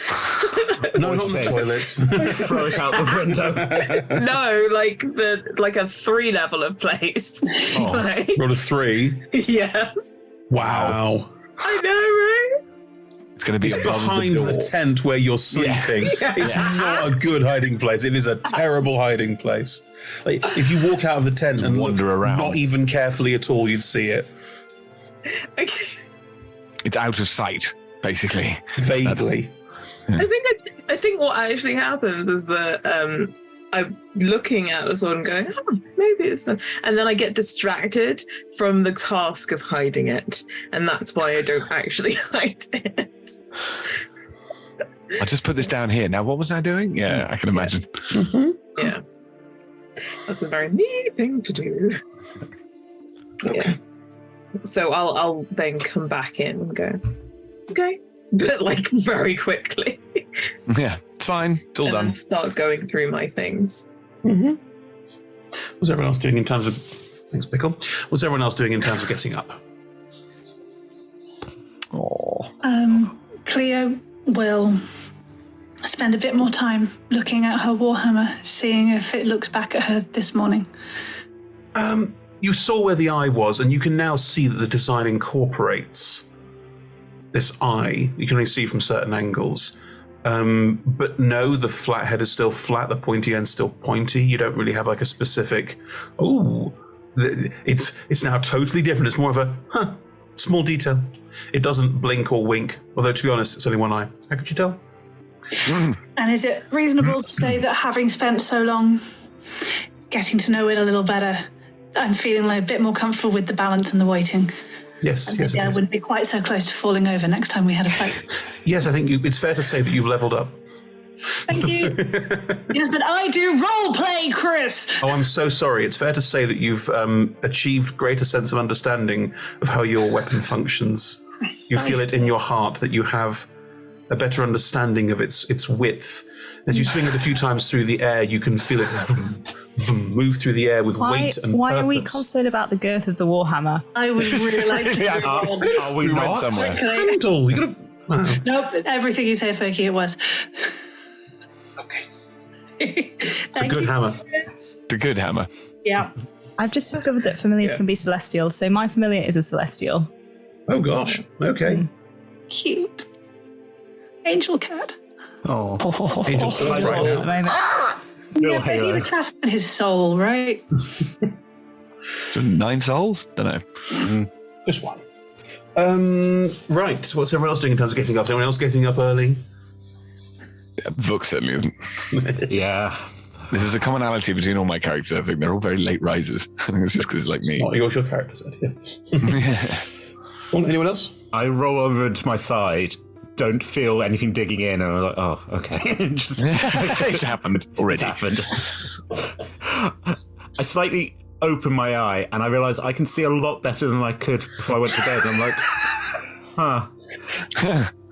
No, not in the toilets. Throw it out the window. No, like a 3 level of place. Oh, Like, roll a 3. yes. Wow. I know, right? It's going to be It's above behind the door. the tent where you're sleeping. Yeah. It's not a good hiding place. It is a terrible hiding place. Like, if you walk out of the tent and wander around, not even carefully at all, you'd see it. It's out of sight, basically. Vaguely. I think what actually happens is that I'm looking at the sword and going, oh, maybe it's not. And then I get distracted from the task of hiding it. And that's why I don't actually hide it. I'll just put this down here. Now, what was I doing? Yeah, I can imagine. Yeah. Mm-hmm. Yeah. That's a very me thing to do. Okay. Yeah. So I'll then come back in and go, okay. But like very quickly. Yeah, it's fine. It's all and done. then start going through my things. Mm-hmm. What's everyone else doing in terms of... Thanks, Pickle. What's everyone else doing in terms of getting up? Cleo will spend a bit more time looking at her Warhammer, seeing if it looks back at her this morning. You saw where the eye was, and you can now see that the design incorporates this eye. You can only see from certain angles. But no, the flat head is still flat, the pointy end's still pointy. You don't really have like a specific, it's now totally different. It's more of a, small detail. It doesn't blink or wink, although to be honest, it's only one eye. How could you tell? And is it reasonable to say that having spent so long getting to know it a little better, I'm feeling like a bit more comfortable with the balance and the weighting? Yes, and yes. I wouldn't be quite so close to falling over next time we had a fight. Yes, I think it's fair to say that you've leveled up. Thank you. Yes, but I do role play, Chris. Oh, I'm so sorry. It's fair to say that you've achieved greater sense of understanding of how your weapon functions. You feel it in your heart that you have a better understanding of its width. As you swing it a few times through the air, you can feel it move through the air with weight and Why purpose. are we concerned about the girth of the Warhammer? I would really like to. Are we not? Somewhere. Handle. You gotta... Nope, everything you say is Becky, it was. Okay. It's a good hammer. It's a good hammer. Yeah. I've just discovered that familiars can be celestial, so my familiar is a celestial. Oh gosh. Okay. Cute. Angel cat. Oh. Angel's alive right now. At the moment. Yeah, but he's a cat in his soul, right? 9 souls? Don't know. Just one. Right. What's everyone else doing in terms of getting up? Is anyone else getting up early? Yeah, Vuk certainly isn't. Yeah. This is a commonality between all my characters. I think they're all very late risers. I think it's just because it's like me. What your character said, yeah. Anyone else? I roll over to my side, don't feel anything digging in, and I'm like, oh, okay. Just, it's happened already. It's happened. I slightly open my eye, and I realise I can see a lot better than I could before I went to bed. I'm like, huh.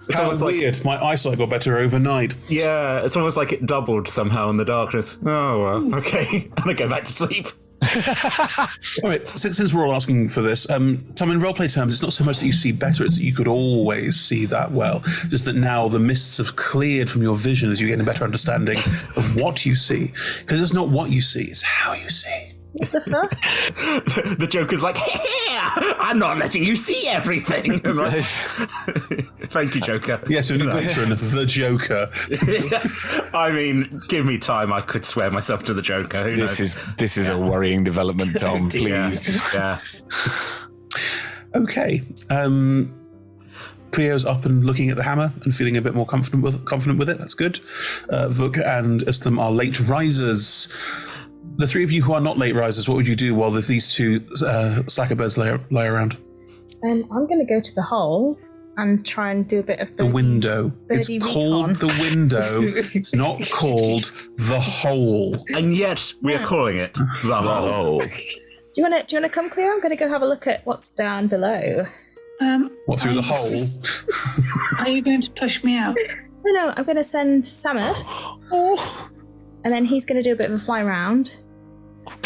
It's How almost weird. My eyesight got better overnight. Yeah, it's almost like it doubled somehow in the darkness. Oh, well, okay. And I go back to sleep. All right, since we're all asking for this, Tom, in roleplay terms, it's not so much that you see better, it's that you could always see that well. Just that now the mists have cleared from your vision as you get a better understanding of what you see. Because it's not what you see, it's how you see. What the fuck? The Joker's like, I'm not letting you see everything. I'm like, thank you, Joker. Yes, when you picture the Joker. I mean, give me time. I could swear myself to the Joker. Who knows? This is a worrying development, Tom. Please. Yeah. Okay. Cleo's up and looking at the hammer and feeling a bit more confident with it. That's good. Vuk and Ustam are late risers. The three of you who are not late risers, what would you do while there's these two slackerbirds lie around? I'm going to go to the hole and try and do a bit of the window. It's called the window. It's not called the hole. And yet we are calling it the hole. Do you want to come, Cleo? I'm going to go have a look at what's down below. What, through the hole? Are you going to push me out? No, I'm going to send Samuel. And then he's going to do a bit of a fly round.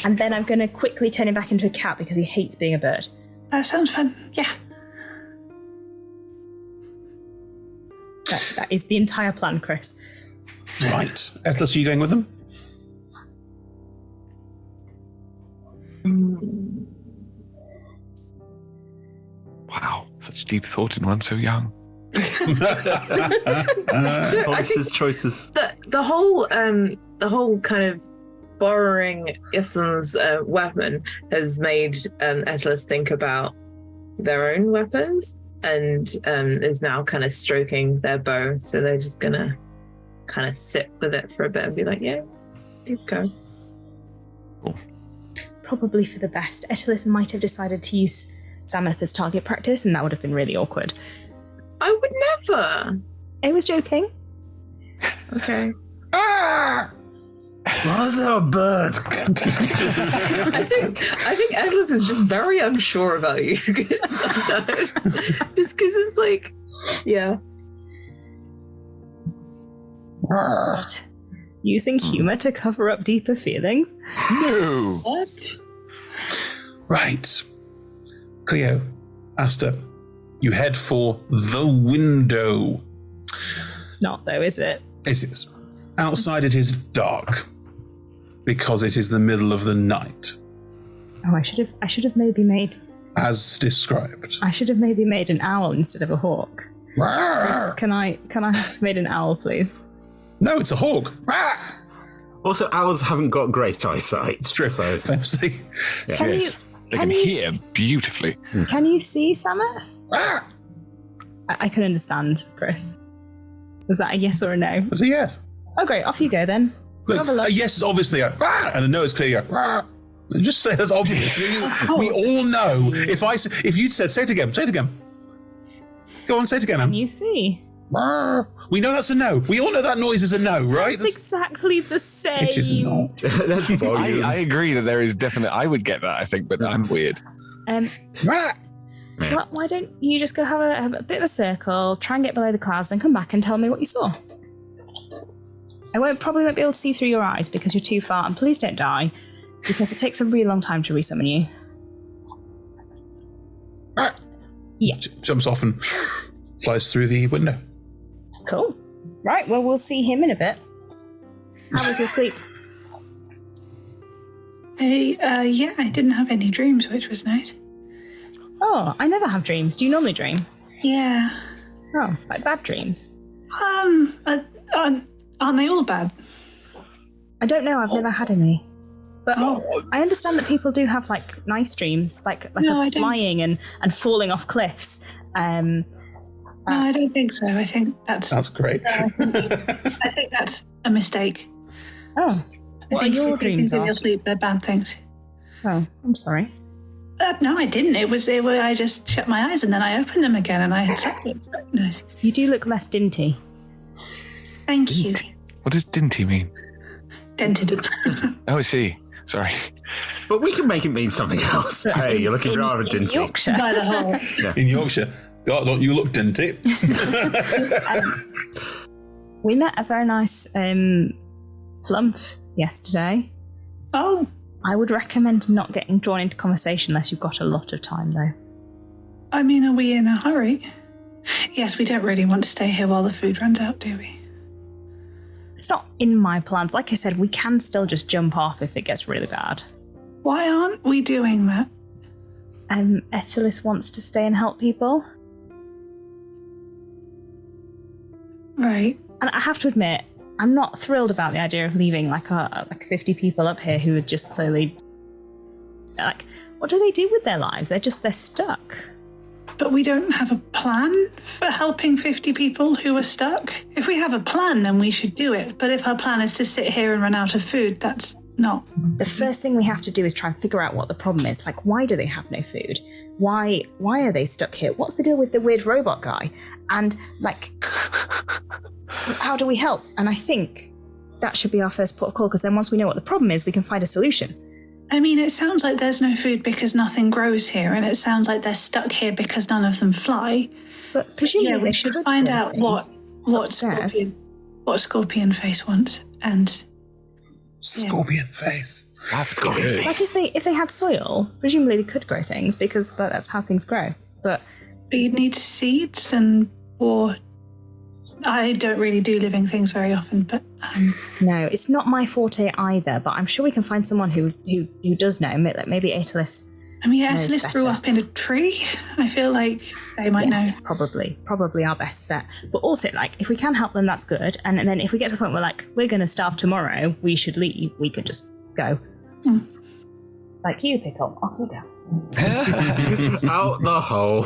And then I'm going to quickly turn him back into a cat because he hates being a bird. That sounds fun. Yeah. That is the entire plan, Chris. Right. Atlas, are you going with them? Wow, such deep thought in one so young. Choices. The whole kind of borrowing Issam's weapon has made Atlas think about their own weapons and is now kind of stroking their bow. So they're just gonna kind of sit with it for a bit and be like, yeah, you go. Cool. Probably for the best. Atlas might have decided to use Samuel as target practice, and that would have been really awkward. I would never. I was joking. Okay. Why is there a bird? I think Atlas is just very unsure about you sometimes. Just because it's like, yeah. What? Using humour to cover up deeper feelings? No. What? Right. Cleo, Asta, you head for the window. It's not, though, is it? It is. Outside it is dark because it is the middle of the night. Oh, I should have maybe made... As described. I should have maybe made an owl instead of a hawk. Chris, can I have made an owl, please? No, it's a hawk. Also, owls haven't got great eyesight. True. So, famously. Yeah. They can hear beautifully. Can you see Samuel? I can understand, Chris. Was that a yes or a no? It's a yes. Oh, great. Off you go, then. Look, Have a look. a yes is obviously a and a no is clear. Just say that's obvious. We all know. If you'd said, say it again. Go on, say it again, Anne. Can you see? We know that's a no. We all know that noise is a no, right? It's exactly the same. It is not. That's volume. I agree that there is definitely... I would get that, I think, but I'm weird. Why don't you just go have a bit of a circle, try and get below the clouds, then come back and tell me what you saw? I probably won't be able to see through your eyes because you're too far, and please don't die, because it takes a really long time to resummon you. Yeah. Jumps off and flies through the window. Cool. Right, well, we'll see him in a bit. How was your sleep? I didn't have any dreams, which was nice. Oh, I never have dreams. Do you normally dream? Yeah. Oh, like bad dreams? Aren't they all bad? I don't know. I've never had any. But I understand that people do have like nice dreams, like flying and falling off cliffs. No, I don't think so. I think that's great. I think that's a mistake. Oh, I think your dreams in your sleep, they're bad things. Oh, I'm sorry. No, I didn't. I just shut my eyes and then I opened them again and I had something. Nice. You do look less dinty. Thank you. What does dinty mean? Dented. Oh, I see. Sorry. But we can make it mean something else. Hey, you're looking rather dinty. Yorkshire. By the hole. Yeah. In Yorkshire. God, don't you look dinty? We met a very nice flump yesterday. Oh. I would recommend not getting drawn into conversation unless you've got a lot of time, though. I mean, are we in a hurry? Yes, we don't really want to stay here while the food runs out, do we? It's not in my plans. Like I said, we can still just jump off if it gets really bad. Why aren't we doing that? Etelis wants to stay and help people. Right. And I have to admit, I'm not thrilled about the idea of leaving like 50 people up here who are just slowly... Like, what do they do with their lives? They're stuck. But we don't have a plan for helping 50 people who are stuck. If we have a plan, then we should do it. But if our plan is to sit here and run out of food, that's not. The first thing we have to do is try and figure out what the problem is. Like, why do they have no food? Why are they stuck here? What's the deal with the weird robot guy? And, like, how do we help? And I think that should be our first port of call, because then once we know what the problem is, we can find a solution. I mean, it sounds like there's no food because nothing grows here, and it sounds like they're stuck here because none of them fly. But presumably we should find out what Scorpion Face wants, and Scorpion Face. That's good. Like if they had soil, presumably they could grow things because that's how things grow. But you'd need seeds or I don't really do living things very often, but no, it's not my forte either. But I'm sure we can find someone who does know. Like maybe Etelis. I mean, Etelis grew up in a tree. I feel like they might know. Probably our best bet. But also, like, if we can help them, that's good. And then if we get to the point where like we're going to starve tomorrow, we should leave. We could just go. Like you, Pickle. Off you go. Out the hole.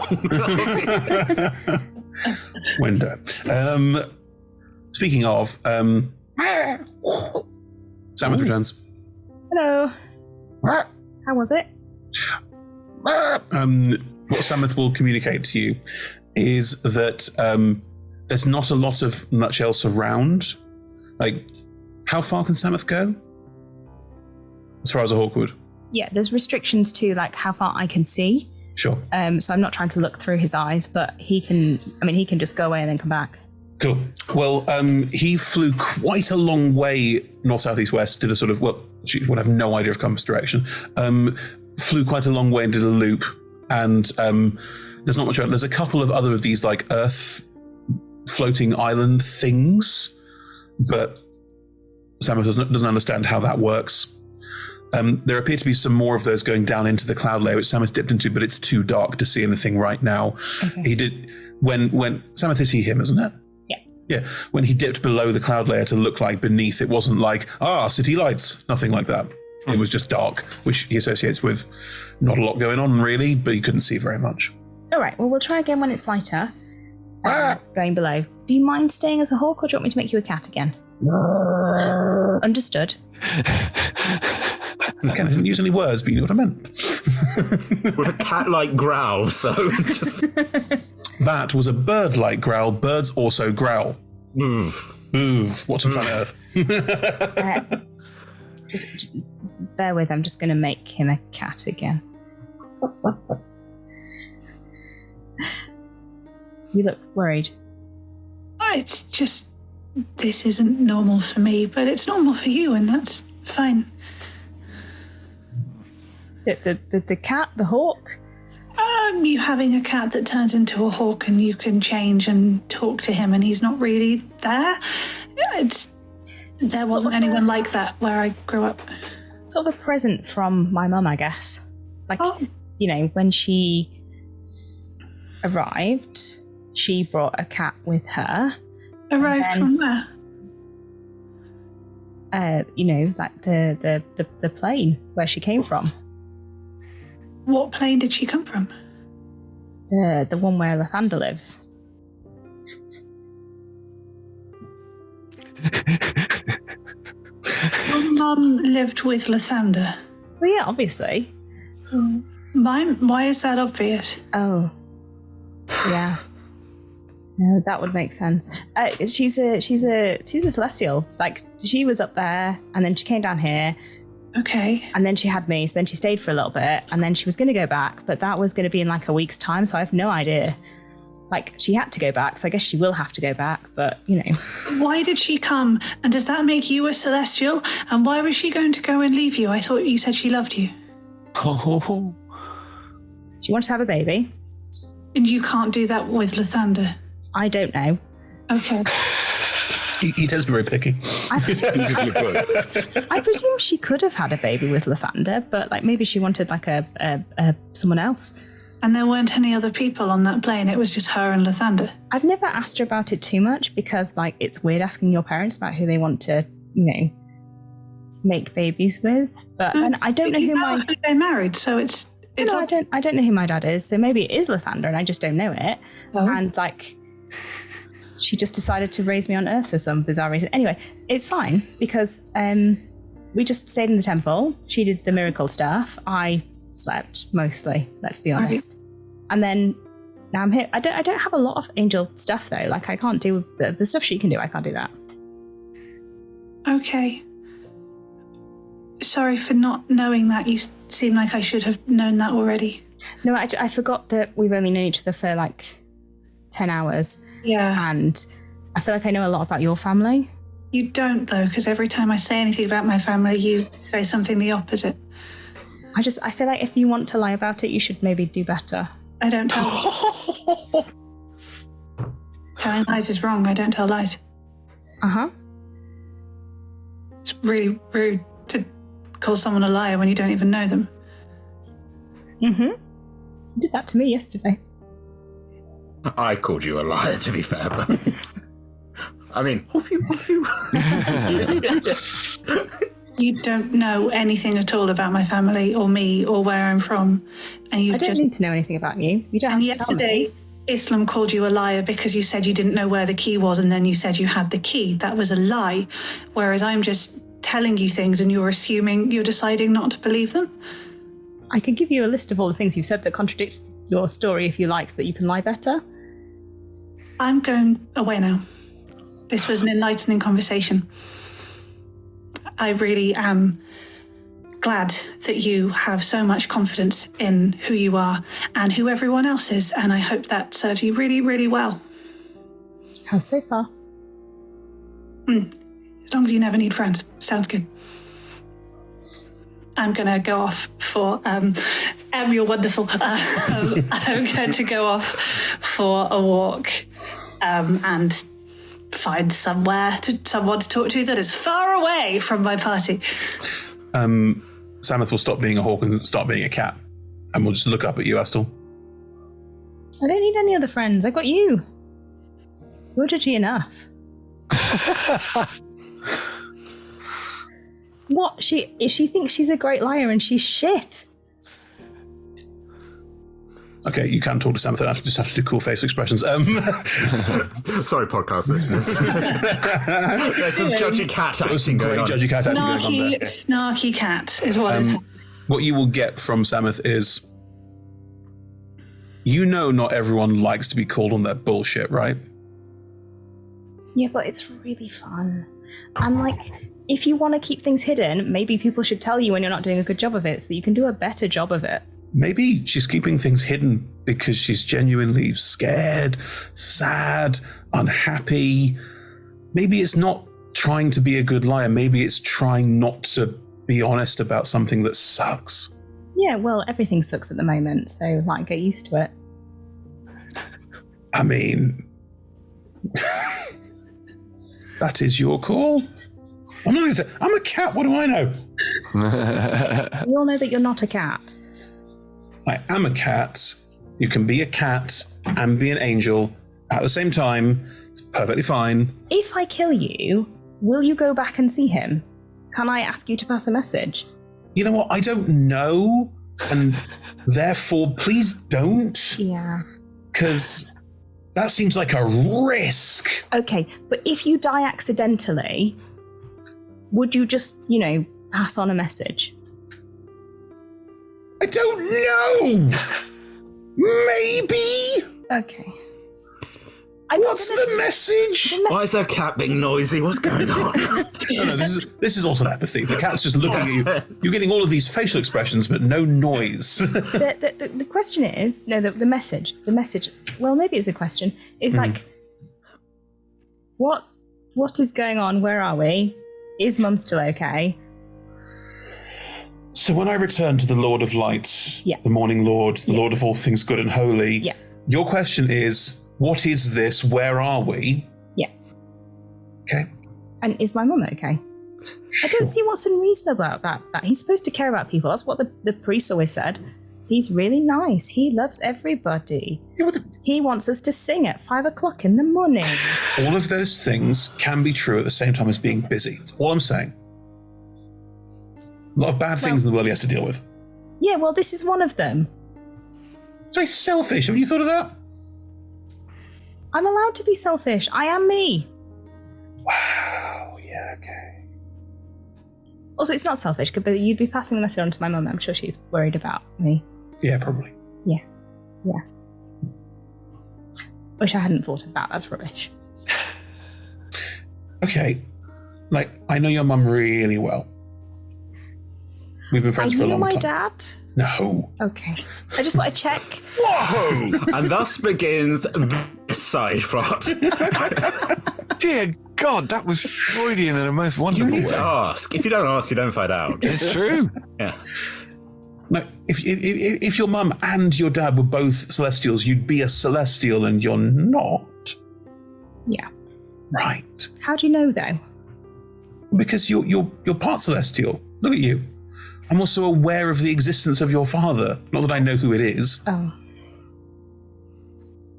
Window. Speaking of, Samuel returns. Hello. How was it? What Samuel will communicate to you is that there's not a lot of nutshells around. Like, how far can Samuel go? As far as a hawk would? Yeah, there's restrictions to like how far I can see. Sure. So I'm not trying to look through his eyes, but he can just go away and then come back. Cool. Well, he flew quite a long way north, south, east, west, did a sort of, she would have no idea of compass direction. Flew quite a long way and did a loop. And there's not much around. There's a couple of other of these like earth floating island things, but Samuel doesn't understand how that works. There appear to be some more of those going down into the cloud layer, which Samus dipped into, but it's too dark to see anything right now. Okay. He did when Samus is him, isn't it? Yeah. Yeah. When he dipped below the cloud layer to look like beneath, it wasn't like city lights, nothing like that. It was just dark, which he associates with not a lot going on really, but he couldn't see very much. All right. Well, we'll try again when it's lighter. Going below. Do you mind staying as a hawk, or do you want me to make you a cat again? Understood. Again, I didn't use any words, but you know what I meant. With a cat-like growl, so... That was a bird-like growl. Birds also growl. Move. What's on planet Earth? Just bear with, I'm just going to make him a cat again. You look worried. It's just... This isn't normal for me, but it's normal for you, and that's fine. The cat, the hawk? You having a cat that turns into a hawk and you can change and talk to him and he's not really there. There wasn't anyone like that where I grew up. Sort of a present from my mum, I guess. Like, when she arrived, she brought a cat with her. Arrived from where? Like the plane where she came from. What plane did she come from? The one where Lathander lives. Your mum lived with Lathander? Well, yeah, obviously. Why is that obvious? Oh, yeah. No, that would make sense. She's a celestial. Like, she was up there, and then she came down here. Okay. And then she had me, so then she stayed for a little bit, and then she was going to go back, but that was going to be in like a week's time, so I have no idea. Like, she had to go back, so I guess she will have to go back, but, Why did she come? And does that make you a celestial? And why was she going to go and leave you? I thought you said she loved you. Oh. She wants to have a baby. And you can't do that with Lathander? I don't know. Okay. He does be very picky. I presume she could have had a baby with Lathander, but like maybe she wanted like a someone else. And there weren't any other people on that plane. It was just her and Lathander. I've never asked her about it too much because like it's weird asking your parents about who they want to, make babies with. But and I don't know who they married, so it's no, I don't know who my dad is. So maybe it is Lathander, and I just don't know it. Oh. And like, she just decided to raise me on Earth for some bizarre reason. Anyway, it's fine because we just stayed in the temple. She did the miracle stuff. I slept mostly. Let's be honest. And then now I'm here. I don't have a lot of angel stuff though. Like I can't do the stuff she can do. I can't do that. Okay. Sorry for not knowing that. You seem like I should have known that already. No, I forgot that we've only known each other for like 10 hours. Yeah. And I feel like I know a lot about your family. You don't though, because every time I say anything about my family, you say something the opposite. I feel like if you want to lie about it, you should maybe do better. I don't tell. Telling lies is wrong. I don't tell lies. Uh-huh. It's really rude to call someone a liar when you don't even know them. Mm-hmm. You did that to me yesterday. I called you a liar, to be fair, but... I mean, woof you. You don't know anything at all about my family or me or where I'm from. And I don't need to know anything about you. You don't have to yesterday, tell me. Islam called you a liar because you said you didn't know where the key was and then you said you had the key. That was a lie. Whereas I'm just telling you things and you're deciding not to believe them. I could give you a list of all the things you've said that contradict your story if you like, so that you can lie better. I'm going away now. This was an enlightening conversation. I really am glad that you have so much confidence in who you are and who everyone else is, and I hope that serves you really, really well. How so far? As long as you never need friends. Sounds good. I'm going to go off for... you're wonderful. I'm going to go off for a walk and find someone to talk to that is far away from my party. Samith will stop being a hawk and start being a cat. And we'll just look up at you, Astel. I don't need any other friends. I got you. You're judgy enough. What? She thinks she's a great liar and she's shit. Okay, you can talk to Samith. I just have to do cool face expressions. Sorry, podcast listeners. There's some judgy cat action going on. Judgy cat action going on there. Snarky cat is what is happening. What you will get from Samith is, not everyone likes to be called on their bullshit, right? Yeah, but it's really fun. And like, if you want to keep things hidden, maybe people should tell you when you're not doing a good job of it so that you can do a better job of it. Maybe she's keeping things hidden because she's genuinely scared, sad, unhappy. Maybe it's not trying to be a good liar. Maybe it's trying not to be honest about something that sucks. Yeah, well, everything sucks at the moment, so like, get used to it. I mean, that is your call. I'm a cat. What do I know? We all know that you're not a cat. I am a cat. You can be a cat and be an angel at the same time. It's perfectly fine. If I kill you, will you go back and see him? Can I ask you to pass a message? You know what? I don't know. And therefore, please don't. Yeah. Because that seems like a risk. Okay, but if you die accidentally, would you just, pass on a message? I don't know. Maybe. Okay. What's the message? Why is there a cat being noisy? What's going on? No, this is also apathy. The cat's just looking at you. You're getting all of these facial expressions, but no noise. The question is, the message. Well, maybe it's a question. It's like, what is going on? Where are we? Is Mum still okay? So when I return to the Lord of Light, Yeah. the Morning Lord, the Lord of all things good and holy, Yeah. Your question is, what is this? Where are we? Yeah. Okay. And is my mum okay? I don't see what's unreasonable about that. He's supposed to care about people. That's what the priest always said. He's really nice. He loves everybody. He wants us to sing at 5 o'clock in the morning. All of those things can be true at the same time as being busy. That's all I'm saying. A lot of bad things in the world he has to deal with. Yeah, well, this is one of them. It's very selfish. Have you thought of that? I'm allowed to be selfish. I am me. Wow, yeah, okay. Also, it's not selfish, but you'd be passing the message on to my mum. I'm sure she's worried about me. Yeah, probably. Yeah. Wish I hadn't thought of that. That's rubbish. Okay. Like, I know your mum really well. We've been friends for a long time. Are you my dad? No. Okay. I just want to check. Whoa! And thus begins this side plot. Dear God, that was Freudian in a most You wonderful need way. to ask. If you don't ask, you don't find out. It's true. Yeah. No, if your mum and your dad were both Celestials, you'd be a Celestial and you're not. Yeah. Right. How do you know, though? Because you're part Celestial. Look at you. I'm also aware of the existence of your father. Not that I know who it is. Oh.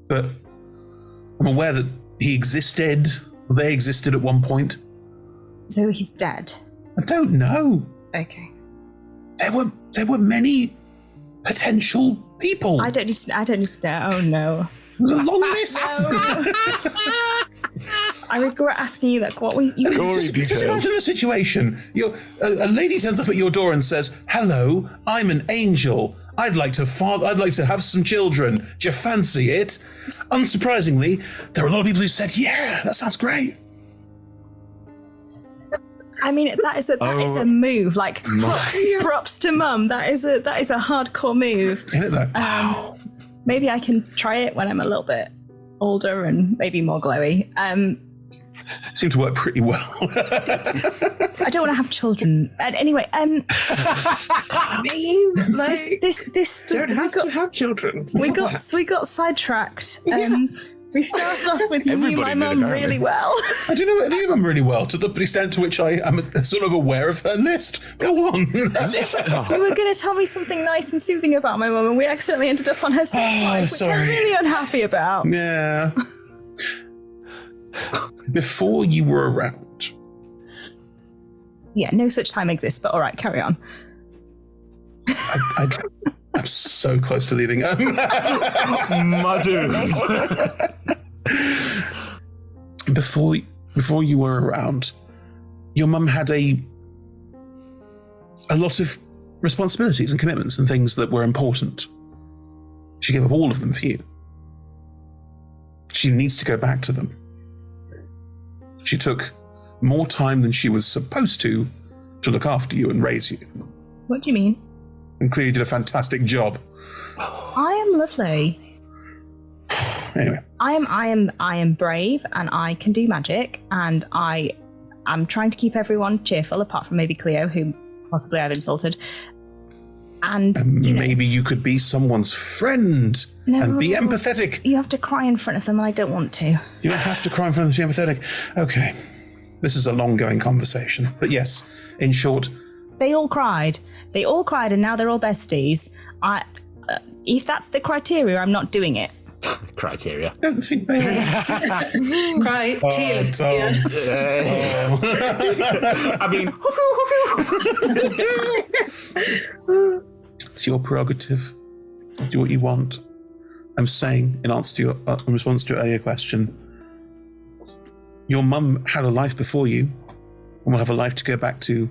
But I'm aware that he existed. They existed at one point. So he's dead? I don't know. Okay. There were many potential people. I don't need to know. Oh, no. There's a long list. I regret asking you that. What we just imagine the situation. A lady turns up at your door and says, "Hello, I'm an angel. I'd like to have some children. Do you fancy it?" Unsurprisingly, there were a lot of people who said, "Yeah, that sounds great." I mean, that is a move. Like props to mum. That is a hardcore move. Isn't it though? Maybe I can try it when I'm a little bit older and maybe more glowy. Seemed to work pretty well. I don't want to have children. Anyway, I mean, like, this don't have to have children. We got sidetracked. We started off with you knew my Everybody did, mum apparently. really well. I do know your mum really well, to the extent to which I am sort of aware of her list. Go on. You were going to tell me something nice and soothing about my mum, and we accidentally ended up on her side, which sorry. I'm really unhappy about. Yeah. Before you were around. Yeah, no such time exists, but all right, carry on. I'm so close to leaving. My dude. Before you were around, your mum had a lot of responsibilities and commitments and things that were important. She gave up all of them for you. She needs to go back to them. She took more time than she was supposed to look after you and raise you. What do you mean? And clearly did a fantastic job. I am lovely. Anyway. I am brave and I can do magic and I am trying to keep everyone cheerful apart from maybe Cleo, who possibly I've insulted. And maybe you could be someone's friend and be empathetic. You have to cry in front of them and I don't want to. You don't have to cry in front of them to be empathetic. Okay. This is a long-going conversation. But yes, in short... They all cried and now they're all besties. If that's the criteria, I'm not doing it. Criteria. I don't think they are. Criteria. Tom. I mean... It's your prerogative. Do what you want. I'm saying, in answer to your, in response to your earlier question, your mum had a life before you, and will have a life to go back to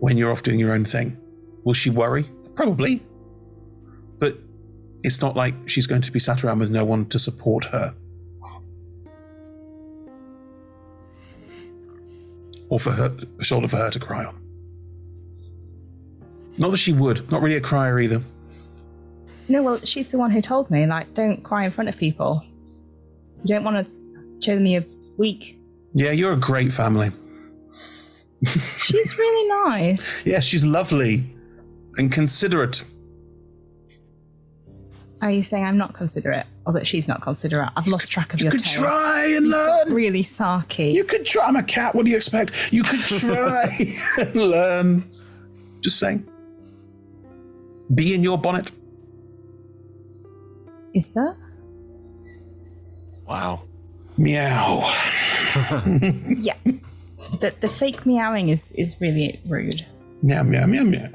when you're off doing your own thing. Will she worry? Probably. But it's not like she's going to be sat around with no one to support her. Or for her, a shoulder for her to cry on. Not that she would. Not really a crier either. No, well, she's the one who told me, like, don't cry in front of people. You don't want to show them you're weak. Yeah, you're a great family. She's really nice. Yes, she's lovely and considerate. Are you saying I'm not considerate, or that she's not considerate? I've lost track of your tone. You could try and learn. Really sarky. You could try. I'm a cat. What do you expect? You could try and learn. Just saying. Bee in your bonnet. Is there? Wow. Meow. Yeah. The fake meowing is really rude. Meow, meow, meow, meow.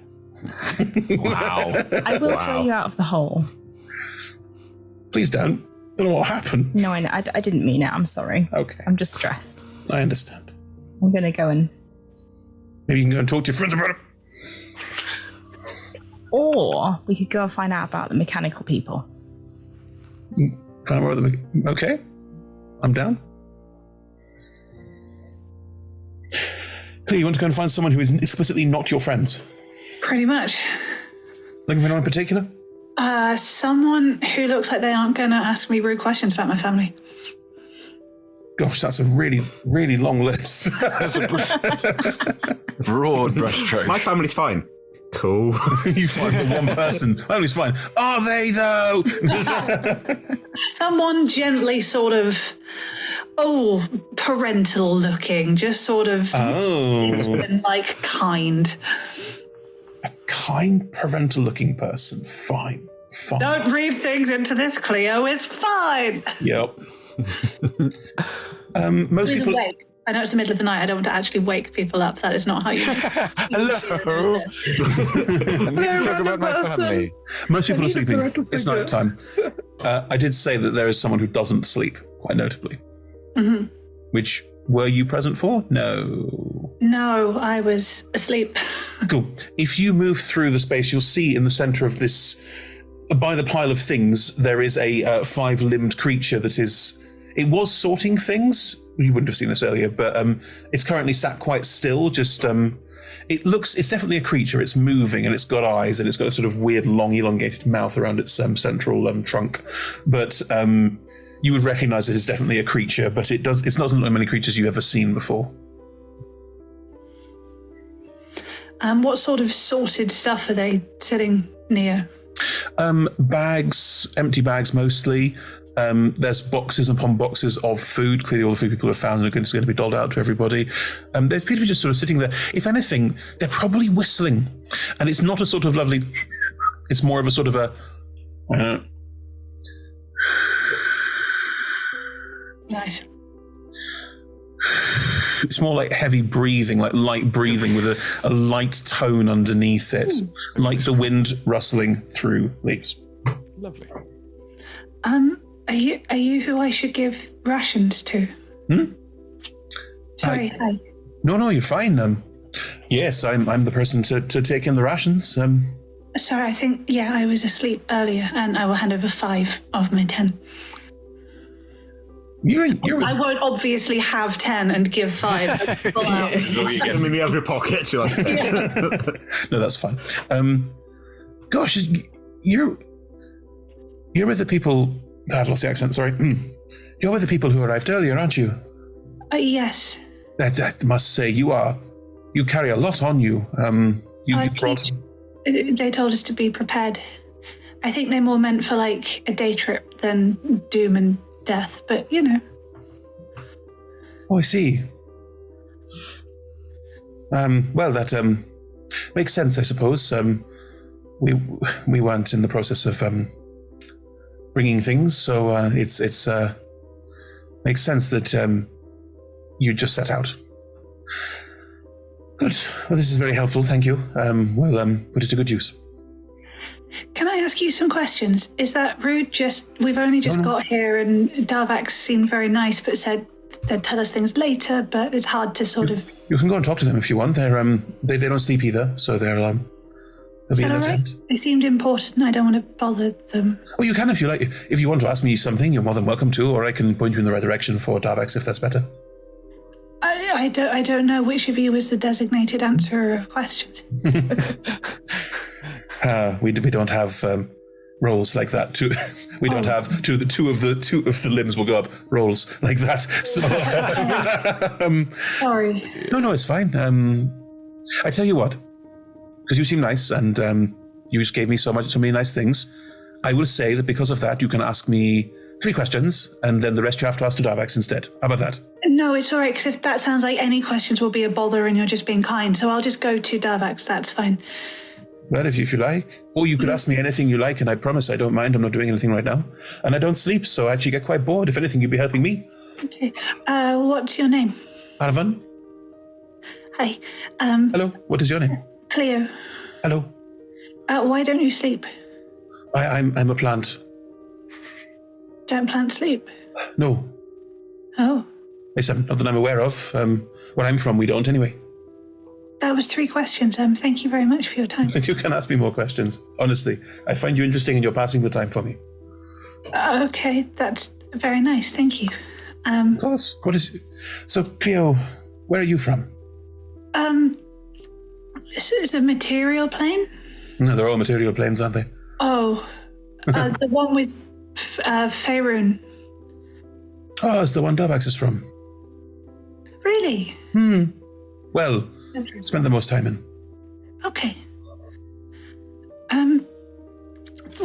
Wow. I will throw you out of the hole. Please don't. I don't know what happened. No, I know. I didn't mean it. I'm sorry. Okay. I'm just stressed. I understand. I'm going to go and... Maybe you can go and talk to your friends about it. Or we could go and find out about the mechanical people. Find out where okay. I'm down. Hey, you want to go and find someone who is explicitly not your friends? Pretty much. Looking for anyone in particular? Someone who looks like they aren't going to ask me rude questions about my family. Gosh, that's a really, really long list. That's a broad brushstroke. My family's fine. Cool. You find the one person. Family's fine. Are they, though? Someone gently sort of, parental looking, just sort of, and like kind. A kind parental looking person. Fine. Don't read things into this, Cleo. It's fine. Yep. Most people. Awake. I know it's the middle of the night. I don't want to actually wake people up. That is not how you. Hello. I need to talk about my family. Most people are sleeping. It's night time. I did say that there is someone who doesn't sleep, quite notably. Mm-hmm. Which, were you present for? No. No, I was asleep. Cool. If you move through the space, you'll see in the center of this, by the pile of things, there is a five-limbed creature that is... It was sorting things. You wouldn't have seen this earlier, but it's currently sat quite still. Just it's definitely a creature. It's moving and it's got eyes and it's got a sort of weird, long, elongated mouth around its central trunk. But you would recognize it as definitely a creature, but it doesn't like many creatures you've ever seen before. What sort of sorted stuff are they sitting near? Bags, empty bags mostly. There's boxes upon boxes of food. Clearly all the food people have found are going to be doled out to everybody. There's people just sort of sitting there. If anything, they're probably whistling. And it's not a sort of lovely... It's more of a sort of a... Nice. It's more like heavy breathing, like light breathing with a light tone underneath it. Like the wind rustling through leaves. Lovely. Are you who I should give rations to? Sorry, hi. No, you're fine. Yes, I'm the person to take in the rations. Sorry, I think, I was asleep earlier, and I will hand over 5 of my 10. I won't obviously have 10 and give 5. Get them in the other pocket. No, that's fine. Gosh, you're with the people... I've lost the accent, sorry. You're with the people who arrived earlier, aren't you? Yes. I must say, you carry a lot on you. They told us to be prepared. I think they're more meant for like a day trip than doom and death, but you know. Oh, I see. Well, that makes sense, I suppose. We weren't in the process of bringing things, so it's makes sense that you just set out. Good. Well, this is very helpful. Thank you. We'll put it to good use. Can I ask you some questions? Is that rude? We've only just got here, and Darvax seemed very nice, but said they'd tell us things later. But it's hard to sort of. You can go and talk to them if you want. They're they don't sleep either, so they'll be in their tent. They seemed important, and I don't want to bother them. Oh, you can if you like. If you want to ask me something, you're more than welcome to, or I can point you in the right direction for Darvax if that's better. I don't know which of you is the designated answerer of questions. We don't have roles like that. We don't have two of the limbs will go up rolls like that. So, sorry. No, it's fine. I tell you what, because you seem nice and you just gave me so many nice things. I will say that because of that, you can ask me 3 questions, and then the rest you have to ask to Darvax instead. How about that? No, it's all right, because if that sounds like any questions will be a bother and you're just being kind, so I'll just go to Darvax, that's fine. Well, if you like. Or you could ask me anything you like, and I promise I don't mind. I'm not doing anything right now. And I don't sleep, so I actually get quite bored. If anything, you'd be helping me. Okay. What's your name? Arvan? Hi. Hello, what is your name? Cleo. Hello. Why don't you sleep? I'm a plant. Don't plants sleep? No. Oh. Yes, not that I'm aware of. Where I'm from, we don't anyway. That was 3 questions. Thank you very much for your time. You can ask me more questions. Honestly, I find you interesting and you're passing the time for me. Okay, that's very nice. Thank you. Of course. So, Cleo, where are you from? This is a material plane? No, they're all material planes, aren't they? Oh, the one with Faerun. Oh, it's the one Darvax is from. Really? Well, spend the most time in. Okay.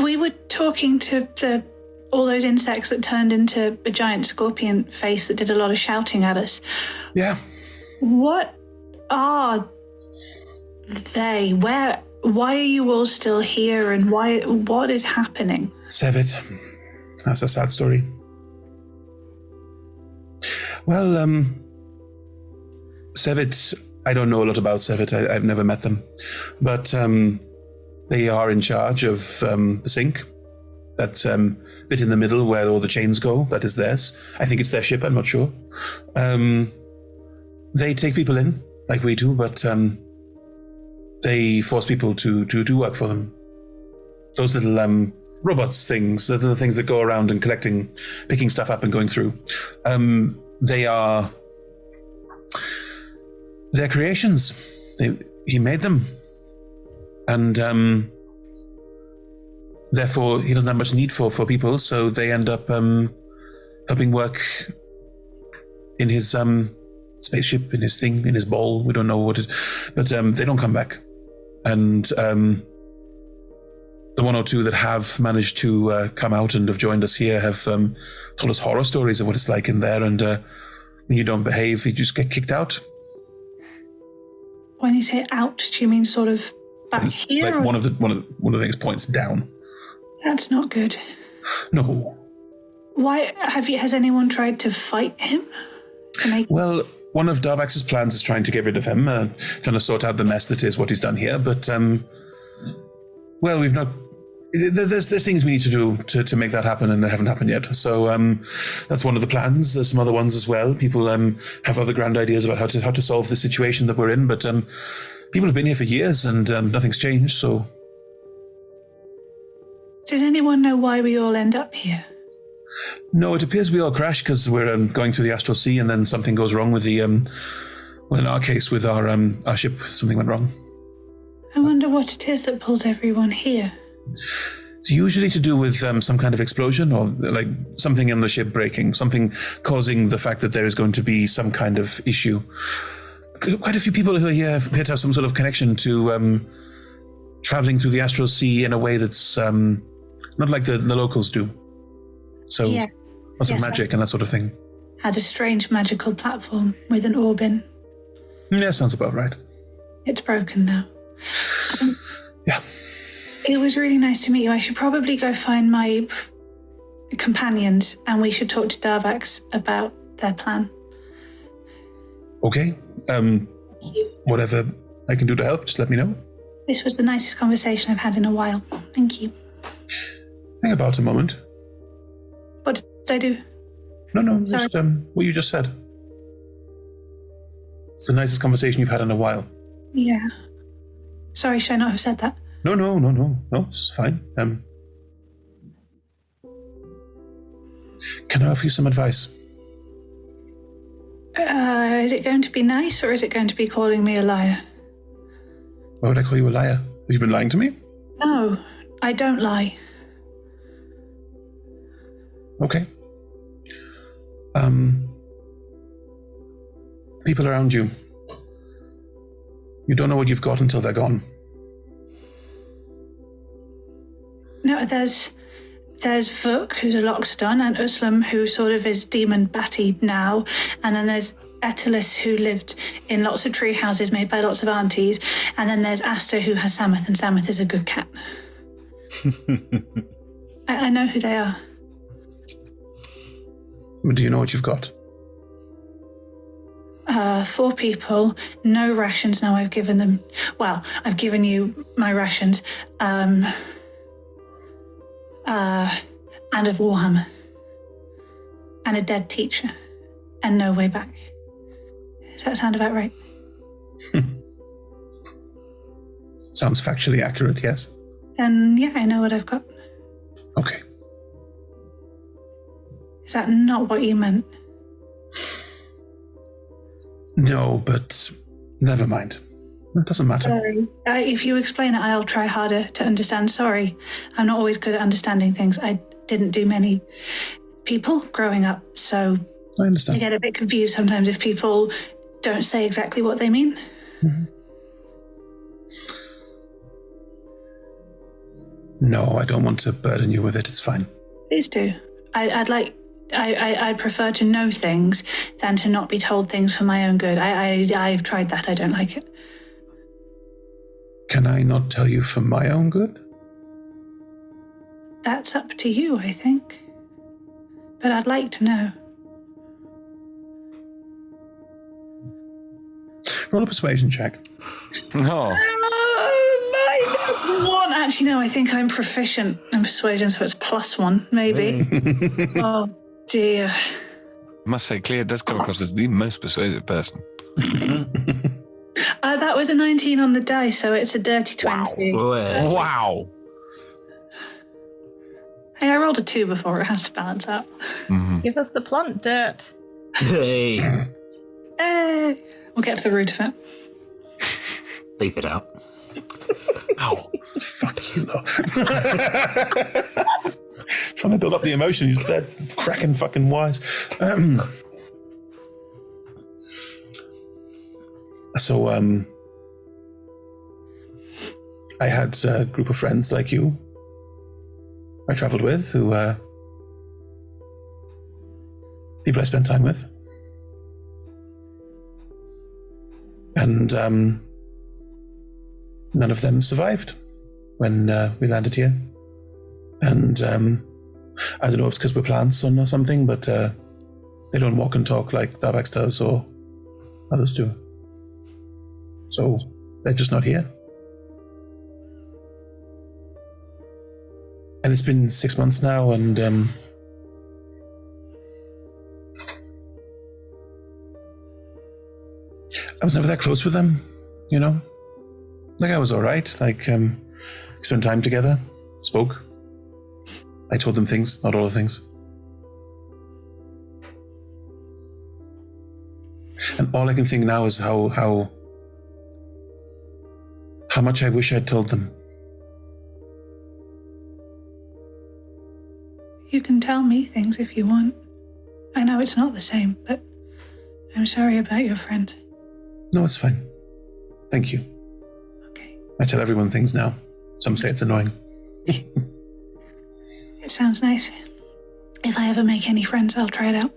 We were talking to all those insects that turned into a giant scorpion face that did a lot of shouting at us. Yeah. What are they? Why are you all still here, and what is happening? Sevit. That's a sad story. Well, Sevit, I don't know a lot about Sevit. I've never met them. But they are in charge of the sink. That bit in the middle where all the chains go, that is theirs. I think it's their ship, I'm not sure. They take people in, like we do, but they force people to do work for them. Those little robots things, the little things that go around and picking stuff up and going through. They're creations. He made them. And therefore, he doesn't have much need for people, so they end up helping work in his spaceship, in his thing, in his ball. We don't know what it... But they don't come back. And the 1 or 2 that have managed to come out and have joined us here have told us horror stories of what it's like in there, and when you don't behave, you just get kicked out. When you say out, do you mean sort of back here? Like one of the things points down. That's not good. No. Why has anyone tried to fight him? Well, one of Darvax's plans is trying to get rid of him, trying to sort out the mess that is what he's done here. But well, we've not. There's things we need to do to make that happen, and they haven't happened yet. So that's one of the plans. There's some other ones as well. People have other grand ideas about how to solve the situation that we're in. But people have been here for years, and nothing's changed. So, does anyone know why we all end up here? No, it appears we all crash because we're going through the astral sea, and then something goes wrong with the. Well, in our case, with our ship, something went wrong. I wonder what it is that pulls everyone here. It's usually to do with some kind of explosion, or like something in the ship breaking, something causing the fact that there is going to be some kind of issue. Quite a few people who are here appear to have some sort of connection to traveling through the astral sea in a way that's not like the locals do. So lots of magic and that sort of thing. Had a strange magical platform with an orb in. Yeah, sounds about right. It's broken now. Yeah. It was really nice to meet you. I should probably go find my companions, and we should talk to Darvax about their plan. Okay. Whatever I can do to help, just let me know. This was the nicest conversation I've had in a while. Thank you. Hang about a moment. What did I do? No, just what you just said. It's the nicest conversation you've had in a while. Yeah. Sorry, should I not have said that? No, it's fine. Can I offer you some advice? Is it going to be nice, or is it going to be calling me a liar? Why would I call you a liar? Have you been lying to me? No, I don't lie. Okay. People around you. You don't know what you've got until they're gone. No, there's there's Vuk, who's a Loxodon, and Uslam, who sort of is demon batty now. And then there's Etelis, who lived in lots of tree houses made by lots of aunties. And then there's Asta, who has Samoth, and Samoth is a good cat. I know who they are. Do you know what you've got? 4 people, no rations. Now I've given them. Well, I've given you my rations. And a warhammer. And a dead teacher. And no way back. Does that sound about right? Sounds factually accurate, yes. Then, yeah, I know what I've got. Okay. Is that not what you meant? No, but never mind. It doesn't matter. Sorry. If you explain it, I'll try harder to understand. Sorry. I'm not always good at understanding things. I didn't do many people growing up, so I understand. I get a bit confused sometimes if people don't say exactly what they mean. Mm-hmm. No, I don't want to burden you with it. It's fine. Please do. I'd prefer to know things than to not be told things for my own good. I've tried that. I don't like it. Can I not tell you for my own good? That's up to you, I think. But I'd like to know. Roll a persuasion check. Oh. -1. Actually, no, I think I'm proficient in persuasion, so it's +1, maybe. Oh, dear. I must say, Cleo does come across as the most persuasive person. That was a 19 on the die, so it's a dirty 20. Wow. Hey, I rolled a 2 before. It has to balance out. Mm-hmm. Give us the plant dirt. Hey. Hey. We'll get to the root of it. Leave it out. Ow. Fuck you, lot. Trying to build up the emotion. You're just there cracking fucking wires. So, I had a group of friends like you I traveled with who, people I spent time with. And, none of them survived when we landed here. And I don't know if it's because we're plants or something, but they don't walk and talk like Darvax does or others do. So they're just not here. And it's been 6 months now, and I was never that close with them, you know? Like, I was all right. Like, spent time together, spoke. I told them things, not all the things. And all I can think now is how much I wish I'd told them. You can tell me things if you want. I know it's not the same, but I'm sorry about your friend. No, it's fine. Thank you. Okay. I tell everyone things now. Some say it's annoying. It sounds nice. If I ever make any friends, I'll try it out.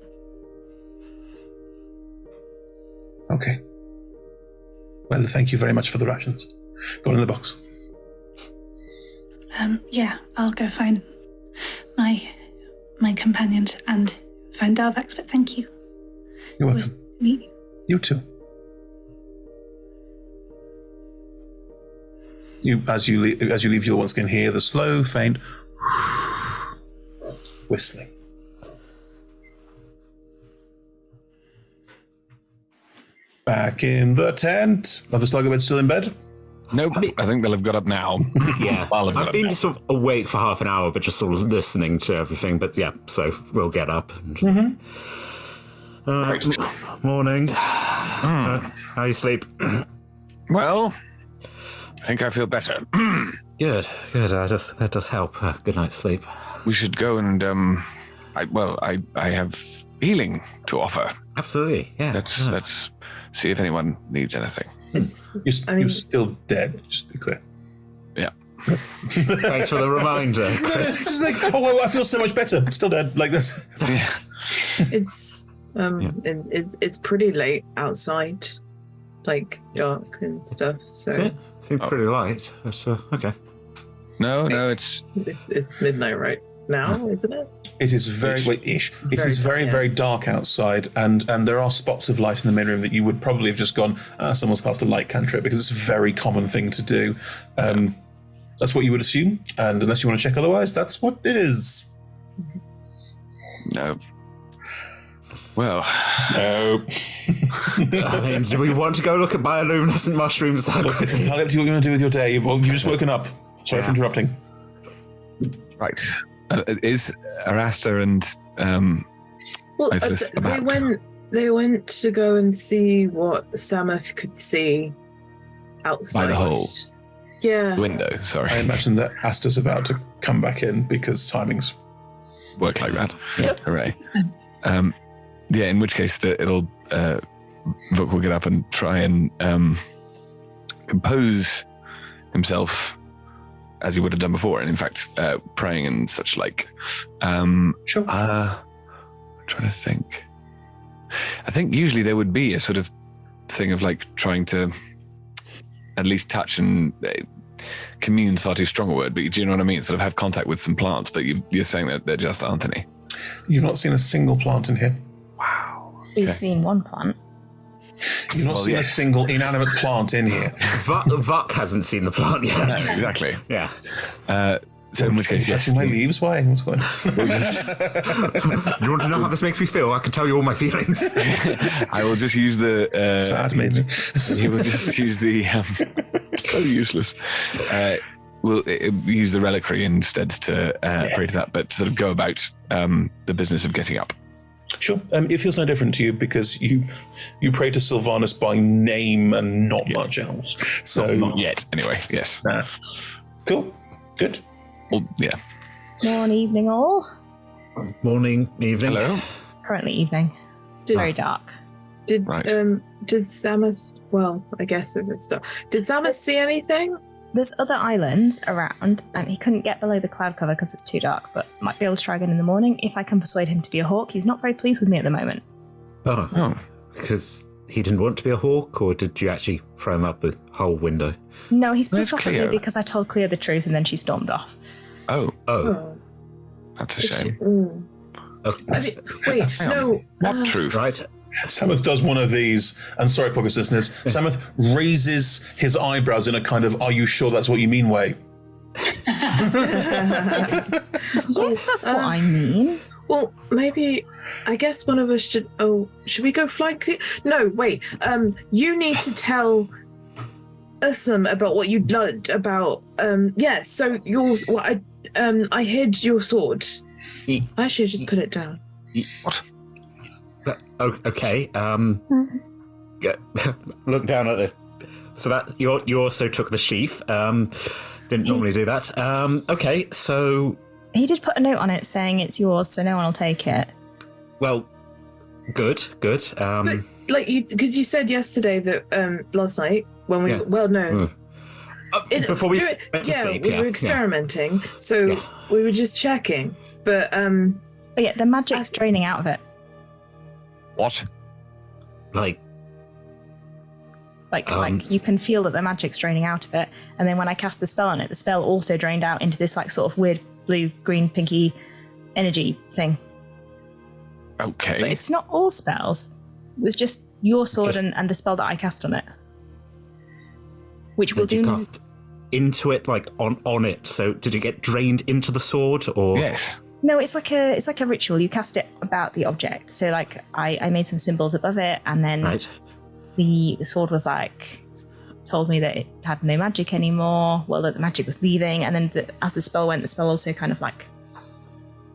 Okay. Well, thank you very much for the rations. Go in the box. Yeah, I'll go find my companions and find Darvax, but thank you. You're welcome. It was nice to meet you. You too. As you leave, you'll once again hear the slow, faint whistling. Back in the tent. Are the Sluggerbeds still in bed? Nope, I think they'll have got up now. Yeah, I've been sort of awake for half an hour, but just sort of listening to everything. But yeah, so we'll get up. Morning. How you sleep? Well, I think I feel better. Good. That does help. Good night's sleep. We should go and I have healing to offer. Absolutely. Yeah. Let's see if anyone needs anything. You're still dead, just to be clear. Yeah. Thanks for the reminder, Chris. It's like, oh, I feel so much better. Still dead, like this. Yeah. It's it's pretty late outside, like dark and stuff. So Seems pretty light. But, okay. No, it's it's midnight right now, isn't it? It is very ish. It is very dark outside, and there are spots of light in the main room that you would probably have just gone, someone's cast a light cantrip, because it's a very common thing to do. That's what you would assume, and unless you want to check otherwise, that's what it is. no. Well, no. I mean, do we want to go look at bioluminescent mushrooms that Look, it's quickly? entirely up to you what you want to do with your day. You've just woken up. Sorry for interrupting. right. Is Arasta and Well, Isis about? they went to go and see what Samuth could see outside. By the hole. Yeah. Window, sorry. I imagine that Asta's about to come back in because timings work like that. Yep. Hooray. Yeah, in which case it'll Vuk will get up and try and compose himself as he would have done before, and in fact praying and such like. Sure. I'm trying to think. I think usually there would be a sort of thing of like trying to at least touch and commune's far too strong a word, but do you know what I mean? Sort of have contact with some plants, but you're saying that there just aren't any. You've not seen a single plant in here. Wow. We've seen one plant. You've not seen a single inanimate plant in here. Vuk hasn't seen the plant yet. No, exactly. Yeah. So in which case, yes. Touching my leaves? Why? What's going on? You want to know how this makes me feel? I can tell you all my feelings. I will just use the... Sad, mainly. You will just use the... so useless. We'll use the reliquary instead to pray to that, but sort of go about the business of getting up. Sure. It feels no different to you because you pray to Sylvanus by name and not much else. So not yet, anyway. Yes. Cool. Good. Well, yeah. Morning, evening, all. Morning, evening. Hello. Currently evening. Very dark. Did Samuth? Well, I guess if it's dark. Did Samuth see anything? There's other islands around, and he couldn't get below the cloud cover because it's too dark, but might be able to try again in the morning if I can persuade him to be a hawk. He's not very pleased with me at the moment. Oh. Because he didn't want to be a hawk, or did you actually throw him up the whole window? No, he's pissed Where's off at me Cleo? because I told Cleo the truth and then she stormed off. Oh. That's a shame. Okay. Wait, no. What truth? Right. Samuth does one of these, and sorry, podcast listeners, Samuth raises his eyebrows in a kind of, are you sure that's what you mean way? Yes, that's what I mean. Well, maybe, I guess one of us should, should we go fly? No, wait, you need to tell Usam about what you learned about, so I hid your sword. I should just put it down. What? Okay. Look down at the. So that you also took the sheath. Didn't normally do that. Okay, so He did put a note on it saying it's yours, so no one will take it. well, good. But, because you said yesterday that last night when we before we went to sleep, we were experimenting, so we were just checking. But the magic's draining out of it. What? Like you can feel that the magic's draining out of it, and then when I cast the spell on it, the spell also drained out into this like sort of weird blue, green, pinky energy thing. Okay. But it's not all spells. It was just your sword and the spell that I cast on it. Which will do. You cast into it, like on it. So did it get drained into the sword, or yes? No, it's like a ritual. You cast it about the object. So like I made some symbols above it, and then the sword was like told me that it had no magic anymore. Well, that the magic was leaving, and then as the spell went, the spell also kind of like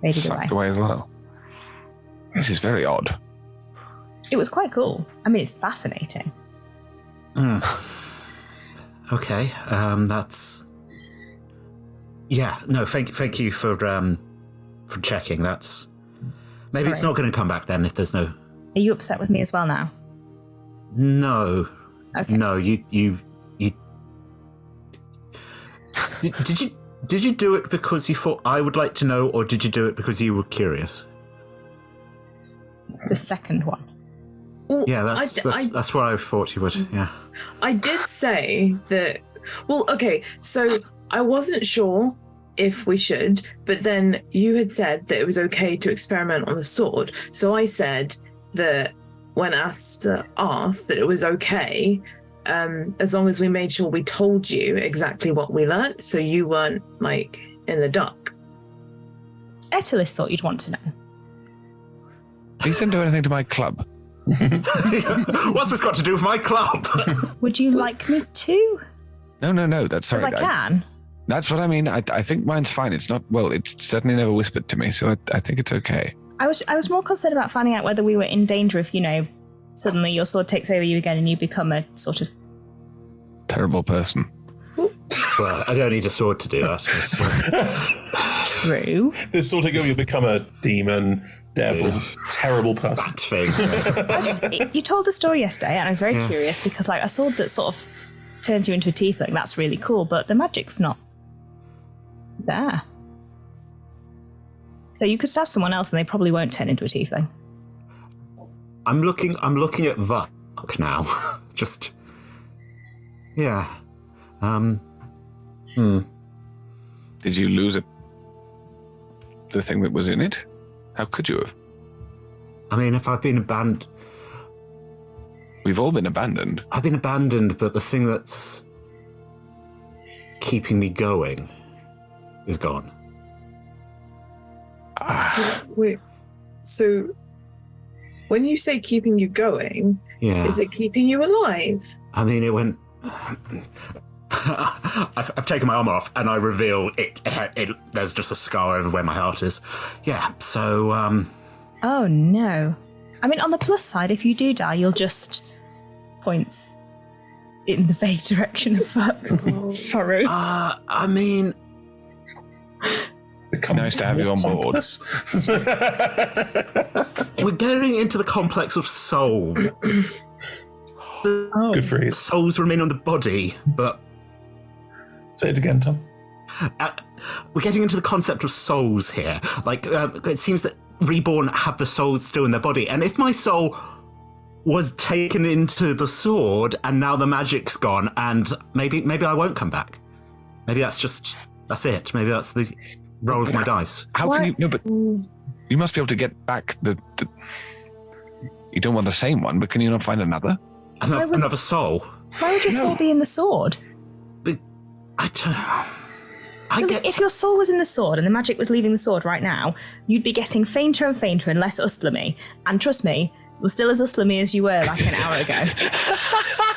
faded away. Sucked away as well. This is very odd. It was quite cool. I mean, it's fascinating. Okay, that's no. Thank you for checking. That's maybe it's not going to come back then if there's no. Are you upset with me as well now? No. Okay. No, you. Did you do it because you thought I would like to know, or did you do it because you were curious? The second one. Well, Yeah, that's what I thought you would. Yeah. I did say that. Well, okay, so I wasn't sure if we should, but then you had said that it was okay to experiment on the sword. So I said that when Asta asked that it was okay, as long as we made sure we told you exactly what we learnt, so you weren't like in the dark. Etelis thought you'd want to know. Please don't do anything to my club. What's this got to do with my club? Would you like me to? No. That's sorry. Because I can. That's what I mean. I think mine's fine. It's not. Well, it's certainly never whispered to me, so I think it's okay. I was more concerned about finding out whether we were in danger if, suddenly your sword takes over you again and you become a sort of terrible person. Well, I don't need a sword to do that. True. This sort of you become a demon, devil, terrible person. That thing. You told the story yesterday, and I was very curious because, a sword that sort of turns you into a tiefling, that's really cool, but the magic's not there. So you could stab someone else, and they probably won't turn into a tiefling. I'm looking at Vuck now. Just, yeah. Did you lose it? The thing that was in it? How could you have? I mean, if I've been abandoned... We've all been abandoned. I've been abandoned, but the thing that's keeping me going is gone. Wait, so when you say keeping you going, is it keeping you alive? I mean, it went... I've taken my arm off and I reveal it. There's just a scar over where my heart is. Yeah, so... Oh, no. I mean, on the plus side, if you do die, you'll just points in the vague direction of Faru. I mean... Nice to have you on board. We're getting into the complex of soul. Good phrase. Souls remain on the body, but... Say it again, Tom. We're getting into the concept of souls here. It seems that Reborn have the souls still in their body, and if my soul was taken into the sword and now the magic's gone, and maybe I won't come back. Maybe that's it. Maybe that's the roll of my dice. How can you... No, but you must be able to get back the... You don't want the same one, but can you not find another? Another soul? Why would your soul be in the sword? If your soul was in the sword and the magic was leaving the sword right now, you'd be getting fainter and fainter and less Ustlamy. And trust me, you're still as Ustlamy as you were like an hour ago.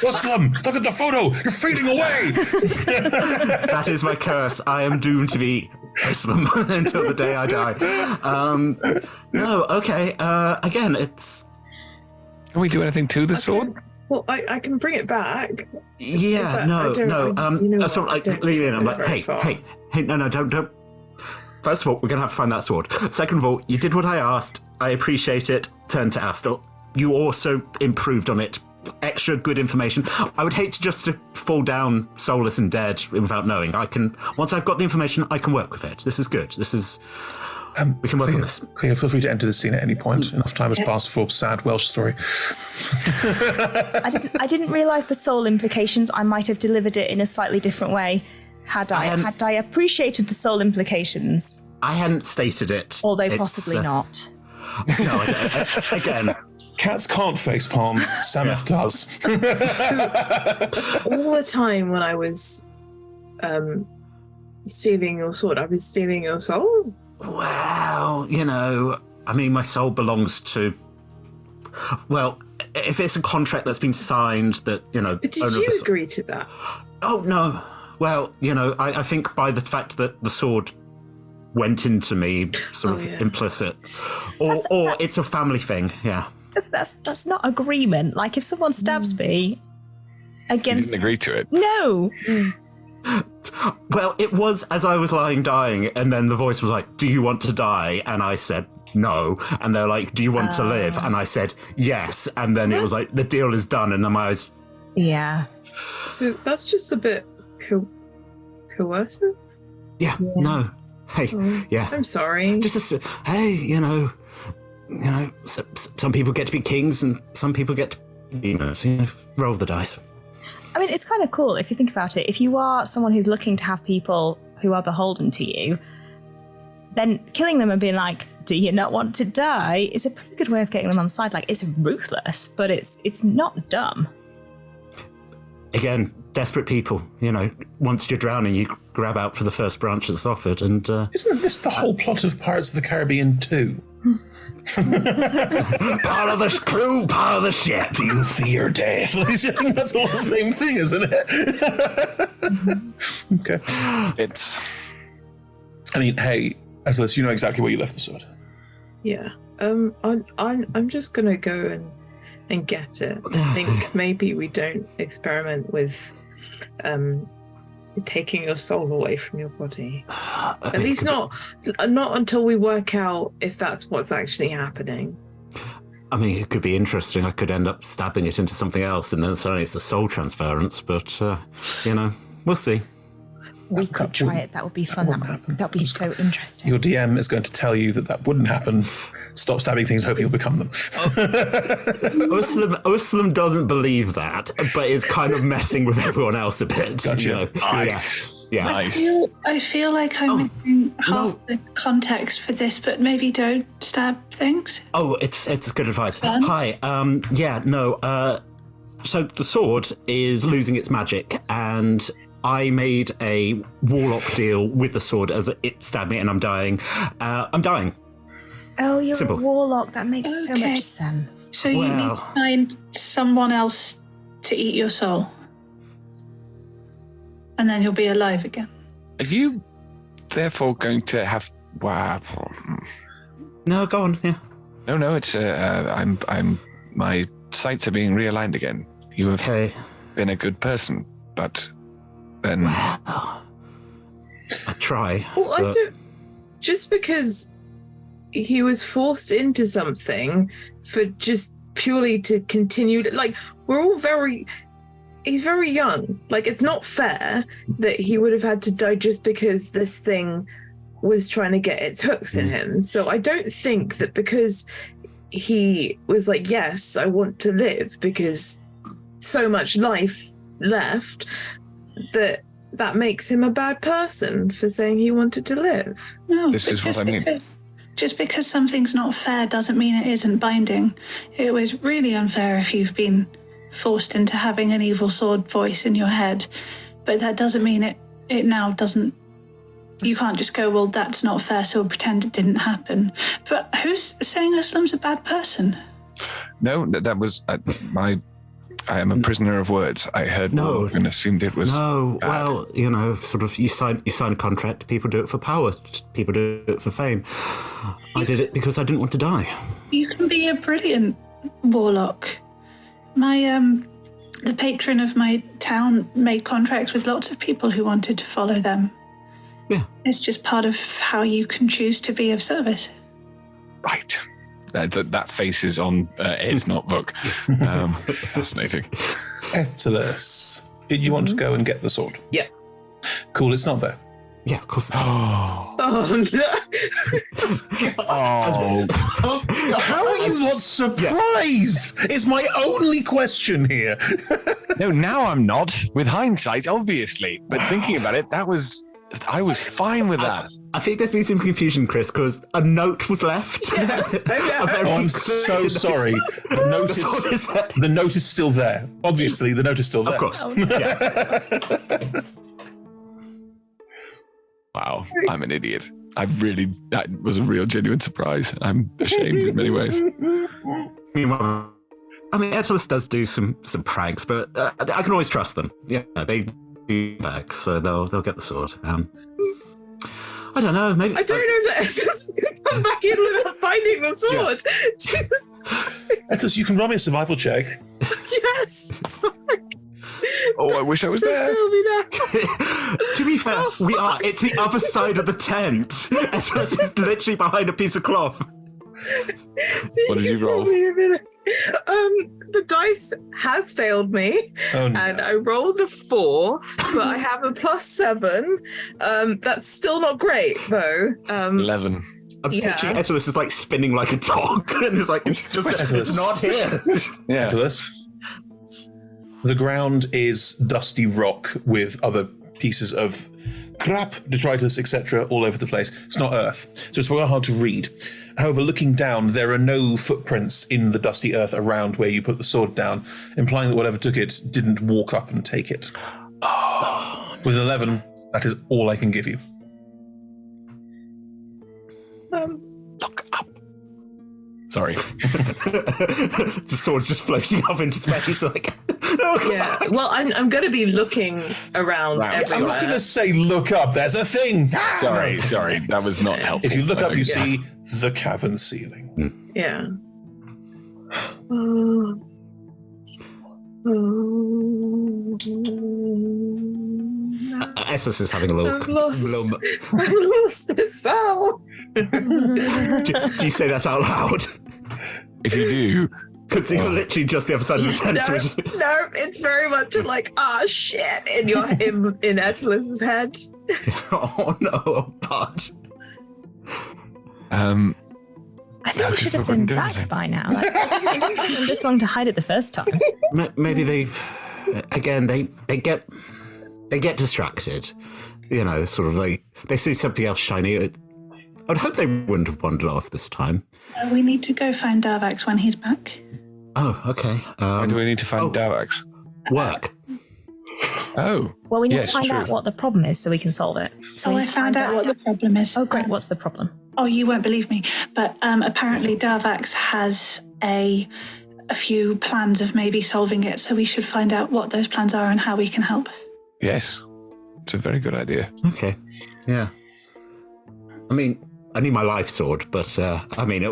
Uslam, look at the photo! You're fading away! That is my curse. I am doomed to be Uslam until the day I die. No, okay. Again, it's... Can we do anything to the sword? Well, I can bring it back. Yeah, no. So lean in. I'm like, hey, no, don't. First of all, we're going to have to find that sword. Second of all, you did what I asked. I appreciate it. Turn to Astel. You also improved on it. Extra good information. I would hate to fall down soulless and dead without knowing. Once I've got the information, I can work with it. This is good. This is... we can work on this. Cleo, feel free to enter the scene at any point. Enough time has passed for sad Welsh story. I didn't realise the soul implications. I might have delivered it in a slightly different way had I appreciated the soul implications. I hadn't stated it. Although possibly not. No, again. Cats can't facepalm. Samith does. All the time when I was stealing your sword, I was stealing your soul? Well, I mean, my soul belongs to... Well, if it's a contract that's been signed that, Did you agree to that? Oh, no. Well, I think by the fact that the sword went into me, sort of implicit. Or it's a family thing, yeah. That's not agreement. Like, if someone stabs me against... You didn't agree to it. No! Well, it was as I was lying dying, and then the voice was like, do you want to die? And I said, no. And they're like, do you want to live? And I said, yes. And then it was like, the deal is done. And then my eyes... Yeah. So that's just a bit coercive? Yeah, no. Hey, yeah. I'm sorry. Some people get to be kings and some people get to, roll the dice. I mean, it's kind of cool if you think about it. If you are someone who's looking to have people who are beholden to you, then killing them and being like, do you not want to die, is a pretty good way of getting them on side. Like, it's ruthless, but it's not dumb. Again, desperate people, once you're drowning, you grab out for the first branch that's offered. And isn't this the whole plot of Pirates of the Caribbean 2? Part of the crew, part of the ship. You fear death. That's all the same thing, isn't it? Okay. I mean, hey, Atlas, you know exactly where you left the sword. Yeah. I'm just gonna go and get it. I think maybe we don't experiment with taking your soul away from your body. At least not until we work out if that's what's actually happening. I mean, it could be interesting. I could end up stabbing it into something else, and then suddenly it's a soul transference. But we'll see. We could try it. That would be fun. That would be so interesting. Your DM is going to tell you that wouldn't happen. Stop stabbing things, hope you'll become them. Uslam doesn't believe that, but is kind of messing with everyone else a bit. Gotcha. Yeah. I feel like I'm missing half the context for this, but maybe don't stab things. Oh, it's good advice. Hi. So the sword is losing its magic, and I made a warlock deal with the sword as it stabbed me, and I'm dying. Oh, you're Simple. a warlock. That makes so much sense. So you need to find someone else to eat your soul, and then you'll be alive again. Are you therefore going to have? Wow. No, go on. Yeah. No. It's I'm. My sights are being realigned again. You have been a good person, but then I try. Well, I don't. Just because he was forced into something for just purely to continue, like we're all he's very young. Like, it's not fair that he would have had to die just because this thing was trying to get its hooks in him. So I don't think that because he was like, yes, I want to live because so much life left, that makes him a bad person for saying he wanted to live. No, this is what I mean. Just because something's not fair doesn't mean it isn't binding. It was really unfair if you've been forced into having an evil sword voice in your head, but that doesn't mean it now doesn't. You can't just go, well, that's not fair, so we'll pretend it didn't happen. But who's saying Uslam's a bad person? No, that was I am a prisoner of words. I heard no and assumed it was. No, bad. well, sort of. You sign a contract. People do it for power. People do it for fame. I did it because I didn't want to die. You can be a brilliant warlock. The patron of my town made contracts with lots of people who wanted to follow them. Yeah. It's just part of how you can choose to be of service. Right. That face is on Ed's notebook. Fascinating. Atlas, did you want to go and get the sword? Yeah. Cool, it's not there. Yeah, of course. Oh no! How are you not surprised? It's my only question here. No, now I'm not. With hindsight, obviously. But thinking about it, I was fine with that. I think there's been some confusion, Chris, because a note was left. Yes, I'm so sorry. The note is still there. Obviously, the note is still there. Of course. Wow, I'm an idiot. That was a real genuine surprise. I'm ashamed in many ways. Meanwhile, I mean, Atlas does do some pranks, but I can always trust them. Yeah, they do back, so they'll get the sword. I don't know, maybe... I don't know that Atlas is going to come back in without finding the sword. Yeah. Atlas, you can roll me a survival check. Yes! Oh, I wish I was there. To be fair, we are. It's the other side of the tent. Atlas is literally behind a piece of cloth. What did you roll? The dice has failed me, and I rolled a 4, but I have a +7. That's still not great, though. 11. I'm picturing Etelus is like spinning like a dog, and it's like it's not here. Yeah. Etelus. The ground is dusty rock with other pieces of crap, detritus, etc. all over the place. It's not earth, so it's very hard to read. However, looking down, there are no footprints in the dusty earth around where you put the sword down, implying that whatever took it didn't walk up and take it. With an 11, that is all I can give you. Look up. Sorry. The sword's just floating off into space, like. Yeah. Well, I'm going to be looking around everywhere. I'm not going to say look up. There's a thing. Sorry. That was not helpful. If you look up, you see the cavern ceiling. Yeah. Etelus is having a little. I've lost the cell. Do you say that out loud? If you do. Because you're literally just the other side of the tent. No, it's very much like, shit, in Etelus's head. Oh no, but. I think we should have been back by now. Like, it didn't take them this long to hide it the first time. Maybe they get distracted. You know, sort of like they see something else shiny. I'd hope they wouldn't have wandered off this time. We need to go find Darvax when he's back. Oh, okay. Why do we need to find Darvax? Work. Oh. Well, we need to find out what the problem is so we can solve it. So I found out what the problem is. Oh, great. What's the problem? Oh, you won't believe me, but apparently Darvax has a few plans of maybe solving it, so we should find out what those plans are and how we can help. Yes. It's a very good idea. Okay. Yeah. I mean, I need my life sword, but I mean,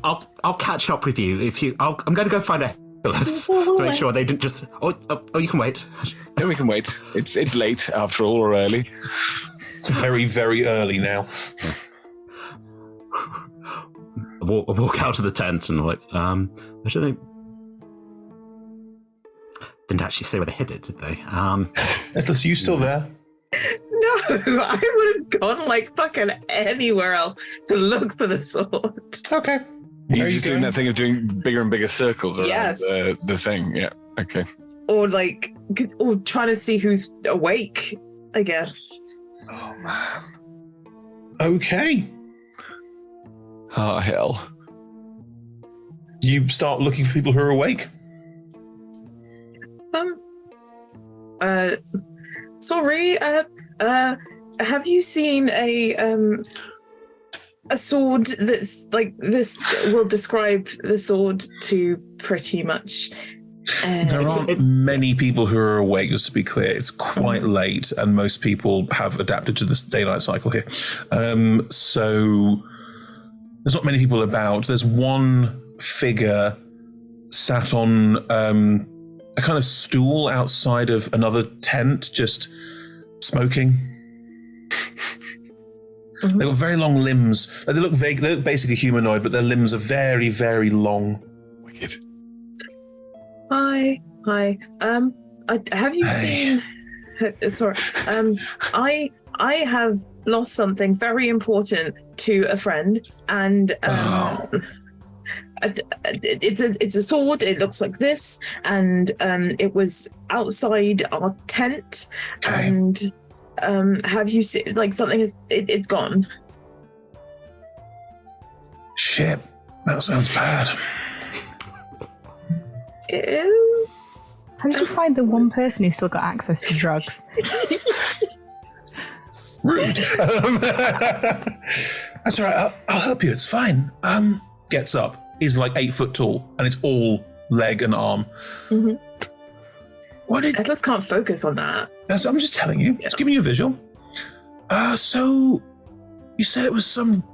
I'll catch up with you if you. I'm going to go find Etelus to make sure they didn't just. Oh, you can wait. Yeah, we can wait. It's late after all, or early. It's very, very early now. I walk out of the tent and I'm like, where do they? Didn't actually say where they hid it, did they? Etelus, you still there? No, I would have gone like fucking anywhere else to look for the sword. Okay. You're just doing that thing of doing bigger and bigger circles around the thing. Yeah. Okay. Or trying to see who's awake, I guess. Oh man. Okay. Oh hell. You start looking for people who are awake. Sorry, have you seen a sword that's like this? Will describe the sword to pretty much. There aren't many people who are awake, just to be clear. It's quite late, and most people have adapted to this daylight cycle here. So there's not many people about. There's one figure sat on a kind of stool outside of another tent, just smoking. They've got very long limbs. They look vague. They look basically humanoid, but their limbs are very, very long. Wicked. Hi. Have you seen? Sorry. I have lost something very important to a friend, and it's a sword. It looks like this, and it was outside our tent. Okay. And have you seen like something? It's gone. Shit, that sounds bad. It is. How did you find the one person who's still got access to drugs? Rude. That's all right. I'll help you. It's fine. Gets up. He's like 8 foot tall, and it's all leg and arm. Mm-hmm. What did? Atlas can't focus on that. I'm just telling you. Just giving you a visual. So you said it was some.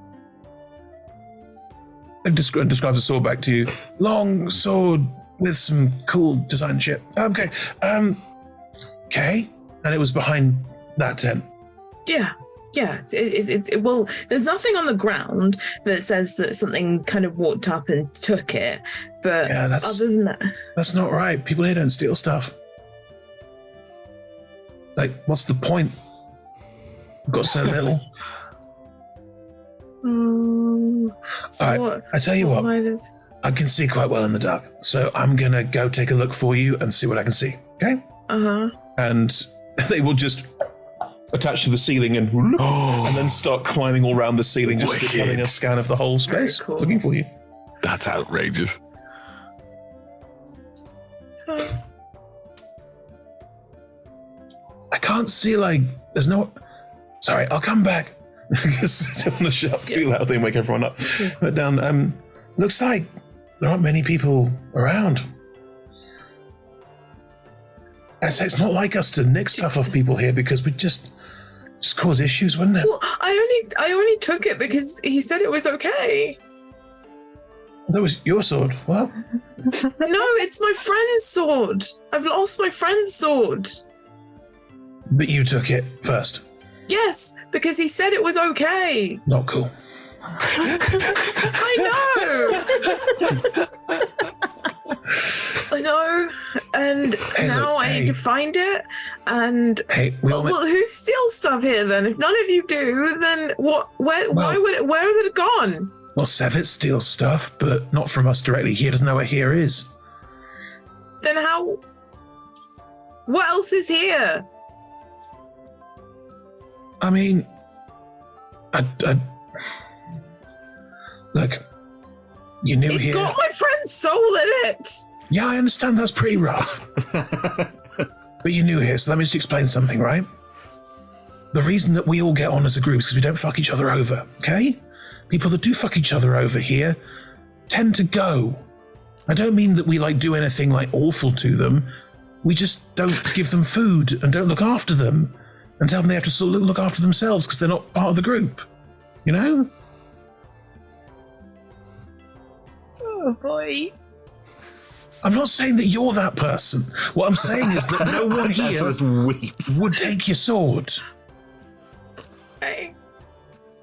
Describe the sword back to you. Long sword with some cool design shit. Okay. Okay. And it was behind that tent. Yeah. Yeah, well, there's nothing on the ground that says that something kind of walked up and took it, but other than that... That's not right. People here don't steal stuff. Like, what's the point? We've got so little. I tell you what, I can see quite well in the dark, so I'm going to go take a look for you and see what I can see, okay? Uh-huh. And they will just attach to the ceiling and then start climbing all around the ceiling, just having a scan of the whole space, looking for you. That's outrageous. I can't see, there's no... Sorry, I'll come back. Because I don't want to shout too loudly and wake everyone up. But down, looks like there aren't many people around. It's not like us to nick stuff off people here because we just cause issues, wouldn't it? Well, I only took it because he said it was okay. That was your sword. What? No, it's my friend's sword. I've lost my friend's sword. But you took it first. Yes, because he said it was okay. Not cool. I know, and now I need to find it. And well, who steals stuff here then? If none of you do, then what? Where would it have gone? Well, Sevit steals stuff, but not from us directly. He doesn't know where here is. Then how? What else is here? I mean, look, you knew here. It's got my friend's soul in it. Yeah, I understand that's pretty rough. But you're new here, so let me just explain something, right? The reason that we all get on as a group is because we don't fuck each other over, okay? People that do fuck each other over here tend to go. I don't mean that we do anything awful to them. We just don't give them food and don't look after them and tell them they have to look after themselves because they're not part of the group. You know? Oh boy. I'm not saying that you're that person. What I'm saying is that no one here would take your sword. Hey.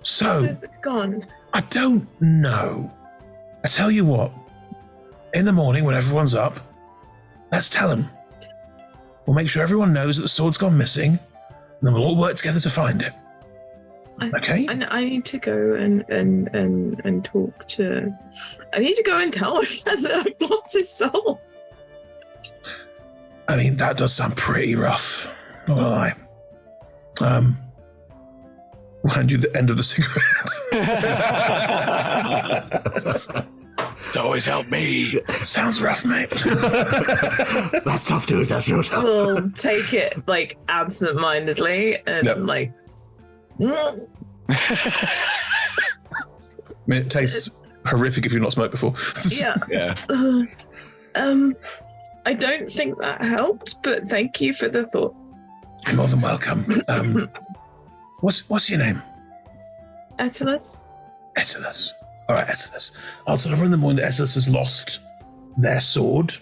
So, where's it gone? I don't know. I tell you what, in the morning when everyone's up, let's tell them. We'll make sure everyone knows that the sword's gone missing, and then we'll all work together to find it. Okay? I need to go and talk to... I need to go and tell my friend that I've lost his soul. I mean, that does sound pretty rough. Not gonna lie. We'll hand you the end of the cigarette. It's always helped me. Sounds rough, mate. That's tough, dude. That's real tough. We'll take it absent-mindedly and I mean, it tastes horrific if you've not smoked before. Yeah. I don't think that helped, but thank you for the thought. You're more than welcome. What's your name? Etulus. Etulus. All right, Etulus. I'll sort of run the morning that Etulus has lost their sword,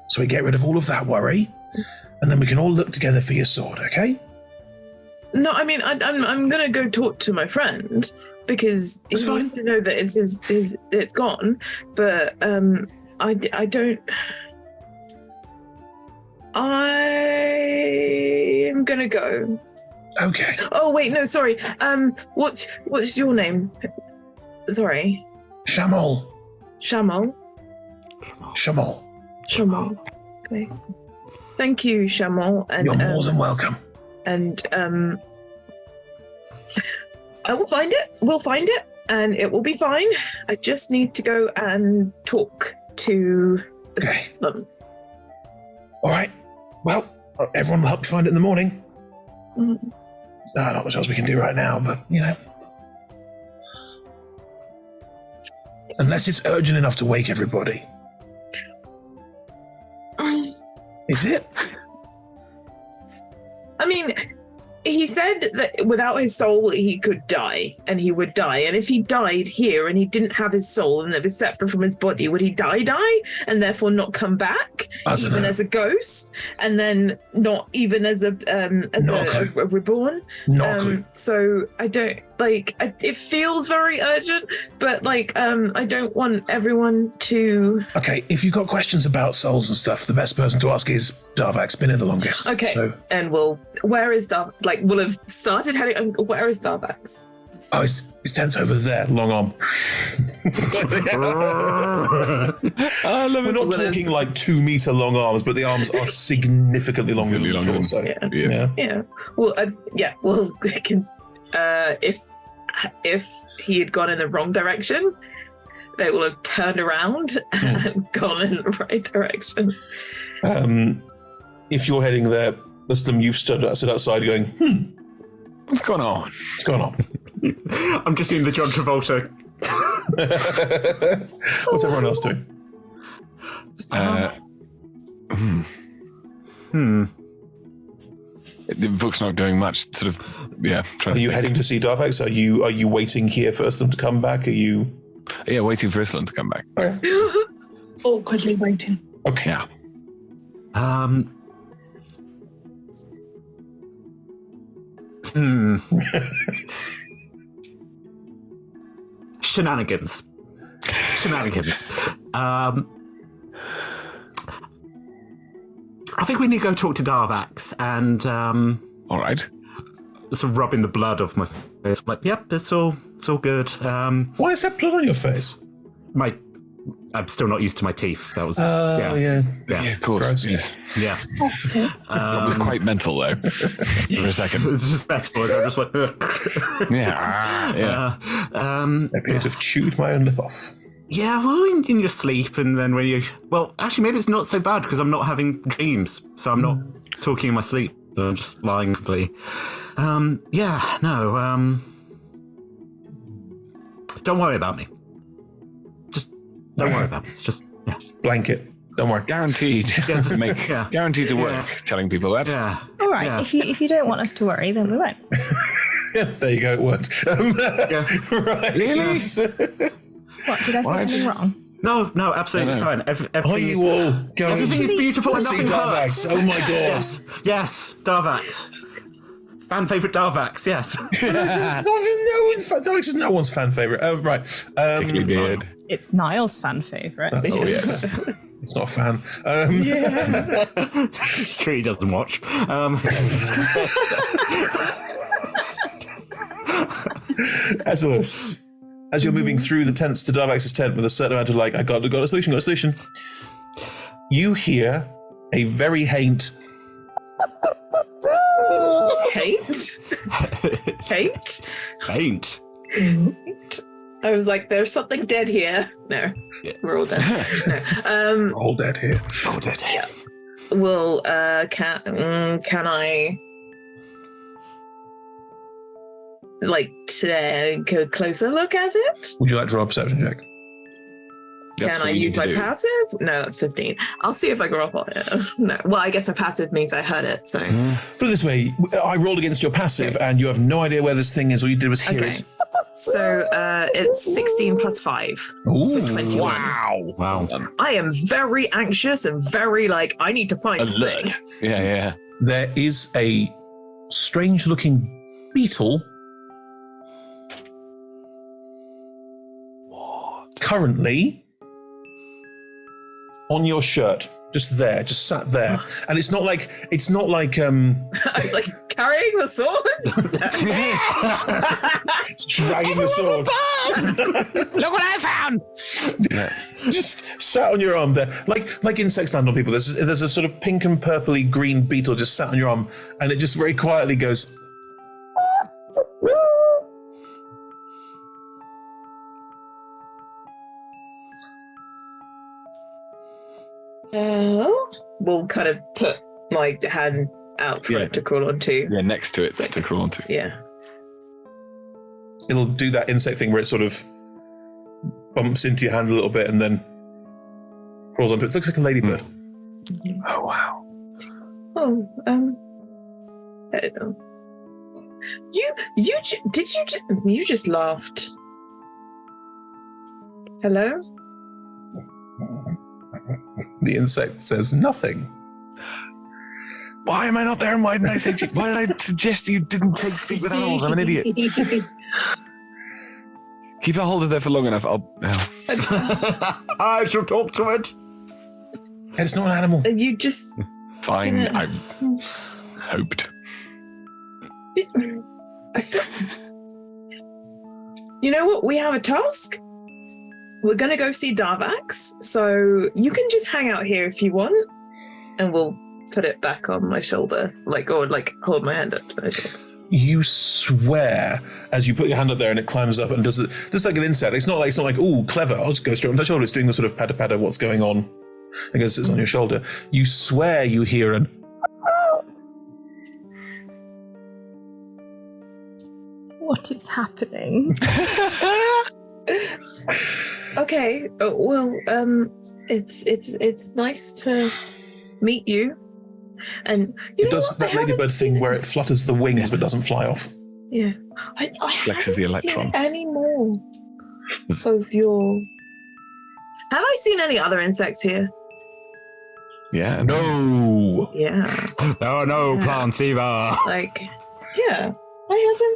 so we get rid of all of that worry, and then we can all look together for your sword, okay? No, I mean, I'm gonna go talk to my friend because he needs to know that it's gone. But I don't. I am gonna go. Okay. Oh wait, no, sorry. What's your name? Sorry. Shamal. Shamal. Shamal. Shamal. Okay. Thank you, Shamal. And you're more than welcome. And I will find it. We'll find it, and it will be fine. I just need to go and talk to them. All right. Well, everyone will help you find it in the morning. Mm. Not much else we can do right now, but unless it's urgent enough to wake everybody. Is it? I mean, he said that without his soul he could die, and he would die. And if he died here and he didn't have his soul and it was separate from his body, would he die and therefore not come back, even as a ghost, and then not even as a reborn? So I don't it feels very urgent, but I don't want everyone to. Okay, if you've got questions about souls and stuff, the best person to ask is Darvak's been here the longest. Okay, so. And where is we'll have started heading. Where is Darvax? Oh, his tent's over there, long arm. We're not talking like 2 meter long arms, but the arms are significantly longer than the torso. Yeah. Well, Well, if he had gone in the wrong direction, they will have turned around and gone in the right direction. If you're heading there, Muslim, you've stood outside going, what's going on? What's going on? I'm just doing the John Travolta. What's everyone else doing? The book's not doing much. Sort of, yeah. Are you heading to see Darvax? Are you waiting here for Islam to come back? Are you? Yeah, waiting for Islam to come back. Okay. Awkwardly waiting. Okay. Yeah. Shenanigans. I think we need to go talk to Darvax and all right. Sort of rubbing the blood off my face. Like, yep, it's all good. Why is that blood on your face? I'm still not used to my teeth. That was yeah, of course. Yeah. It was quite mental though. For a second. It was just mental. I just went. Yeah. I could have chewed my own lip off. Yeah, well, in your sleep, and then when you... Well, actually, maybe it's not so bad because I'm not having dreams, so I'm not talking in my sleep. So I'm just lying completely. Don't worry about me. Just don't worry about me. It's just, Blanket. Don't worry. Guaranteed. Guaranteed to work, telling people that. Yeah. All right, if you don't want us to worry, then we won't. There you go, it worked. Right. Really? What, did I say something wrong? No, absolutely fine. Are you all going everything is beautiful and nothing hurts. Oh my god. Yes, Darvax. Fan favourite Darvax, yes. Darvax is no one's fan favourite. Oh, right. Tickly beard. It's Niall's fan favourite. Oh, yes. It's not a fan. It's true, he doesn't watch. Azulus, as you're moving through the tents to Darvax's tent with a certain amount of I got a solution, you hear a very faint. Faint? I was like, there's something dead here. No, we're all dead. No. All dead here. All dead here. Yeah. Well, can I take a closer look at it? Would you like to roll a perception check? Can I use my passive? No, that's 15. I'll see if I can roll on it. No. Well, I guess my passive means I heard it, so. Put it this way, I rolled against your passive and you have no idea where this thing is. All you did was hear it. So it's 16 plus 5. Ooh, so 21. Wow. I am very anxious and very I need to find this thing. Yeah. There is a strange looking beetle currently on your shirt, just sat there, and it's not like I was like carrying the sword. It's dragging the sword. Look what I found! Just sat on your arm there, like insects land on people. There's a sort of pink and purpley green beetle just sat on your arm, and it just very quietly goes. We'll kind of put my hand out for it to crawl onto. Yeah, next to it to crawl onto. Yeah. It'll do that insect thing where it sort of bumps into your hand a little bit and then crawls onto it. It looks like a ladybird. Oh, wow. Oh, I don't know. You just laughed. Hello? The insect says nothing. Why am I not there? And why didn't I say? Why did I suggest you didn't speak with animals? I'm an idiot. Keep a hold of there for long enough. I shall talk to it. It's not an animal. You just... Fine, I hoped. I feel... You know what? We have a task. We're going to go see Darvax, so you can just hang out here if you want, and we'll put it back on my shoulder, or hold my hand up to my shoulder. You swear as you put your hand up there and it climbs up and does it just like an insect. It's not like, oh, clever, I'll just go straight on my shoulder. It's doing the sort of patter, what's going on. I guess it's on your shoulder. You swear you hear an... What is happening? Okay, it's nice to meet you. And it does that ladybird thing where it flutters the wings but doesn't fly off. Yeah. I flexes the electron. Seen any more of your... Have I seen any other insects here? Yeah. No. Yeah. No plants either. Yeah. I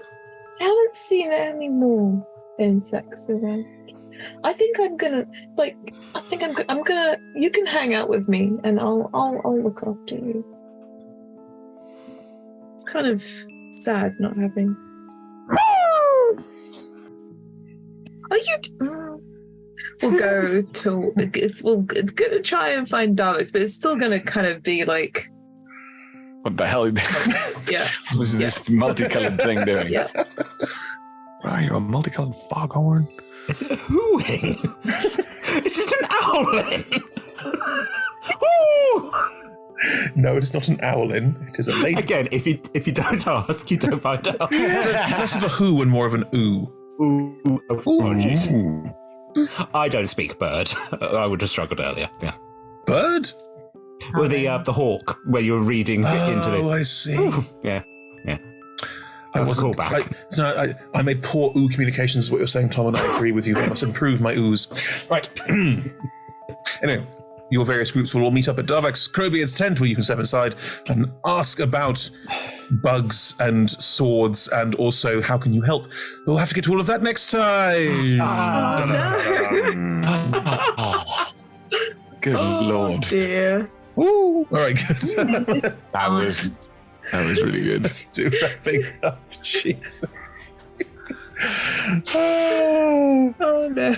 haven't seen any more insects around. I think I'm gonna you can hang out with me and I'll look after you. It's kind of sad not having. Are you? We'll go to. We're gonna try and find Darvix, but it's still gonna kind of be like. What the hell? Yeah. What is this multicolored thing doing? Yeah. Wow, you're a multicolored foghorn. Is it a hooing? Is it an owling? No, it is not an owlin. It is a lady. Again, if you don't ask, you don't find out. Less of a who and more of an ooh. Ooh. Apologies. I don't speak bird. I would have struggled earlier. Yeah. Bird? Well, the hawk where you're reading into the. Oh, I see. Ooh. Yeah. I wasn't callback. I made poor ooh communications, is what you're saying, Tom, and I agree with you. I must improve my oohs. Right. Anyway, your various groups will all meet up at Darvax Crowbeard's tent, where you can step inside and ask about bugs and swords, and also how can you help. We'll have to get to all of that next time. Good Lord. Dear. Woo! All right, good. That was really good. Let's do wrapping up. Jeez. Oh no.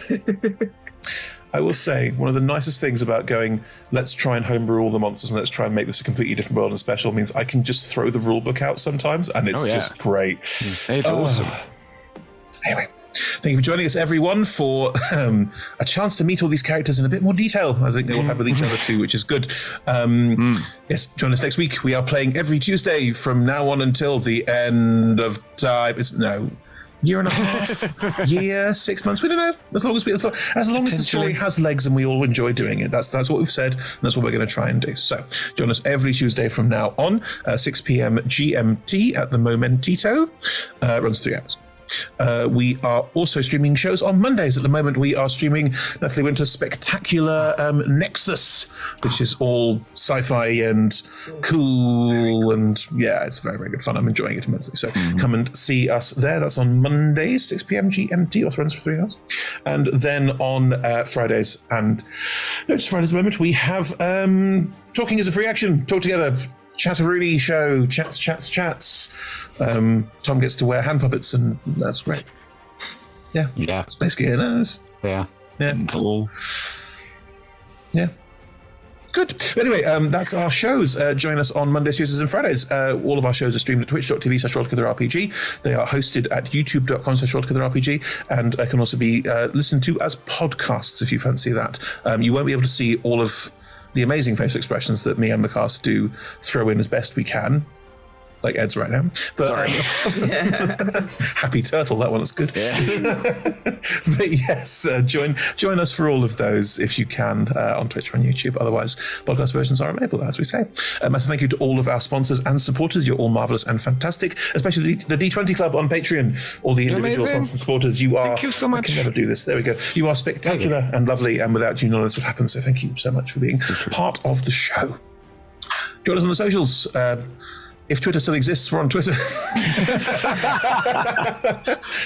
I will say, one of the nicest things about going, let's try and homebrew all the monsters and let's try and make this a completely different world and special, means I can just throw the rule book out sometimes and it's just great. It's awesome. Anyway, thank you for joining us, everyone, for a chance to meet all these characters in a bit more detail. I think they will have with each other too, which is good. Yes, join us next week. We are playing every Tuesday from now on until the end of time. Year and a half, year, 6 months. We don't know. As long as the story has legs and we all enjoy doing it. That's what we've said. And that's what we're going to try and do. So join us every Tuesday from now on, 6 p.m. GMT at the Momentito. Runs 3 hours. We are also streaming shows on Mondays. At the moment, we are streaming Natalie Winter's spectacular Nexus, which is all sci-fi and cool, and yeah, it's very, very good fun. I'm enjoying it immensely. So come and see us there. That's on Mondays, 6 p.m. GMT, also runs for 3 hours. And then on Fridays, and no, just Fridays at the moment, we have Talking is a Free Action. Talk together. Chatteroonie show, chats. Tom gets to wear hand puppets, and that's great. Yeah. It's basically it. Yeah. Yeah. Good. Anyway, that's our shows. Join us on Mondays, Tuesdays, and Fridays. All of our shows are streamed at twitch.tv/RollTogetherRPG. They are hosted at youtube.com/RollTogetherRPG, and can also be listened to as podcasts if you fancy that. You won't be able to see all of the amazing facial expressions that me and the cast do throw in as best we can. like Ed's right now. But Happy Turtle, that one was good. Yeah. But yes, join us for all of those if you can on Twitch or on YouTube. Otherwise, podcast versions are available, as we say. Massive thank you to all of our sponsors and supporters. You're all marvelous and fantastic, especially the D20 Club on Patreon. All the individual sponsors and supporters. Thank you so much. I can never do this. There we go. You are spectacular and lovely, and without you, none of this would happen. So thank you so much for being part of the show. Join us on the socials. If Twitter still exists, we're on Twitter.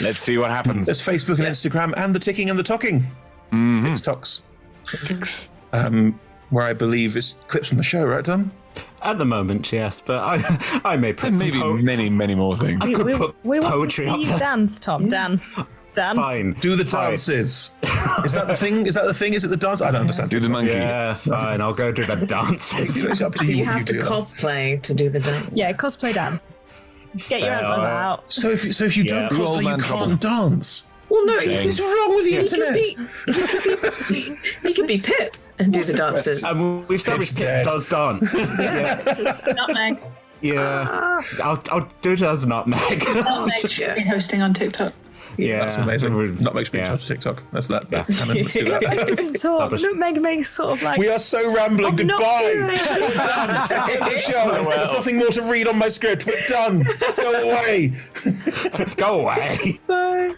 Let's see what happens. There's Facebook and Instagram, and the ticking and the talking. TikToks. Where I believe is clips from the show, right, Tom? At the moment, yes, but I may put maybe many more things. We want to see you dance, Tom. Dance. Fine. Do the dances. Is that the thing? Is it the dance? I don't understand. Do the monkey. Yeah, fine. I'll go do the dances. It's up to you. You have to cosplay to do the dance. Yeah, cosplay dance. Get your antlers out. So if you don't cosplay, you can't dance. Well, no, what's wrong with the internet? He could be Pip and do the dances. We've established Pip does dance. Nutmeg. Yeah, I'll do it as Nutmeg. Be hosting on TikTok. Yeah, that's amazing. Nutmeg's being charged to TikTok. That's that. Canon. Let's do that. Nutmeg doesn't talk. Nutmeg makes sort of like. We are so rambling. Goodbye. The show. There's nothing more to read on my script. We're done. Go away. Go away. Bye.